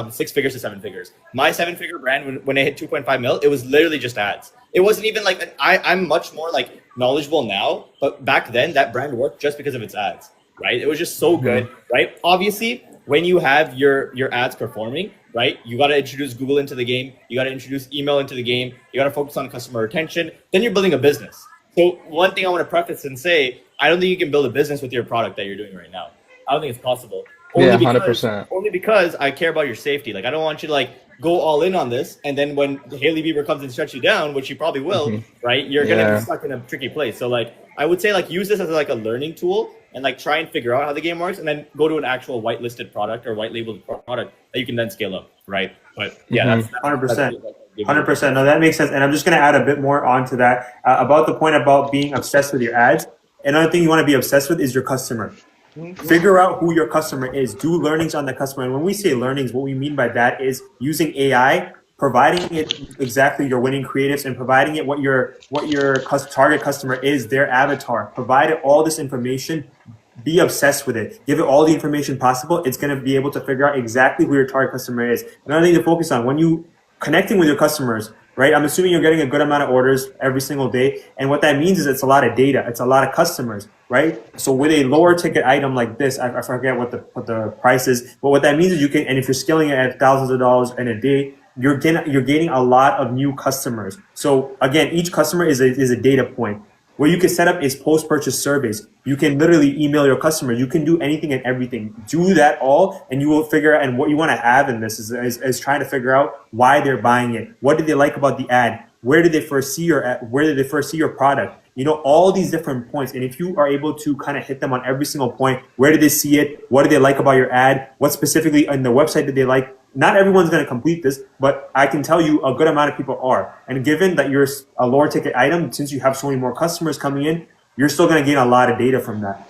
6 figures to 7 figures. My 7-figure brand, when I hit 2.5 mil, it was literally just ads. It wasn't even like I'm much more like knowledgeable now, but back then that brand worked just because of its ads, right? It was just so good, right? Obviously, when you have your ads performing, right, you got to introduce Google into the game. You got to introduce email into the game. You got to focus on customer retention. Then you're building a business. So one thing I want to preface and say, I don't think you can build a business with your product that you're doing right now. I don't think it's possible. Yeah, 100%. Only because I care about your safety. Like, I don't want you to like go all in on this, and then when Haley Bieber comes and shuts you down, which she probably will, right? You're gonna Yeah. be stuck in a tricky place. So like, I would say like use this as like a learning tool and like try and figure out how the game works, and then go to an actual whitelisted product or white labeled product that you can then scale up, right? But yeah, that's 100%. 100%. No, that makes sense. And I'm just going to add a bit more onto that about the point about being obsessed with your ads. Another thing you want to be obsessed with is your customer. Figure out who your customer is. Do learnings on the customer. And when we say learnings, what we mean by that is using AI, providing it exactly your winning creatives, and providing it what your target customer is, their avatar. Provide it all this information. Be obsessed with it. Give it all the information possible. It's going to be able to figure out exactly who your target customer is. Another thing to focus on when you connecting with your customers, right? I'm assuming you're getting a good amount of orders every single day. And what that means is it's a lot of data. It's a lot of customers, right? So with a lower ticket item like this, I forget what the price is, but what that means is you can, and if you're scaling it at thousands of dollars in a day, you're gaining a lot of new customers. So again, each customer is a data point. What you can set up is post-purchase surveys. You can literally email your customers. You can do anything and everything. Do that all, and you will figure out. And what you want to have in this is trying to figure out why they're buying it. What did they like about the ad? Where did they first see your product? You know, all these different points. And if you are able to kind of hit them on every single point, where did they see it? What did they like about your ad? What specifically on the website did they like? Not everyone's going to complete this, but I can tell you a good amount of people are. And given that you're a lower ticket item, since you have so many more customers coming in, you're still going to gain a lot of data from that.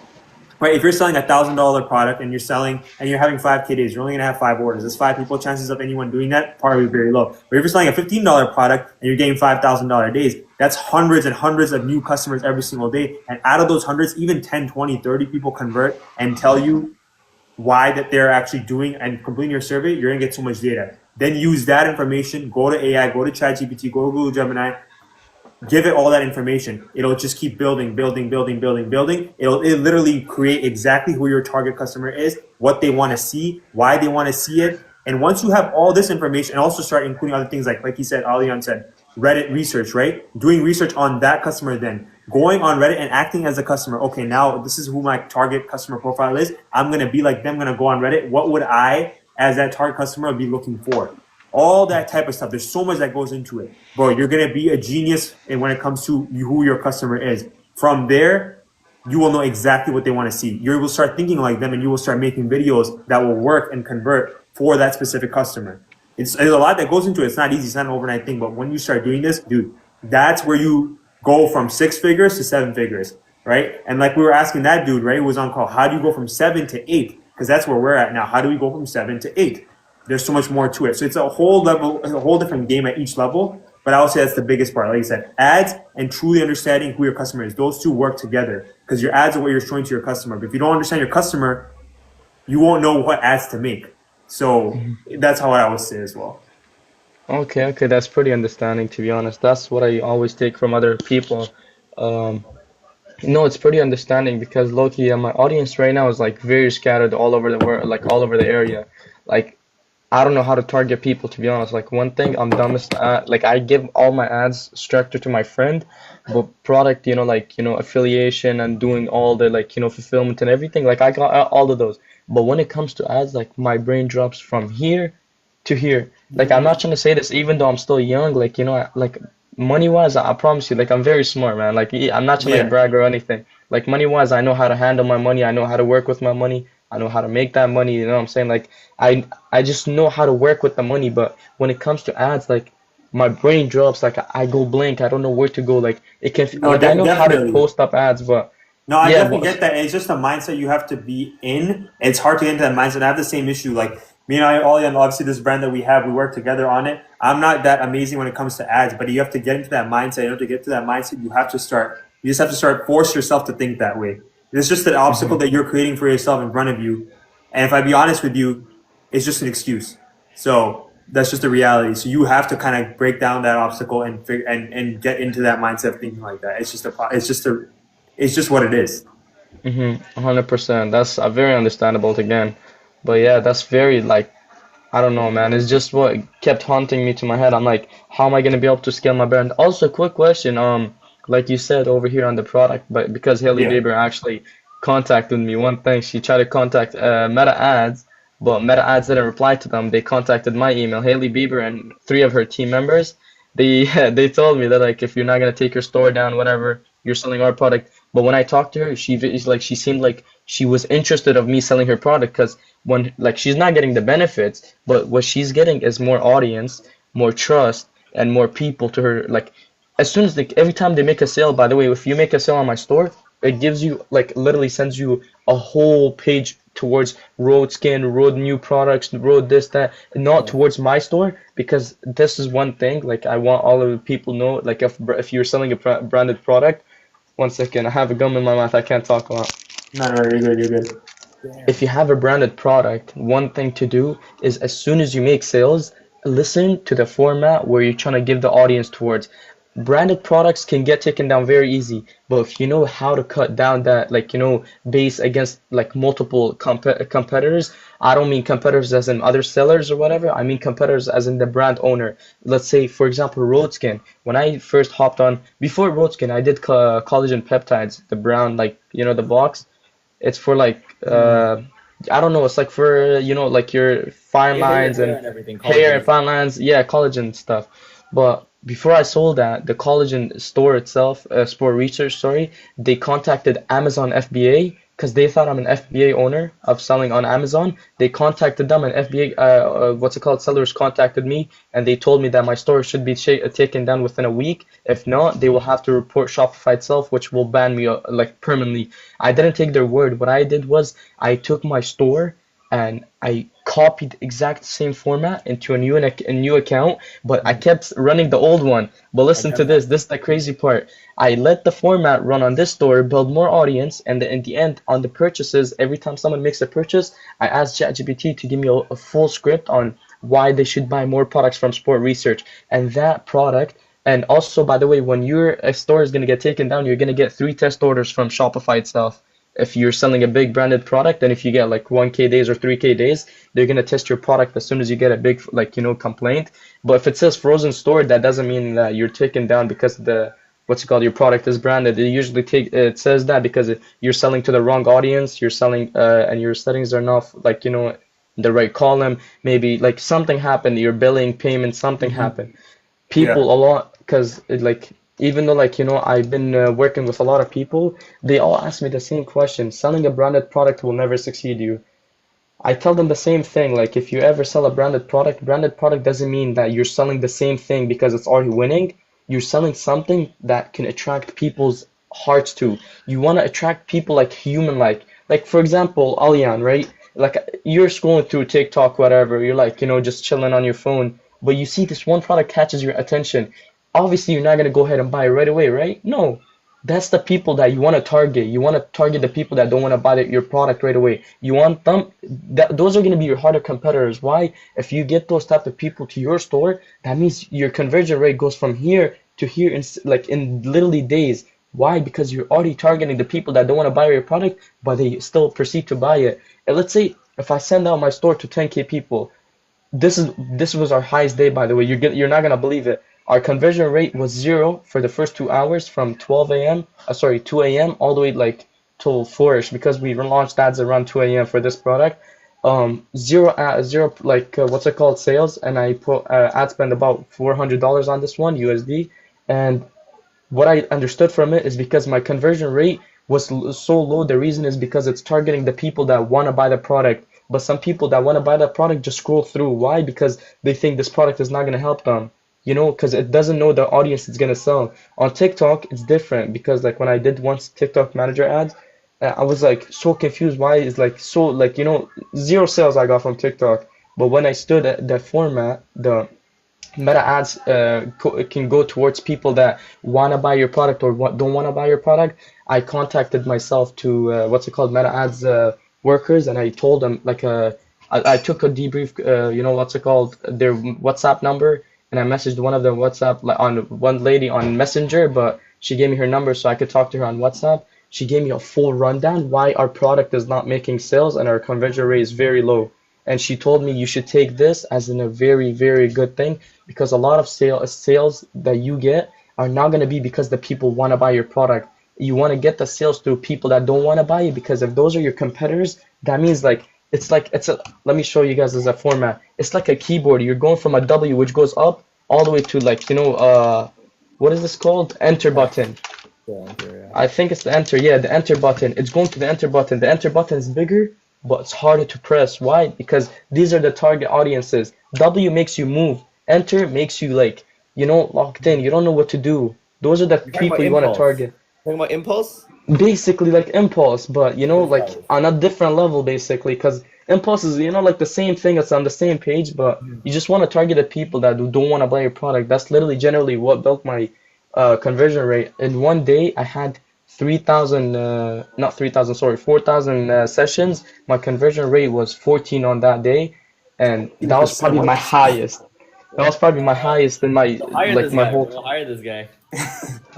right? If you're selling $1,000 product and you're having 5K days, you're only gonna have 5 orders. That's 5 people. Chances of anyone doing that probably very low. But if you're selling a $15 product and you're getting $5,000 days, that's hundreds and hundreds of new customers every single day. And out of those hundreds, even 10, 20, 30 people convert and tell you why that they're actually doing and completing your survey. You're gonna get so much data. Then use that information. Go to AI. Go to ChatGPT. Go to Google Gemini. Give it all that information. It'll just keep building. It'll literally create exactly who your target customer is, what they want to see, why they want to see it. And once you have all this information, and also start including other things like he said, Alian said, Reddit research, right? Doing research on that customer, then going on Reddit and acting as a customer. Okay, now this is who my target customer profile is. I'm going to be like them, I'm going to go on Reddit. What would I, as that target customer, be looking for? All that type of stuff. There's so much that goes into it. Bro, you're going to be a genius when it comes to who your customer is. From there, you will know exactly what they want to see. You will start thinking like them, and you will start making videos that will work and convert for that specific customer. There's a lot that goes into it. It's not easy. It's not an overnight thing. But when you start doing this, dude, that's where you go from 6 figures to 7 figures, right? And like we were asking that dude, right, who was on call, how do you go from 7 to 8? Because that's where we're at now. How do we go from 7 to 8? There's so much more to it. So it's a whole level, a whole different game at each level. But I would say that's the biggest part. Like I said, ads and truly understanding who your customer is. Those two work together because your ads are what you're showing to your customer. But if you don't understand your customer, you won't know what ads to make. So that's how I would say as well. Okay, that's pretty understanding, to be honest. That's what I always take from other people. Um, no, it's pretty understanding because low-key, my audience right now is like very scattered all over the world, like all over the area. Like I don't know how to target people, to be honest. Like one thing I'm dumbest at, like I give all my ads structured to my friend, but product, affiliation and doing all the fulfillment and everything, like I got all of those. But when it comes to ads, like my brain drops from here to here. Like I'm not trying to say this, even though I'm still young, like money wise, I promise you, like I'm very smart, man. Like I'm not trying to brag or anything. Like money wise, I know how to handle my money. I know how to work with my money. I know how to make that money, you know what I'm saying? Like I just know how to work with the money, but when it comes to ads, like my brain drops, like I go blank. I don't know where to go. Like it can like I know how to post up ads, but no, I definitely get that. It's just a mindset you have to be in. It's hard to get into that mindset. I have the same issue. Like me and Alian, obviously this brand that we have, we work together on it. I'm not that amazing when it comes to ads, but you have to get into that mindset. You have to get to that mindset. You just have to start force yourself to think that way. It's just an obstacle that you're creating for yourself in front of you. And if I be honest with you, it's just an excuse. So that's just the reality. So you have to kind of break down that obstacle and get into that mindset of thinking like that. It's just what it is. 100%. That's very understandable again. But yeah, that's very like I don't know, man. It's just what kept haunting me to my head. I'm like, how am I gonna be able to scale my brand? Also, quick question. Like you said over here on the product, but because Haley Bieber actually contacted me, one thing she tried to contact Meta Ads, but Meta Ads didn't reply to them. They contacted my email. Haley Bieber and 3 of her team members. They told me that like if you're not gonna take your store down, whatever, you're selling our product. But when I talked to her, she seemed like she was interested of me selling her product because when like she's not getting the benefits, but what she's getting is more audience, more trust, and more people to her. Like as soon as every time they make a sale, by the way, if you make a sale on my store, it gives you like literally sends you a whole page towards road skin, road new products, road this, that, and not towards my store, because this is one thing like I want all of the people know, like if you're selling a branded product. One second, I have a gum in my mouth, I can't talk a lot. No, you're good. If you have a branded product, one thing to do is as soon as you make sales, listen to the format where you're trying to give the audience towards. Branded products can get taken down very easy, but if you know how to cut down that, base against like multiple competitors, I don't mean competitors as in other sellers or whatever, I mean competitors as in the brand owner. Let's say, for example, Roadskin. When I first hopped on, before Roadskin, I did collagen peptides, the brown, the box. It's for I don't know, it's like for, like your fine lines and everything, hair and fine lines, yeah, collagen stuff. But before I sold that, the collagen store itself, Sport Research, sorry, they contacted Amazon FBA because they thought I'm an FBA owner of selling on Amazon. They contacted them, and FBA, sellers contacted me, and they told me that my store should be taken down within a week. If not, they will have to report Shopify itself, which will ban me like permanently. I didn't take their word. What I did was I took my store and I copied exact same format into a new account, but I kept running the old one. But listen to this. This is the crazy part. I let the format run on this store, build more audience, and then in the end, on the purchases, every time someone makes a purchase, I asked ChatGPT to give me a full script on why they should buy more products from Sport Research. And that product, and also, by the way, when your store is going to get taken down, you're going to get 3 test orders from Shopify itself. If you're selling a big branded product, and if you get like 1K days or 3K days, they're going to test your product as soon as you get a big, like, complaint. But if it says frozen store, that doesn't mean that you're taken down because your product is branded. It says that because you're selling to the wrong audience, you're selling, and your settings are not like, the right column. Maybe like something happened, your billing payment, something happened. People a lot, because even though I've been working with a lot of people, they all ask me the same question. Selling a branded product will never succeed you. I tell them the same thing. Like, if you ever sell a branded product doesn't mean that you're selling the same thing because it's already winning. You're selling something that can attract people's hearts to. You want to attract people like human, like for example, Alian, right? Like, you're scrolling through TikTok, whatever, you're like, just chilling on your phone, but you see this one product catches your attention. Obviously, you're not going to go ahead and buy it right away, right? No. That's the people that you want to target. You want to target the people that don't want to buy your product right away. You want them, those are going to be your harder competitors. Why? If you get those type of people to your store, that means your conversion rate goes from here to here in literally days. Why? Because you're already targeting the people that don't want to buy your product, but they still proceed to buy it. And let's say if I send out my store to 10K people, this was our highest day, by the way. You're not gonna believe it. Our conversion rate was 0 for the first 2 hours from 2 a.m. all the way till 4ish, because we launched ads around 2 a.m. for this product. Zero sales, and I put ad spend about $400 on this one USD. And what I understood from it is because my conversion rate was so low, the reason is because it's targeting the people that want to buy the product. But some people that want to buy that product just scroll through. Why? Because they think this product is not going to help them. Because it doesn't know the audience it's going to sell. On TikTok, it's different, because when I did once TikTok manager ads, I was so confused why it's zero sales I got from TikTok. But when I stood at the format, the meta ads can go towards people that want to buy your product or don't want to buy your product. I contacted myself to meta ads workers, and I told them I took a debrief, their WhatsApp number, and I messaged one of them one lady on Messenger, but she gave me her number so I could talk to her on WhatsApp. She gave me a full rundown why our product is not making sales and our conversion rate is very low. And she told me you should take this as a very, very good thing, because a lot of sales that you get are not going to be because the people want to buy your product. You want to get the sales through people that don't want to buy it, because if those are your competitors, that means let me show you guys as a format. It's like a keyboard. You're going from a W, which goes up, all the way to what is this called? Enter button. I think it's the enter. Yeah, the enter button. It's going to the enter button. The enter button is bigger, but it's harder to press. Why? Because these are the target audiences. W makes you move. Enter makes you locked in. You don't know what to do. Those are the people you want to target. Talking about impulse? Basically like impulse, but on a different level, basically, because impulse is the same thing. It's on the same page, but you just want to target the people that don't want to buy your product. That's literally generally what built my conversion rate. In one day, I had 4,000 sessions. My conversion rate was 14 on that day, and that was probably my highest. That was probably my highest in my whole. We'll hire this guy.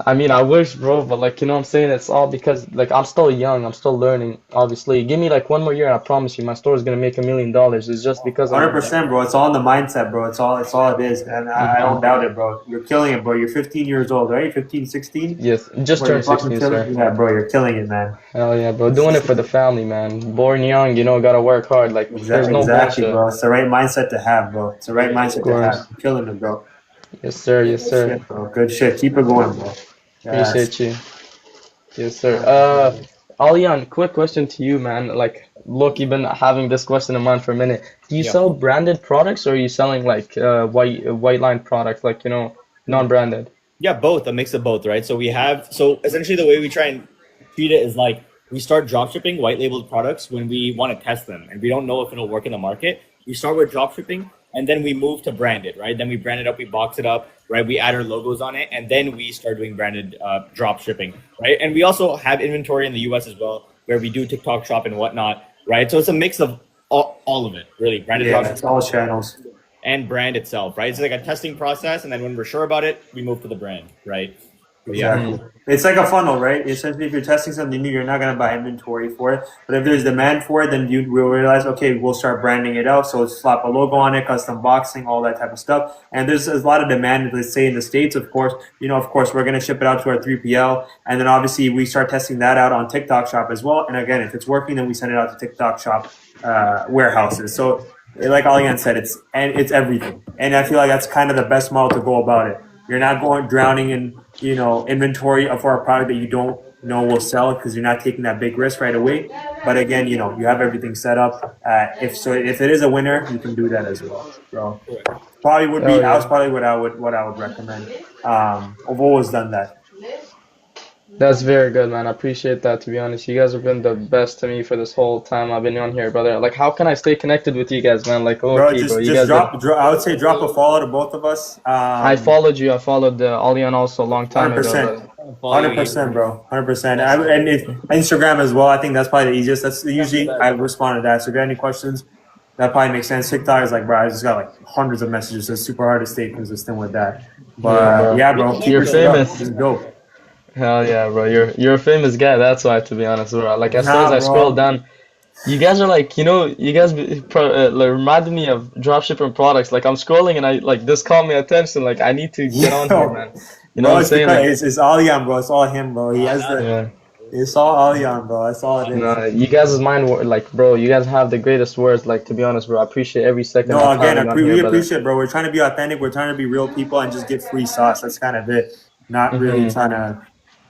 I mean, I wish, bro, but what I'm saying, it's all because I'm still young, I'm still learning. Obviously, give me 1 more year, and I promise you, my store is gonna make $1 million. It's just because 100%, bro. It's all in the mindset, bro. It's all it is, and I don't doubt it, bro. You're killing it, bro. You're 15 years old, right? 15, 16? Yes, just turned 16, sir. Yeah, bro, you're killing it, man. Hell yeah, bro. Doing it for the family, man. Born young, gotta work hard. There's no exactly, bullshit. bro. It's the right mindset to have, bro. It's the right mindset to have. You're killing it, bro. Yes, sir. Yes, sir. Shit, bro. Good shit. Keep it going, bro. Appreciate you. Yes, sir. Alian, quick question to you, man. Like, look, you've been having this question in mind for a minute. Do you Yeah. sell branded products or are you selling like white line products, like, non-branded? Yeah, both, a mix of both, right? So essentially the way we try and treat it is like we start drop shipping white labeled products when we want to test them and we don't know if it'll work in the market. We start with drop shipping and then we move to branded, right? Then we brand it up, we box it up, right? We add our logos on it and then we start doing branded drop shipping, right? And we also have inventory in the US as well where we do TikTok shop and whatnot, right? So it's a mix of all of it, really. Branded drop Yeah, it's all channels. and brand itself, right? It's like a testing process, and then when we're sure about it, we move to the brand, right? But yeah. Exactly. It's like a funnel, right? Essentially, if you're testing something new, you're not going to buy inventory for it. But if there's demand for it, then you will realize, okay, we'll start branding it out. So let's slap a logo on it, custom boxing, all that type of stuff. And there's a lot of demand, let's say in the States, of course. Of course, we're going to ship it out to our 3PL. And then obviously we start testing that out on TikTok Shop as well. And again, if it's working, then we send it out to TikTok Shop warehouses. So like Alian said, it's everything. And I feel like that's kind of the best model to go about it. You're not going drowning in inventory for a product that you don't know will sell because you're not taking that big risk right away. But again, you have everything set up. If it is a winner, you can do that as well. So probably would be that's probably what I would recommend. I've always done that. That's very good, man. I appreciate that, to be honest. You guys have been the best to me for this whole time I've been on here, brother. Like, how can I stay connected with you guys, man? Like, Bro, okay, just you guys drop. I would say drop a follow to both of us. I followed you. I followed Alian also a long time ago. 100%. 100%, bro. 100%. And Instagram as well. I think that's probably the easiest. That's usually I respond to that. So if you have any questions, that probably makes sense. TikTok is like, bro, I just got like hundreds of messages. So it's super hard to stay consistent with that. But yeah, bro. You're famous. It's dope. Hell yeah, bro. You're a famous guy. That's why, to be honest, bro. Like, as soon as I scroll down, you guys are like, you guys like, reminded me of dropshipping products. Like, I'm scrolling and I like this caught my attention. Like, I need to get on here, man. You know Bro, what I'm saying? Like, it's Alian, bro. It's all him, bro. He has It's all Alian, bro. That's all it is. no, you guys' mind, like, bro, you guys have the greatest words. Like, to be honest, bro, I appreciate every second. No, of again, time on we here, brother. appreciate it, bro. We're trying to be authentic. We're trying to be real people and just get free sauce. That's kind of it. Not really trying to,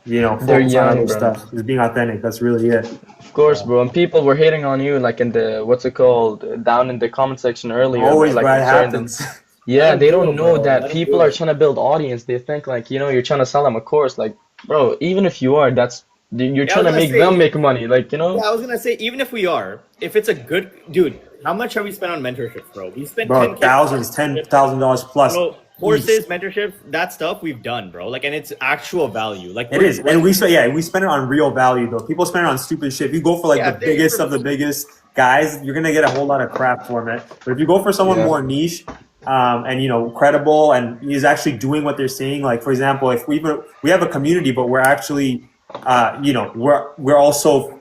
focus on other stuff. Just being authentic. That's really it. Of course, bro. And people were hating on you, like in the what's it called, down in the comment section earlier. Always, like bro, it sharing them. happens. Yeah, they don't know that people are trying to build audience. They think like, you're trying to sell them a course. Like, bro, even if you are, you're trying to make them make money. Like, Yeah, I was gonna say, even if we are, if it's a good dude, how much have we spent on mentorships, bro? We spent Bro, $10,000 plus. Bro, courses, mentorships, that stuff we've done, bro. Like, and it's actual value. Like, It is, and we spend it on real value though. People spend it on stupid shit. If you go for like the biggest of the biggest guys, you're gonna get a whole lot of crap for it. But if you go for someone more niche, and credible, and he's actually doing what they're saying. Like for example, if we have a community, but we're actually, we're also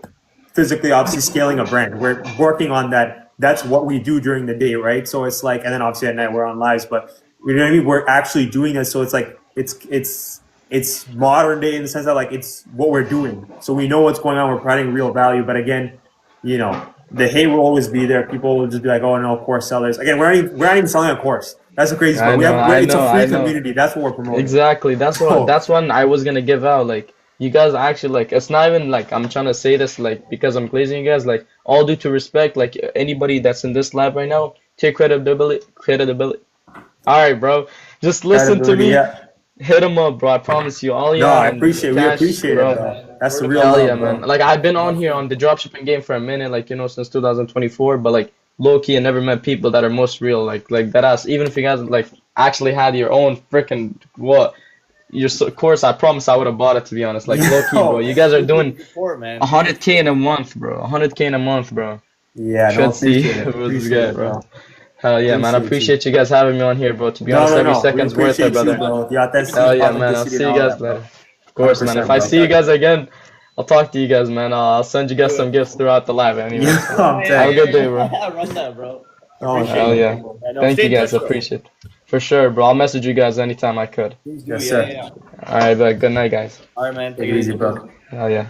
physically obviously scaling a brand. We're working on that. That's what we do during the day, right? So it's like, and then obviously at night we're on lives, but you know what I mean? We're actually doing it. So it's like, it's modern day in the sense that like, it's what we're doing. So we know what's going on. We're providing real value. But again, the hate will always be there. People will just be like, oh no, course sellers. Again, we're not even selling a course. That's the crazy part. It's a free community. That's what we're promoting. Exactly. That's one I was gonna give out. Like, you guys actually, like, it's not even like I'm trying to say this like because I'm glazing you guys. Like, all due to respect, like anybody that's in this lab right now, take credibility. All right, bro. Just listen to me. Yeah. Hit him up, bro. I promise you. All No, I appreciate. We appreciate bro. it, bro. That's the real Hell love, yeah, bro. man. Like, I've been on here on the dropshipping game for a minute, like, since 2024, but like low key, I never met people that are most real, like that ass. Even if you guys like actually had your own freaking course, I promise I would have bought it, to be honest. Like, low key, bro. You guys are doing 100K in a month, bro. 100K in a month, bro. Yeah, should see who's good, bro. Hell yeah, man. I appreciate you guys having me on here, bro. To be honest, every second's worth it, brother. Hell yeah, man. I'll see you guys later. Of course, man. If I see you guys again, I'll talk to you guys, man. I'll send you guys some gifts throughout the live anyway. Have a good day, bro. Run that, bro. Hell yeah. Thank you guys. Appreciate it. For sure, bro. I'll message you guys anytime I could. Yes, sir. All right, but good night, guys. All right, man. Take it easy, bro. Hell yeah.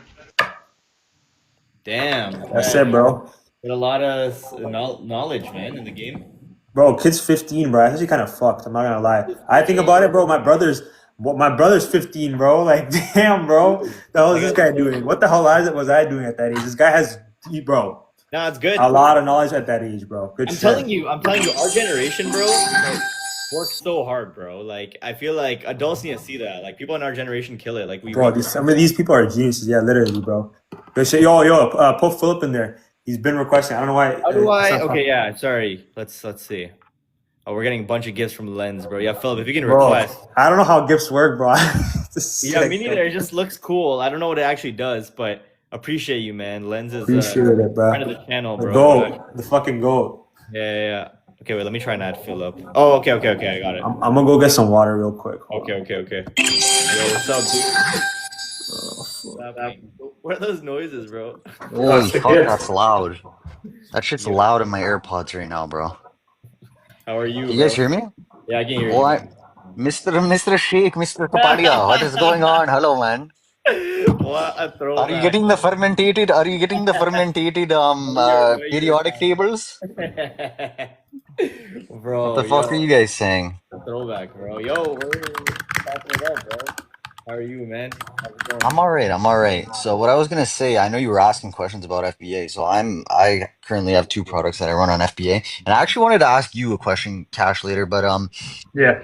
Damn. That's it, bro. Got a lot of knowledge, man, in the game. Bro, kid's 15, bro. That's actually kind of fucked. I'm not gonna lie. I think about it, bro. My brother's Well, my brother's 15, bro. Like, damn, bro. The hell is this guy doing? What the hell was I doing at that age? This guy has, bro, No, it's good. a lot of knowledge at that age, bro. Good I'm shit. telling you, our generation, bro, like, works so hard, bro. Like, I feel like adults need to see that. Like, people in our generation kill it. Like, Bro, some of these people are geniuses. Yeah, literally, bro. Good shit. Yo, put Philip in there. He's been requesting. I don't know why. how do it's I? not Okay, yeah. Sorry. Let's see. Oh, we're getting a bunch of gifts from Lens, bro. Yeah, Philip, if you can Bro, request. I don't know how gifts work, bro. Yeah, me neither. It just looks cool. I don't know what it actually does, but appreciate you, man. Lens is Appreciate it, bro. friend of the channel, The bro. goat. The fucking goat. Yeah. Okay, wait. Let me try and add Philip. Oh, okay. I got it. I'm gonna go get some water real quick. Hold on. Okay. Yo, what's up, dude? What's up? What are those noises, bro? Holy fuck, that's loud. That shit's loud in my AirPods right now, bro. How are you? You guys hear me? Yeah, I can hear you. Oh, Mr. Sheikh, Mr. Kapadia, what is going on? Hello, man. What a throwback. Are you getting the fermented periodic tables? Bro, What the fuck are you guys saying? Throwback, bro. Yo, we're talking it up, bro. How are you, man? How's it going? I'm alright. So what I was gonna say, I know you were asking questions about FBA. So I currently have two products that I run on FBA. And I actually wanted to ask you a question, Cash, later, but Yeah.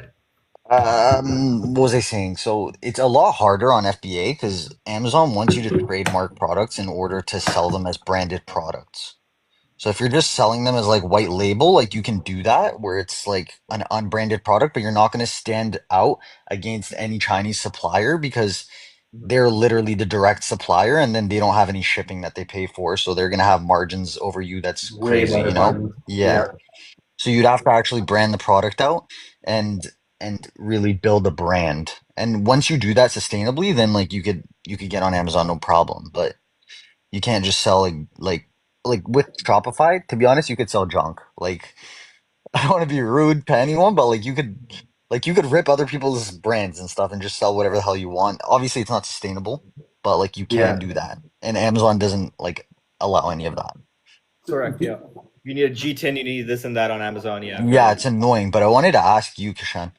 what was I saying? So it's a lot harder on FBA because Amazon wants you to trademark products in order to sell them as branded products. So if you're just selling them as like white label, like you can do that where it's like an unbranded product, but you're not going to stand out against any Chinese supplier because they're literally the direct supplier and then they don't have any shipping that they pay for. So they're going to have margins over you that's Way crazy, better you know? margins. Yeah. So you'd have to actually brand the product out and really build a brand. And once you do that sustainably, then like you could get on Amazon no problem. But you can't just sell like with Shopify, to be honest, you could sell junk. Like I don't want to be rude to anyone, but like you could rip other people's brands and stuff and just sell whatever the hell you want. Obviously it's not sustainable, but like you Yeah. can do that. And Amazon doesn't like allow any of that. Correct, yeah. You need a G10, you need this and that on Amazon, yeah. Yeah, it's annoying, but I wanted to ask you, Kishan,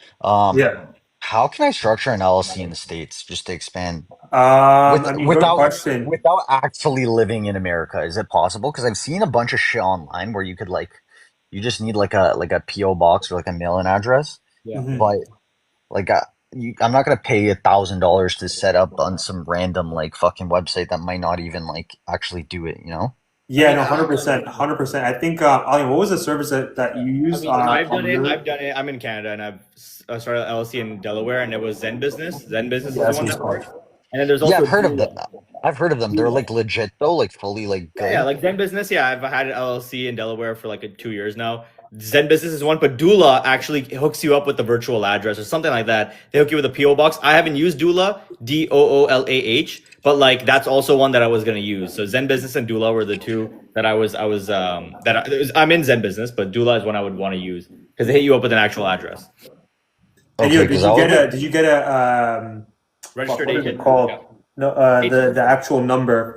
Yeah. how can I structure an LLC in the States just to expand I mean, good question. without actually living in America? Is it possible? Because I've seen a bunch of shit online where you could like you just need like a PO box or like a mail-in address, Yeah. but like I'm not gonna pay $1,000 to set up on some random like fucking website that might not even like actually do it, you know? Yeah, no, 100%, 100%. I think, Ali, what was the service that you used? I've done it. I'm in Canada and I've started an LLC in Delaware and it was Zen Business. Zen Business is the one that works. And then there's also I've heard of them. I've heard of them. They're like legit though, like fully like good. Yeah, like Zen Business. Yeah, I've had an LLC in Delaware for like 2 years now. Zen Business is one, but Doola actually hooks you up with the virtual address or something like that. They hook you with a PO box. I haven't used Doola, Doolah, but like that's also one that I was gonna use. So Zen Business and Doola were the two that I'm in Zen Business, but Doola is one I would want to use because they hit you up with an actual address. And Okay, did you get a Registered what is it agent. called? Yeah. No, the actual number.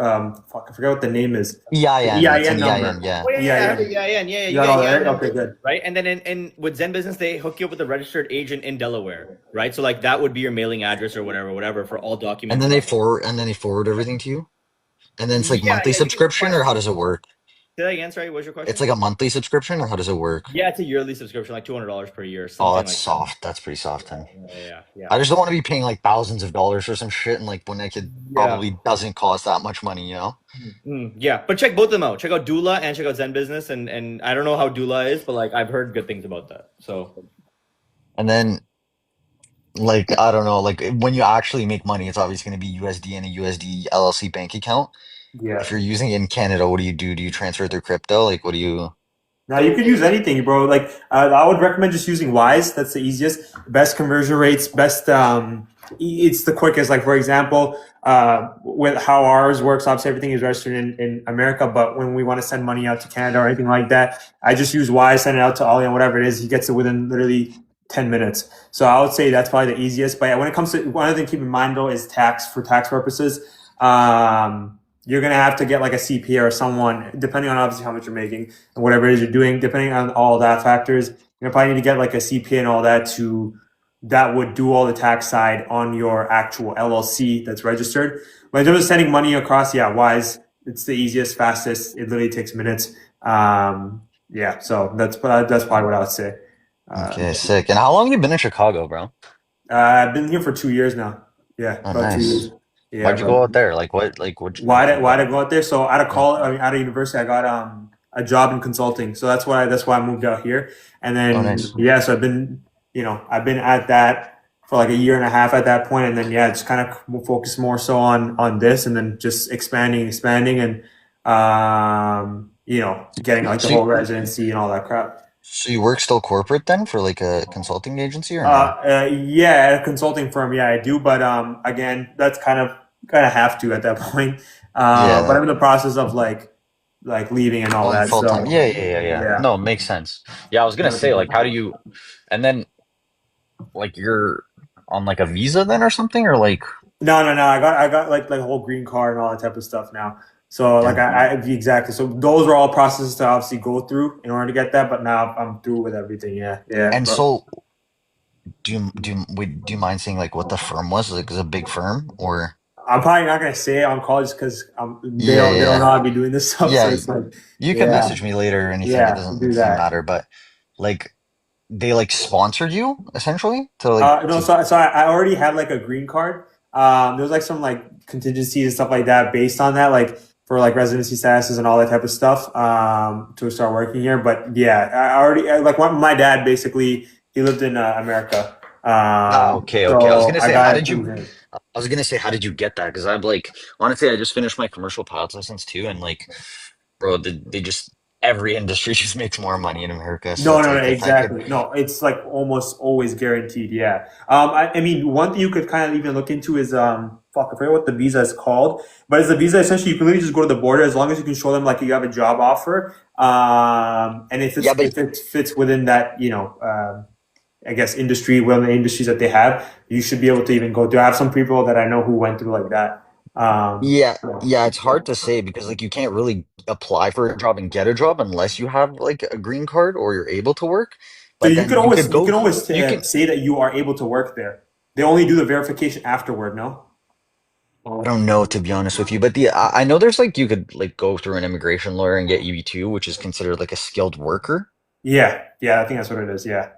Fuck, I forgot what the name is. EIN, it's an number. EIN, yeah. Oh, yeah, You got all that? Okay, good. Right, and then in with Zen Business, they hook you up with a registered agent in Delaware, right? So like that would be your mailing address or whatever for all documents. And then they forward everything to you? And then it's like Yeah, monthly you can subscription or how does it work? Say that again. Sorry, what's your question? It's like a monthly subscription or how does it work? Yeah, it's a yearly subscription, like $200 per year. Oh, Something that's like soft. That's pretty soft then. Yeah. I just don't want to be paying like thousands of dollars for some shit and like when it could probably doesn't cost that much money, you know? Yeah, but check both of them out. Check out Doola and check out Zen Business, and I don't know how Doola is, but like I've heard good things about that. So And then like I don't know, like when you actually make money, it's obviously going to be USD and a USD LLC bank account. Yeah. If you're using it in Canada, what do you do? Do you transfer through crypto? Like what do you Now you could use anything, bro. Like I would recommend just using Wise. That's the easiest, best conversion rates, best. It's the quickest. Like for example, with how ours works, obviously everything is registered in America. But when we want to send money out to Canada or anything like that, I just use Wise, send it out to Ollie and whatever it is. He gets it within literally 10 minutes. So I would say that's probably the easiest. But yeah, when it comes to one other thing to keep in mind though is tax for tax purposes. You're going to have to get like a CPA or someone, depending on obviously how much you're making and whatever it is you're doing, depending on all that factors. You're probably need to get like a CPA and all that to that would do all the tax side on your actual LLC that's registered. But in terms of sending money across, yeah, Wise, it's the easiest, fastest. It literally takes minutes. Yeah, so that's probably what I would say. Okay, sick. And how long have you been in Chicago, bro? I've been here for 2 years now. Yeah, Oh, about 2 years. nice. Yeah, Why'd you go bro. out there? Like what Why you did what? I go out there? So out of Yeah. college, I mean, out of university, I got a job in consulting. So that's why I moved out here. And Oh, then nice. yeah, so I've been at that for like a year and a half at that point, and then yeah, just kind of focus more so on this, and then just expanding, and getting like the So you, whole residency and all that crap. so you work still corporate then for like a consulting agency or no? Yeah, at a consulting firm, yeah, I do. But again, that's kind of have to at that point. But Yeah. I'm in the process of like leaving and all Going that. full time. Yeah, So yeah, yeah, yeah. yeah. No, makes sense. Yeah, I was gonna say like how do you and then like you're on like a visa then or something or like No. I got like a whole green card and all that type of stuff now. So like damn. I exactly. So those are all processes to obviously go through in order to get that. But now I'm through with everything. Yeah, yeah, And bro. so do you mind saying like what the firm was? Like is it a big firm or I'm probably not gonna say it on college because they yeah, don't yeah. know how to be doing this stuff. So Yeah, it's like you can yeah, message me later or anything. It yeah, doesn't do doesn't that. matter, but like they like sponsored you essentially to like No, to so I already had like a green card. There was like some like contingencies and stuff like that based on that, like for like residency statuses and all that type of stuff, to start working here. But yeah, like my dad basically he lived in America, okay, okay. I was so gonna I say, how got it did you? through him. I was gonna say, how did you get that? Because I'm like, honestly, I just finished my commercial pilot license too, and like, bro, they just every industry just makes more money in America. So it's No, like, if I could, exactly. No, it's like almost always guaranteed. Yeah. I mean, one thing you could kind of even look into is fuck, I forget what the visa is called, but it's a visa essentially you can literally just go to the border as long as you can show them like you have a job offer, and yeah, but if it fits within that I guess industry, within the industries that they have, you should be able to even go through. I have some people that I know who went through like that. yeah, So yeah, it's hard to say because like you can't really apply for a job and get a job unless you have like a green card or you're able to work. so But then you can always you can. say that you are able to work there. They only do the verification afterward. No. I don't know to be honest with you, but I know there's like you could like go through an immigration lawyer and get EB2, which is considered like a skilled worker. Yeah, I think that's what it is. Yeah.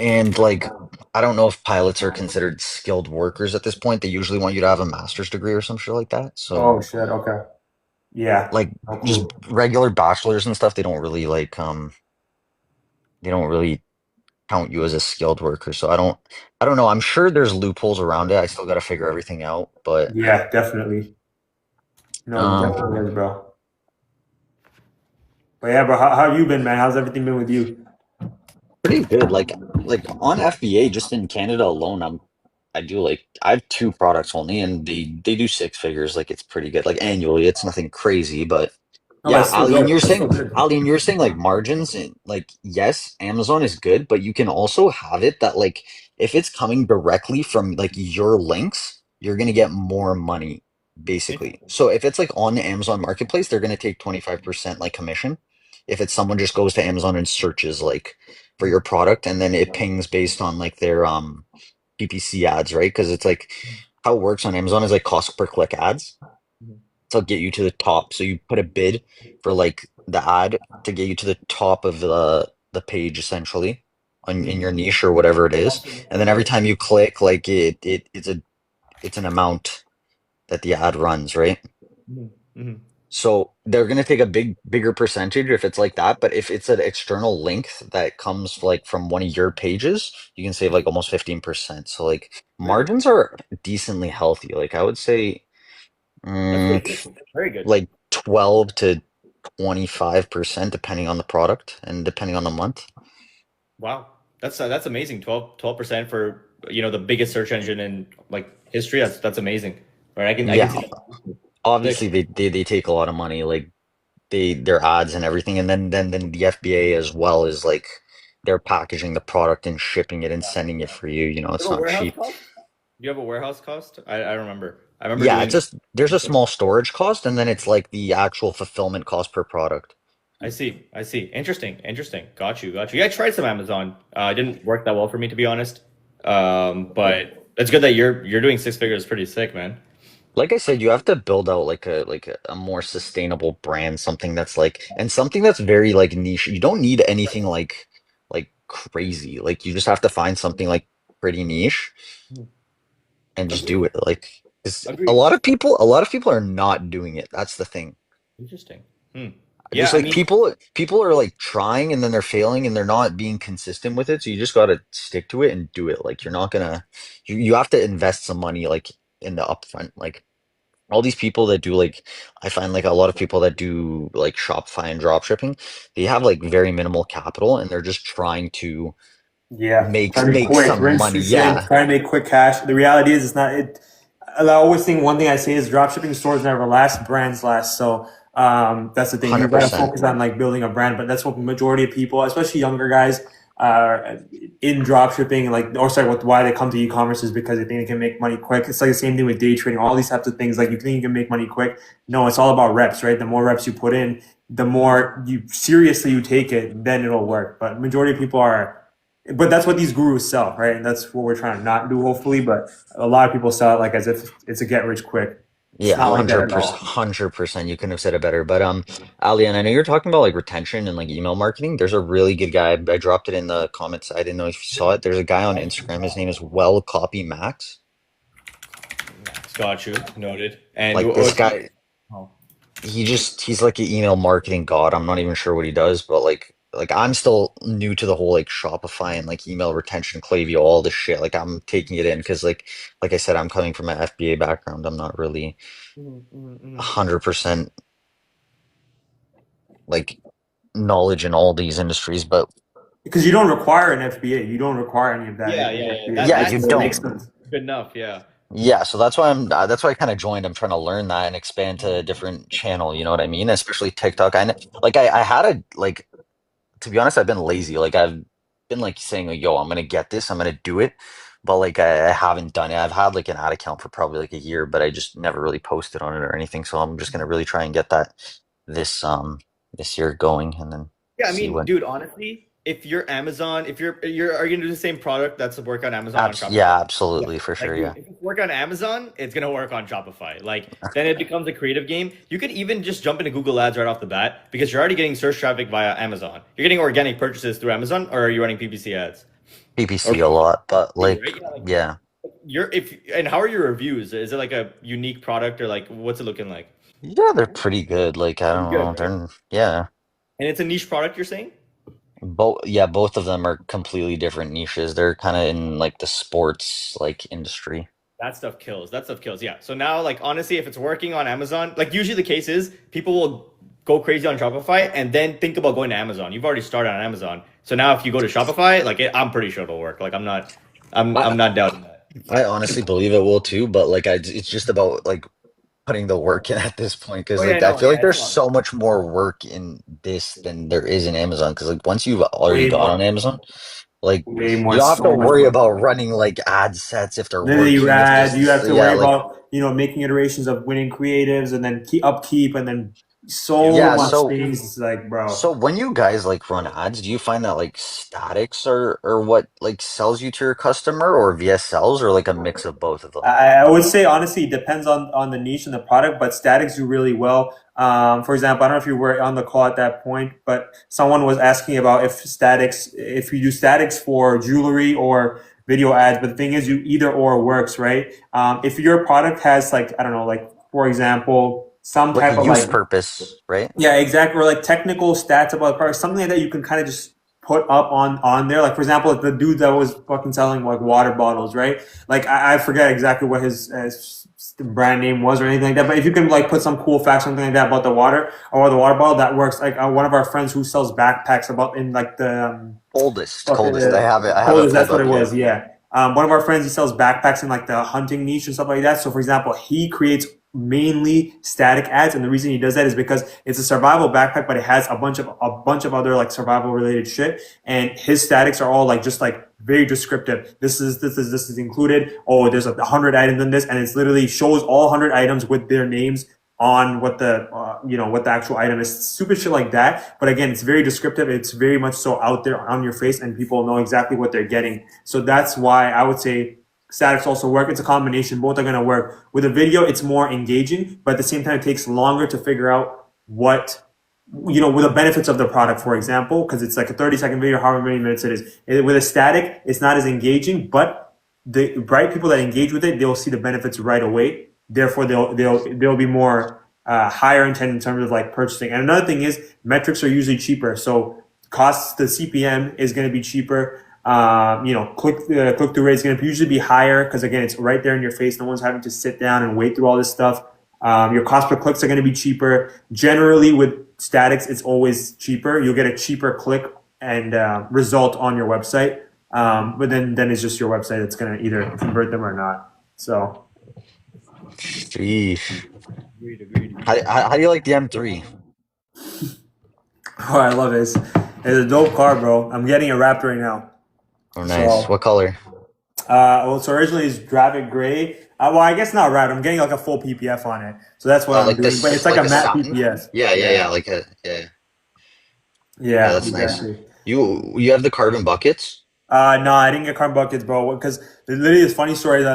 And like, I don't know if pilots are considered skilled workers at this point. They usually want you to have a master's degree or some shit like that. So Oh shit. Okay. Yeah. like Oh, just cool. regular bachelors and stuff, they don't really like they don't really count you as a skilled worker. So I don't know. I'm sure there's loopholes around it. I still got to figure everything out, but Yeah, definitely. No, it um definitely is, bro. But yeah, bro, how have you been, man? How's everything been with you? pretty good. Like on FBA just in Canada alone, I do like I have two products only and they do six figures. Like it's pretty good. Like annually, it's nothing crazy, but No, but yeah, it's still good. It's still Ali, good. and you're saying like margins, and like yes, Amazon is good, but you can also have it that like if it's coming directly from like your links, you're gonna get more money basically. Interesting. So if it's like on the Amazon Marketplace, they're gonna take 25% like commission. If it's someone just goes to Amazon and searches like for your product, and then it pings based on like their PPC ads, right? Because it's like how it works on Amazon is like cost per click ads Mhm. to get you to the top. So you put a bid for like the ad to get you to the top of the page essentially on in your niche or whatever it is. And then every time you click, like it's an amount that the ad runs, right? Mhm. Mhm. So they're gonna take a bigger percentage if it's like that, but if it's an external link that comes like from one of your pages, you can save like almost 15%. So like Really? margins are decently healthy. Like I would say That's mm, pretty good. Very good. like 12 to 25% depending on the product and depending on the month. Wow. That's amazing. 12% for the biggest search engine in like history. That's amazing. Right? I can Yeah, see that. obviously Sick. they take a lot of money, like their ads and everything, and then the FBA as well is like they're packaging the product and shipping it and sending it for you. You know, Do you it's have a not warehouse cheap. cost? Do you have a warehouse cost? I remember. I remember Yeah, it's doing. just there's a small storage cost and then it's like the actual fulfillment cost per product. I see. I see. Interesting. Interesting. Got you. Got you. Yeah, I tried some Amazon. It didn't work that well for me, to be honest. But it's good that you're doing 6 figures. Pretty sick, man. Like I said, you have to build out like a more sustainable brand, something that's like and something that's very like niche. You don't need anything like crazy. Like you just have to find something like pretty niche and just do Agreed. it. Like 'cause Agreed. a lot of people are not doing it. That's the thing. Interesting. Hmm. Just Yeah, I like mean, people are like trying and then they're failing and they're not being consistent with it. So you just gotta stick to it and do it. Like you're not gonna you have to invest some money like in the upfront. Like all these people that do like I find like a lot of people that do like Shopify and drop shipping, they have like very minimal capital and they're just trying to Yeah, trying to be make quick, some rinse, money. retrain, Yeah, trying to make quick cash. The reality is, it's not. I always think one thing I say is dropshipping stores never last, brands last. So that's the thing. You got to 100%. focus on like building a brand, but that's what the majority of people, especially younger guys, are in dropshipping. Like, or sorry, why they come to e-commerce is because they think they can make money quick. It's like the same thing with day trading. All these types of things. Like you think you can make money quick. No, it's all about reps, right? The more reps you put in, the more you seriously you take it, then it'll work. But majority of people are. But that's what these gurus sell, right? And that's what we're trying to not do, hopefully. But a lot of people sell it like as if it's a get rich quick. It's Yeah, not like that at 100%, all. 100%. You couldn't have said it better. But Ali, and I know you're talking about like retention and like email marketing. There's a really good guy. I dropped it in the comments. I didn't know if you saw it. There's a guy on Instagram. His name is Well Copy Max. got you. Noted. And Like this guy, oh, he's like an email marketing god. I'm not even sure what he does, but like I'm still new to the whole like Shopify and like email retention, Klaviyo, all this shit. Like I'm taking it in because like I said, I'm coming from an FBA background. I'm not really mhm, mhm, mhm. 100% like knowledge in all these industries, but Because you don't require an FBA. You don't require any of that Yeah, in yeah, yeah. FBA, yeah, right? you So it makes don't. sense. Good enough. Yeah. Yeah, so that's why I kind of joined. I'm trying to learn that and expand to a different channel. You know what I mean? Especially TikTok. I had a like to be honest, I've been lazy. Like I've been like saying, like, "Yo, I'm gonna get this. I'm gonna do it," but like I haven't done it. I've had like an ad account for probably like a year, but I just never really posted on it or anything. So I'm just gonna really try and get that this this year going, and then Yeah, I see mean, what. dude, honestly, if you're Amazon, if you're are you gonna do the same product that's work on Amazon on Shopify? Yeah, Yeah. absolutely for Like, sure. dude, Yeah, if it's work on Amazon, it's gonna work on Shopify. Like, then it becomes a creative game. You could even just jump into Google Ads right off the bat because you're already getting search traffic via Amazon. You're getting organic purchases through Amazon, or are you running PPC ads? Or PPC a lot, but PPC, like right? Yeah, like yeah, you're if and how are your reviews? Is it like a unique product or like what's it looking like? yeah, they're pretty good. Like I Pretty don't good, know, right? yeah. And it's a niche product, you're saying? Both of them are completely different niches. They're kind of in like the sports like industry. That stuff kills. That stuff kills. Yeah. So now, like, honestly, if it's working on Amazon, like, usually the case is people will go crazy on Shopify and then think about going to Amazon. You've already started on Amazon. So now, if you go to Shopify, like, I'm pretty sure it'll work. Like, I'm I not doubting that. I honestly believe it will too, but like it's just about like putting the work in at this point Oh because yeah, like I no, feel yeah, like it's there's a lot. so much more work in this than there is in Amazon because like once you've already Way got more, on Amazon, like way more, you don't have to so much worry more. about running like ad sets if they're Literally, working, if rad. You there's have to yeah, worry like about making iterations of winning creatives and then keep upkeep and then Yep. so yeah, much so things. It's like, bro. So when you guys like run ads, do you find that like statics are what like sells you to your customer or VSLs or like a mix of both of them? I would say honestly, it depends on the niche and the product, but statics do really well. For example, I don't know if you were on the call at that point, but someone was asking about if you do statics for jewelry or video ads. But the thing is, you either or works, right? If your product has like I don't know, like for example, some Like a type of use like purpose, right? yeah, exactly. Or like technical stats about the product, something like that you can kind of just put up on there. Like for example, the dude that was fucking selling like water bottles, right? Like I forget exactly what his brand name was or anything like that. But if you can like put some cool facts, something like that about the water or the water bottle, that works. Like one of our friends who sells backpacks about in like the fucking Coldest. I have it Coldest, that's pulled what up it here. was, yeah. One of our friends, he sells backpacks in like the hunting niche and stuff like that. So, for example, he creates mainly static ads, and the reason he does that is because it's a survival backpack, but it has a bunch of other like survival related shit. And his statics are all like just like very descriptive. This is included. Oh, there's 100 items in this, and it's literally shows all 100 items with their names on what the what the actual item is, stupid shit like that. But again, it's very descriptive. It's very much so out there on your face, and people know exactly what they're getting. So that's why I would say statics also work. It's a combination. Both are going to work. With a video, it's more engaging, but at the same time, it takes longer to figure out what with the benefits of the product, for example, because it's like a 30-second video, however many minutes it is. With a static, it's not as engaging, but the bright people that engage with it, they'll see the benefits right away. Therefore, they'll be more higher intent in terms of like purchasing. And another thing is metrics are usually cheaper, so costs the CPM is going to be cheaper. Click through rate is going to usually be higher because again, it's right there in your face. No one's having to sit down and wait through all this stuff. Your cost per clicks are going to be cheaper. Generally, with statics, it's always cheaper. You'll get a cheaper click and result on your website. But then it's just your website that's going to either convert them or not. So, Sheesh. Agreed. How do you like the M3? oh, I love it. It's a dope car, bro. I'm getting a Raptor right now. Oh, nice. So, What color? so originally it's Dravic Gray. Well, I guess not red. I'm getting like a full PPF on it, so that's what I'm Like doing. this, But it's like a matte satin? PPF. Yeah. Like a yeah. Yeah, that's exactly. nice. You have the carbon buckets? No, I didn't get carbon buckets, bro. Because literally, this funny story is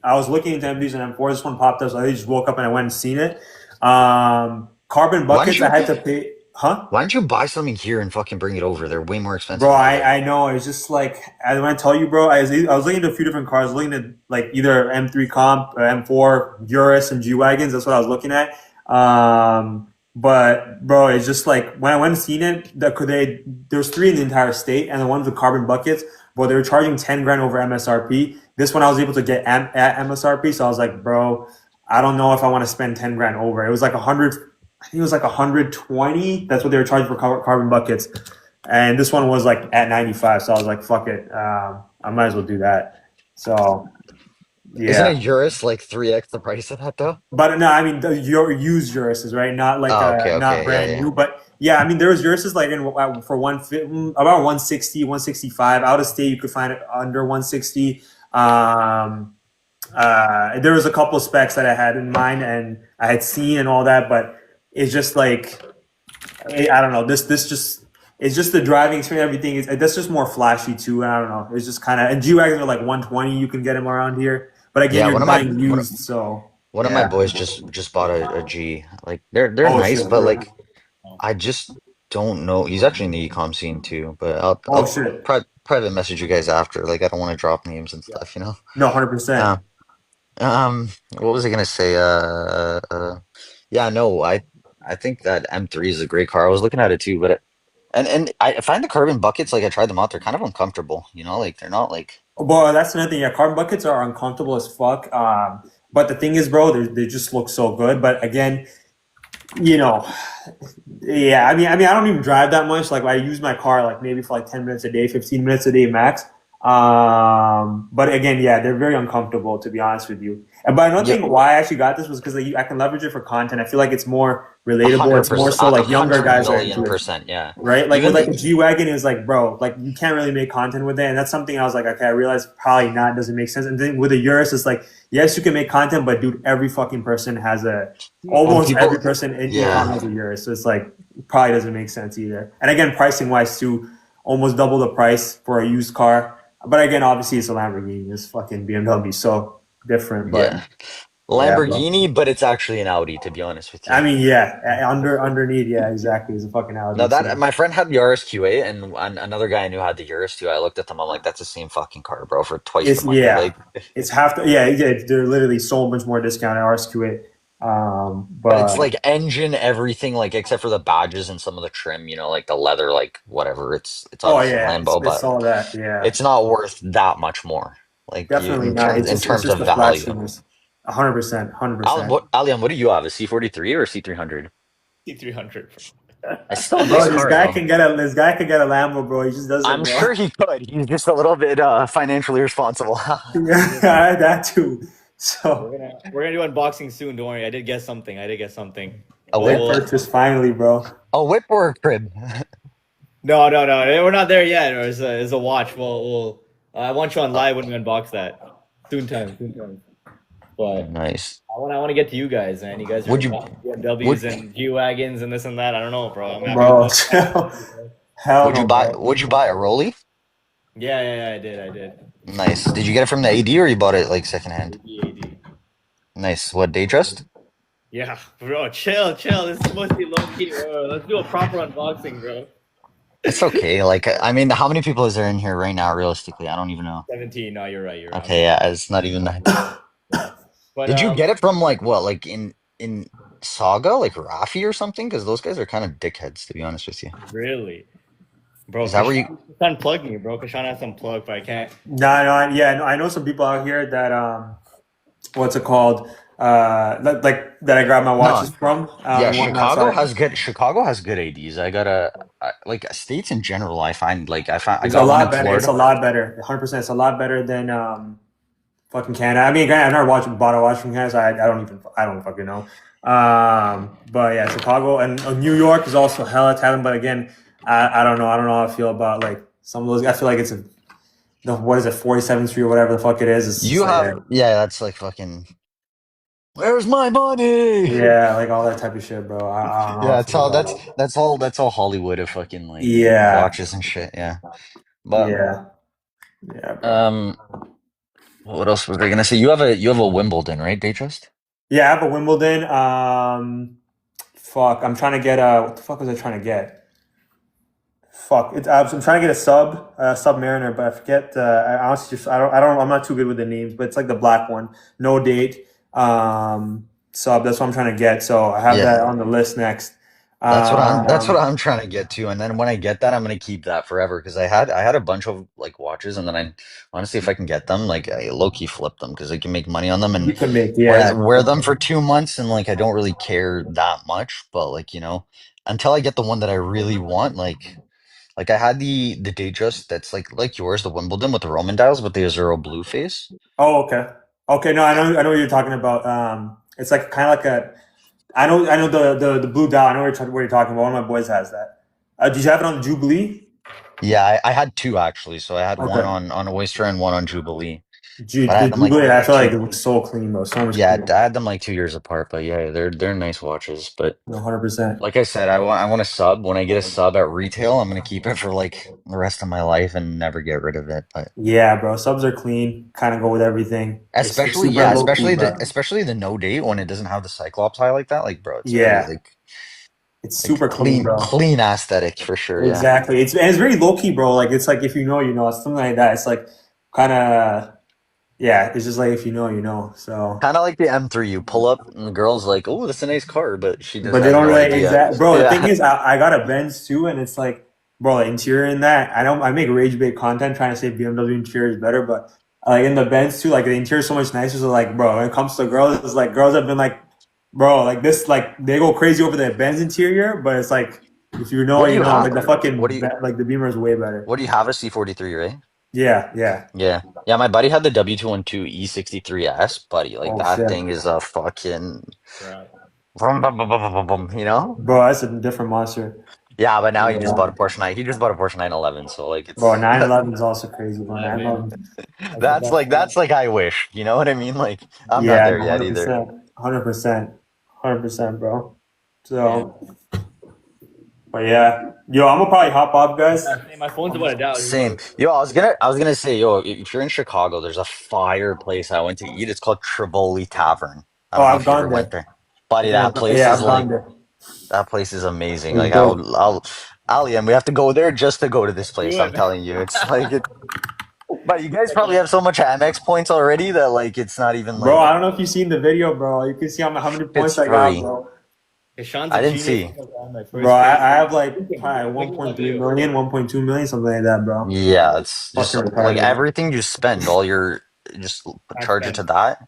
I was looking into M3s and M4s. This one popped up, so I just woke up and I went and seen it. Carbon buckets, I had to pay. Huh? Why don't you buy something here and fucking bring it over? They're way more expensive. Bro, over there. I know. It's just like I want to tell you, bro. I was looking at a few different cars. Looking at like either M3 Comp, M4 Urus, and G wagons. That's what I was looking at. But bro, it's just like when I went and seen it, there's three in the entire state, and the ones with carbon buckets, but they were charging 10 grand over MSRP. This one I was able to get at MSRP, so I was like, bro, I don't know if I want to spend 10 grand over. It was like 100. I think it was like 120. That's what they were charging for carbon buckets. And this one was like at 95. So I was like, fuck it. I might as well do that. So, Isn't yeah. a Urus like 3x the price of that though? But no, I mean, your used Uruses, right? Not like, Oh, okay, not brand yeah. new. But yeah, I mean, there was Uruses like for about 160, 165. Out of state, you could find it under 160. There was a couple of specs that I had in mind and I had seen and all that, but it's just like I don't know. This just it's just the driving experience. Everything is that's just more flashy too. I don't know. It's just kind of and G wagons are like 120. You can get them around here, but again, Yeah, you're buying used. So one of my boys just bought a G. Like they're nice, shit, but bro. like I just don't know. He's actually in the ecom scene too, but Oh I'll shit. private message you guys after. Like I don't want to drop names and stuff, you know. No, 100%. What was I gonna say? Yeah, no, I think that M3 is a great car. I was looking at it too, but and I find the carbon buckets like I tried them out. They're kind of uncomfortable, you know, like they're not like Well, that's another thing. Yeah, carbon buckets are uncomfortable as fuck. But the thing is, bro, they just look so good. But again, you know, yeah. I don't even drive that much. Like I use my car like maybe for like 10 minutes a day, 15 minutes a day max. But again, yeah, they're very uncomfortable to be honest with you. But another yeah, thing why I actually got this was because like, I can leverage it for content. I feel like it's more relatable. It's more 100%, so like younger hundred guys are million into it. percent, yeah. Right? Like Even with like the a G Wagon is like, bro, like you can't really make content with it. And that's something I was like, okay, I realized probably not doesn't make sense. And then with a Urus, it's like, yes, you can make content, but dude, every fucking person has almost every people, person in yeah. ecom has a Urus. So it's like probably doesn't make sense either. And again, pricing wise too, almost double the price for a used car. But again, obviously it's a Lamborghini, it's fucking BMW, so different. But Yeah. yeah, bro. Lamborghini, but it's actually an Audi, to be honest with you. I mean, yeah, underneath, yeah, exactly. It's a fucking No, Audi. that So my friend had the RSQA, and another guy I knew had the Urus too. I looked at them, I'm like, that's the same fucking car, bro, for twice the it's money. yeah, Like, it's half the yeah. They're literally so much more discount at RSQA. but it's But like engine, everything, like except for the badges and some of the trim, you know, like the leather, like whatever. It's oh obviously yeah, Lambo, it's but all that. Yeah, it's not worth that much more. Like you definitely not. in It's terms just of the value. flashiness. 100%, hundred Alan, percent. Alian, what do you have? A C43 or a C300? C300. It's still a nice Bro, this car guy though. can get a Lambo, bro. He just doesn't, I'm bro. sure he could. He's just a little bit financially responsible. Yeah, that too. So We're gonna do unboxing soon. Don't worry. I did get something. A We'll, whip? get we'll purchased finally, bro. A whip or a crib? no. We're not there yet. It's a watch. I want you on live when we unbox that. Soon time. But Nice. I want to get to you guys, man. You guys are Would you BMWs would and G wagons and this and that. I don't know, bro. I'm happy. Bro, chill. Hell would you no, buy bro. would you buy a Rolly? Yeah, I did. Nice. Did you get it from the AD or you bought it like secondhand? AD. Nice. What, day trust? Yeah, bro, chill. This is supposed to be low key, bro. Let's do a proper unboxing, bro. It's okay. Like, I mean, how many people is there in here right now, realistically? I don't even know. 17. No, you're right. Okay, yeah, it's not even that. Yeah. But Did you get it from like what, like in Saga, like Rafi or something? Because those guys are kind of dickheads, to be honest with you. really, bro, Is that where you? Kashan unplugged me, bro. Kashan has some plug, but I can't. No, I know some people out here that what's it called? Like that I grab my watches No, from. yeah, And whatnot. So Chicago has good ADs. Like states in general. I it's a got one in lot better. It's a Florida. lot better. 100%. It's a lot better than fucking Canada. I mean, granted, I've never bought a watch from Canada, so I don't fucking know. But yeah, Chicago and New York is also hella talent. But again, I don't know. I don't know how I feel about like some of those. I feel like it's what is it, 47th Street or whatever the fuck it is. It's just You like, have, yeah, that's like fucking. Where's my money? yeah, like all that type of shit, bro. I don't know how Yeah, I it's feel all about it. that's all Hollywood of fucking like Yeah, watches and shit. Yeah, but yeah, yeah, bro. um, what else was I gonna say? You have a Wimbledon, right, Daytrust? Yeah, I have a Wimbledon. Fuck, I'm trying to get a. What the fuck was I trying to get? Fuck, I'm trying to get a Submariner, but I forget. I honestly just I don't. I'm not too good with the names, but it's like the black one, no date. Sub. That's what I'm trying to get. So I have Yeah, that on the list next. that's what Um, I'm trying to get to. And then when I get that, I'm gonna keep that forever because I had a bunch of like watches, and then I honestly, if I can get them, like I low key flip them because I can make money on them and you can make, yeah. wear them for 2 months, and like I don't really care that much, but like until I get the one that I really want, like I had the Datejust that's like yours, the Wimbledon with the Roman dials with the Azuro blue face. Oh, okay. Okay, no, I know what you're talking about. It's like kind of like a. I know the blue dial. I know what you're talking about. One of my boys has that. Did you have it on the Jubilee? Yeah, I had two actually. So I had one Okay. on Oyster and one on Jubilee. But I The had them like Jubilee, I feel like two. it looks so clean, bro. So much Yeah, cleaner. I had them like 2 years apart. But yeah, they're nice watches. But 100%. like I said, I want a sub. When I get a sub at retail, I'm gonna keep it for like the rest of my life and never get rid of it. But Yeah, bro. Subs are clean. Kind of go with everything. It's especially super yeah, low key, bro. especially the no date when it doesn't have the Cyclops eye like that. Like bro, it's very Yeah, it's like super clean, bro. clean aesthetic for sure. Yeah. Exactly. It's very low key, bro. Like it's like if you know, you know. It's something like that. It's like kind of yeah. It's just like if you know, you know. So. Kind of like the M3. You pull up and the girl's like, "Oh, that's a nice car," but she just But they has don't no really idea. exact, bro. The thing Yeah. is, I got a Benz too, and it's like, bro, the interior in that. I don't. I make rage bait content trying to say BMW interior is better, but like in the Benz too, like the interior is so much nicer. So like, bro, when it comes to girls, it's like girls have been like, bro, like this, like they go crazy over the Benz interior, but it's like if you know, What do you you know, have? like the like the Beamer is way better. What do you have a C43, right? Yeah, yeah. Yeah. Yeah, my buddy had the W212 E63S, buddy. Like Oh that shit, thing is a fucking Right. vroom, bum, bum, bum, bum, bum, bum, you know? bro, that's a different monster. Yeah, but now he just bought a Yeah. Porsche 9. He just bought a Porsche 911, so like Bro, it's 911 is also crazy, bro. I mean, 911, that's the best car. that's like I wish, you know what I mean? Like I'm not Yeah, there yet either. 100%, 100%, 100%, bro. yeah. So, but yeah, yo, I'm gonna probably hop off, guys. My phone's about to die. Who Same. knows? Yo, I was gonna say, yo, if you're in Chicago, there's a fire place I went to eat. It's called Trivoli Tavern. I Oh, don't know I've if you ever gone went there. there. Buddy, Yeah, I've gone there. that place is amazing. It's Like dope. Ali, and we have to go there just to go to this Do place. I'm it. telling you, it's like it. But you guys probably have so much Amex points already that like it's not even Bro, like I don't know if you've seen the video, bro. You can see how many it's points I got, free. bro. Kashan's a I didn't genius. see. My Bro, first I trade. have like probably Look at that 1.3 video. million, 1.2 million, something like that, bro. Yeah, it's just Fucking like retarded. everything you spend, all your just Tax charge it to spend. that,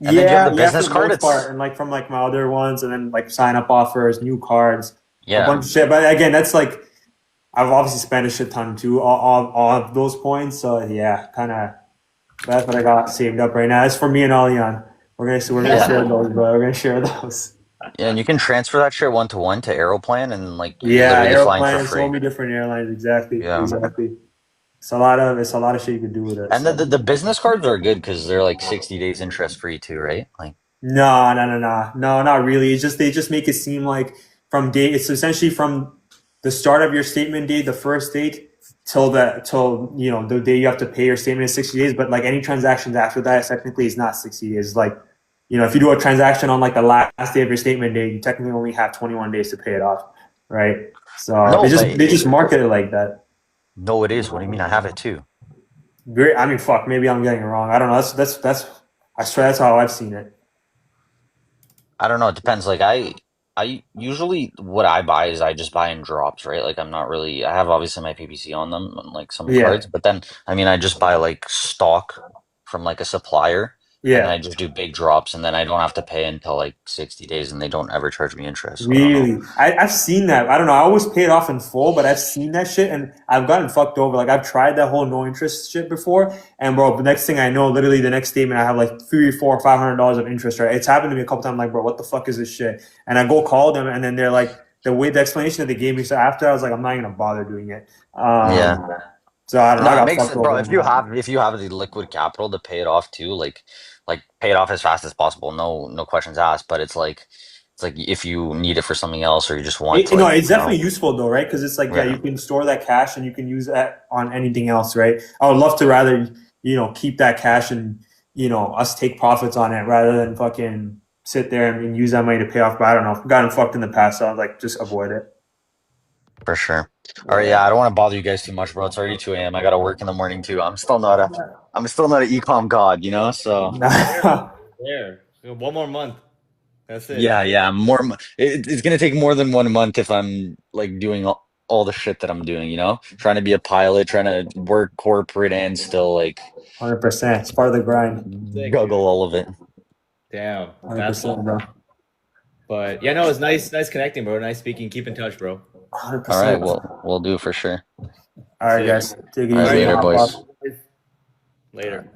and then you have Yeah, the yeah, for business the card. most part, It's and like from like my other ones, and then like sign up offers, new cards, a yeah. bunch of shit. But again, that's like I've obviously spent a shit ton too, all of those points. So yeah, kind of that's what I got saved up right now. It's for me and Alian. We're gonna Yeah. share those, bro. We're gonna share those. Yeah, and you can transfer that shit 1 to 1 to Aeroplan, and like you're Yeah, literally flying for Aeroplan, so free. many different airlines. Exactly, Yeah, exactly. It's a lot of shit you could do with it. And So. the business cards are good because they're like 60 days interest free too, right? Like, No, not really. It's just they just make it seem like from date. It's essentially from the start of your statement date, the first date, till the day you have to pay your statement is 60 days. But like any transactions after that, technically, is not 60 days. It's like if you do a transaction on like the last day of your statement date, you technically only have 21 days to pay it off, right? So no, but they just market it like that. no, it is. What do you mean? I have it too. Great. I mean, fuck. Maybe I'm getting it wrong. I don't know. That's. I swear that's how I've seen it. I don't know. It depends. Like I usually what I buy is I just buy in drops, right? Like I'm not really. I have obviously my PPC on them, on, like some Yeah. cards, but then I mean I just buy like stock from like a supplier, and Yeah. I just do big drops, and then I don't have to pay until like 60 days, and they don't ever charge me interest. So I don't know. Really? I've seen that. I don't know. I always pay it off in full, but I've seen that shit and I've gotten fucked over. Like I've tried that whole no interest shit before, and bro, the next thing I know, literally the next statement, I have like $300, $400, $500 of interest. Right? It's happened to me a couple times. Like, bro, what the fuck is this shit? And I go call them, and then they're like, the explanation that they gave me. So after, I was like, I'm not gonna bother doing it. Yeah. So I don't know. No, I it got makes fucked sense, bro. over on that. If you have the liquid capital to pay it off too, like pay it off as fast as possible. No questions asked. But it's like if you need it for something else or you just want to It's definitely useful though, right? Because it's like, yeah, yeah, you can store that cash and you can use that on anything else, right? I would love to rather, keep that cash and, us take profits on it rather than fucking sit there and use that money to pay off. But I don't know. I've gotten fucked in the past, so I was like, just avoid it. for sure. All right, yeah, I don't want to bother you guys too much, bro. It's already 2 a.m. I gotta work in the morning too. I'm still not an ecom god, so There. One more month. That's it. yeah, it's gonna take more than 1 month if I'm like doing all the shit that I'm doing, trying to be a pilot, trying to work corporate and still like 100%. It's part of the grind. Sick, juggle dude. all of it. Damn. That's 100%, bro. But yeah, no, it's nice connecting, bro. Nice speaking. Keep in touch, bro. All right, 100%. we'll do for sure. All right, Sick. guys. Take it All right, easy. later, Hop boys. off. Later.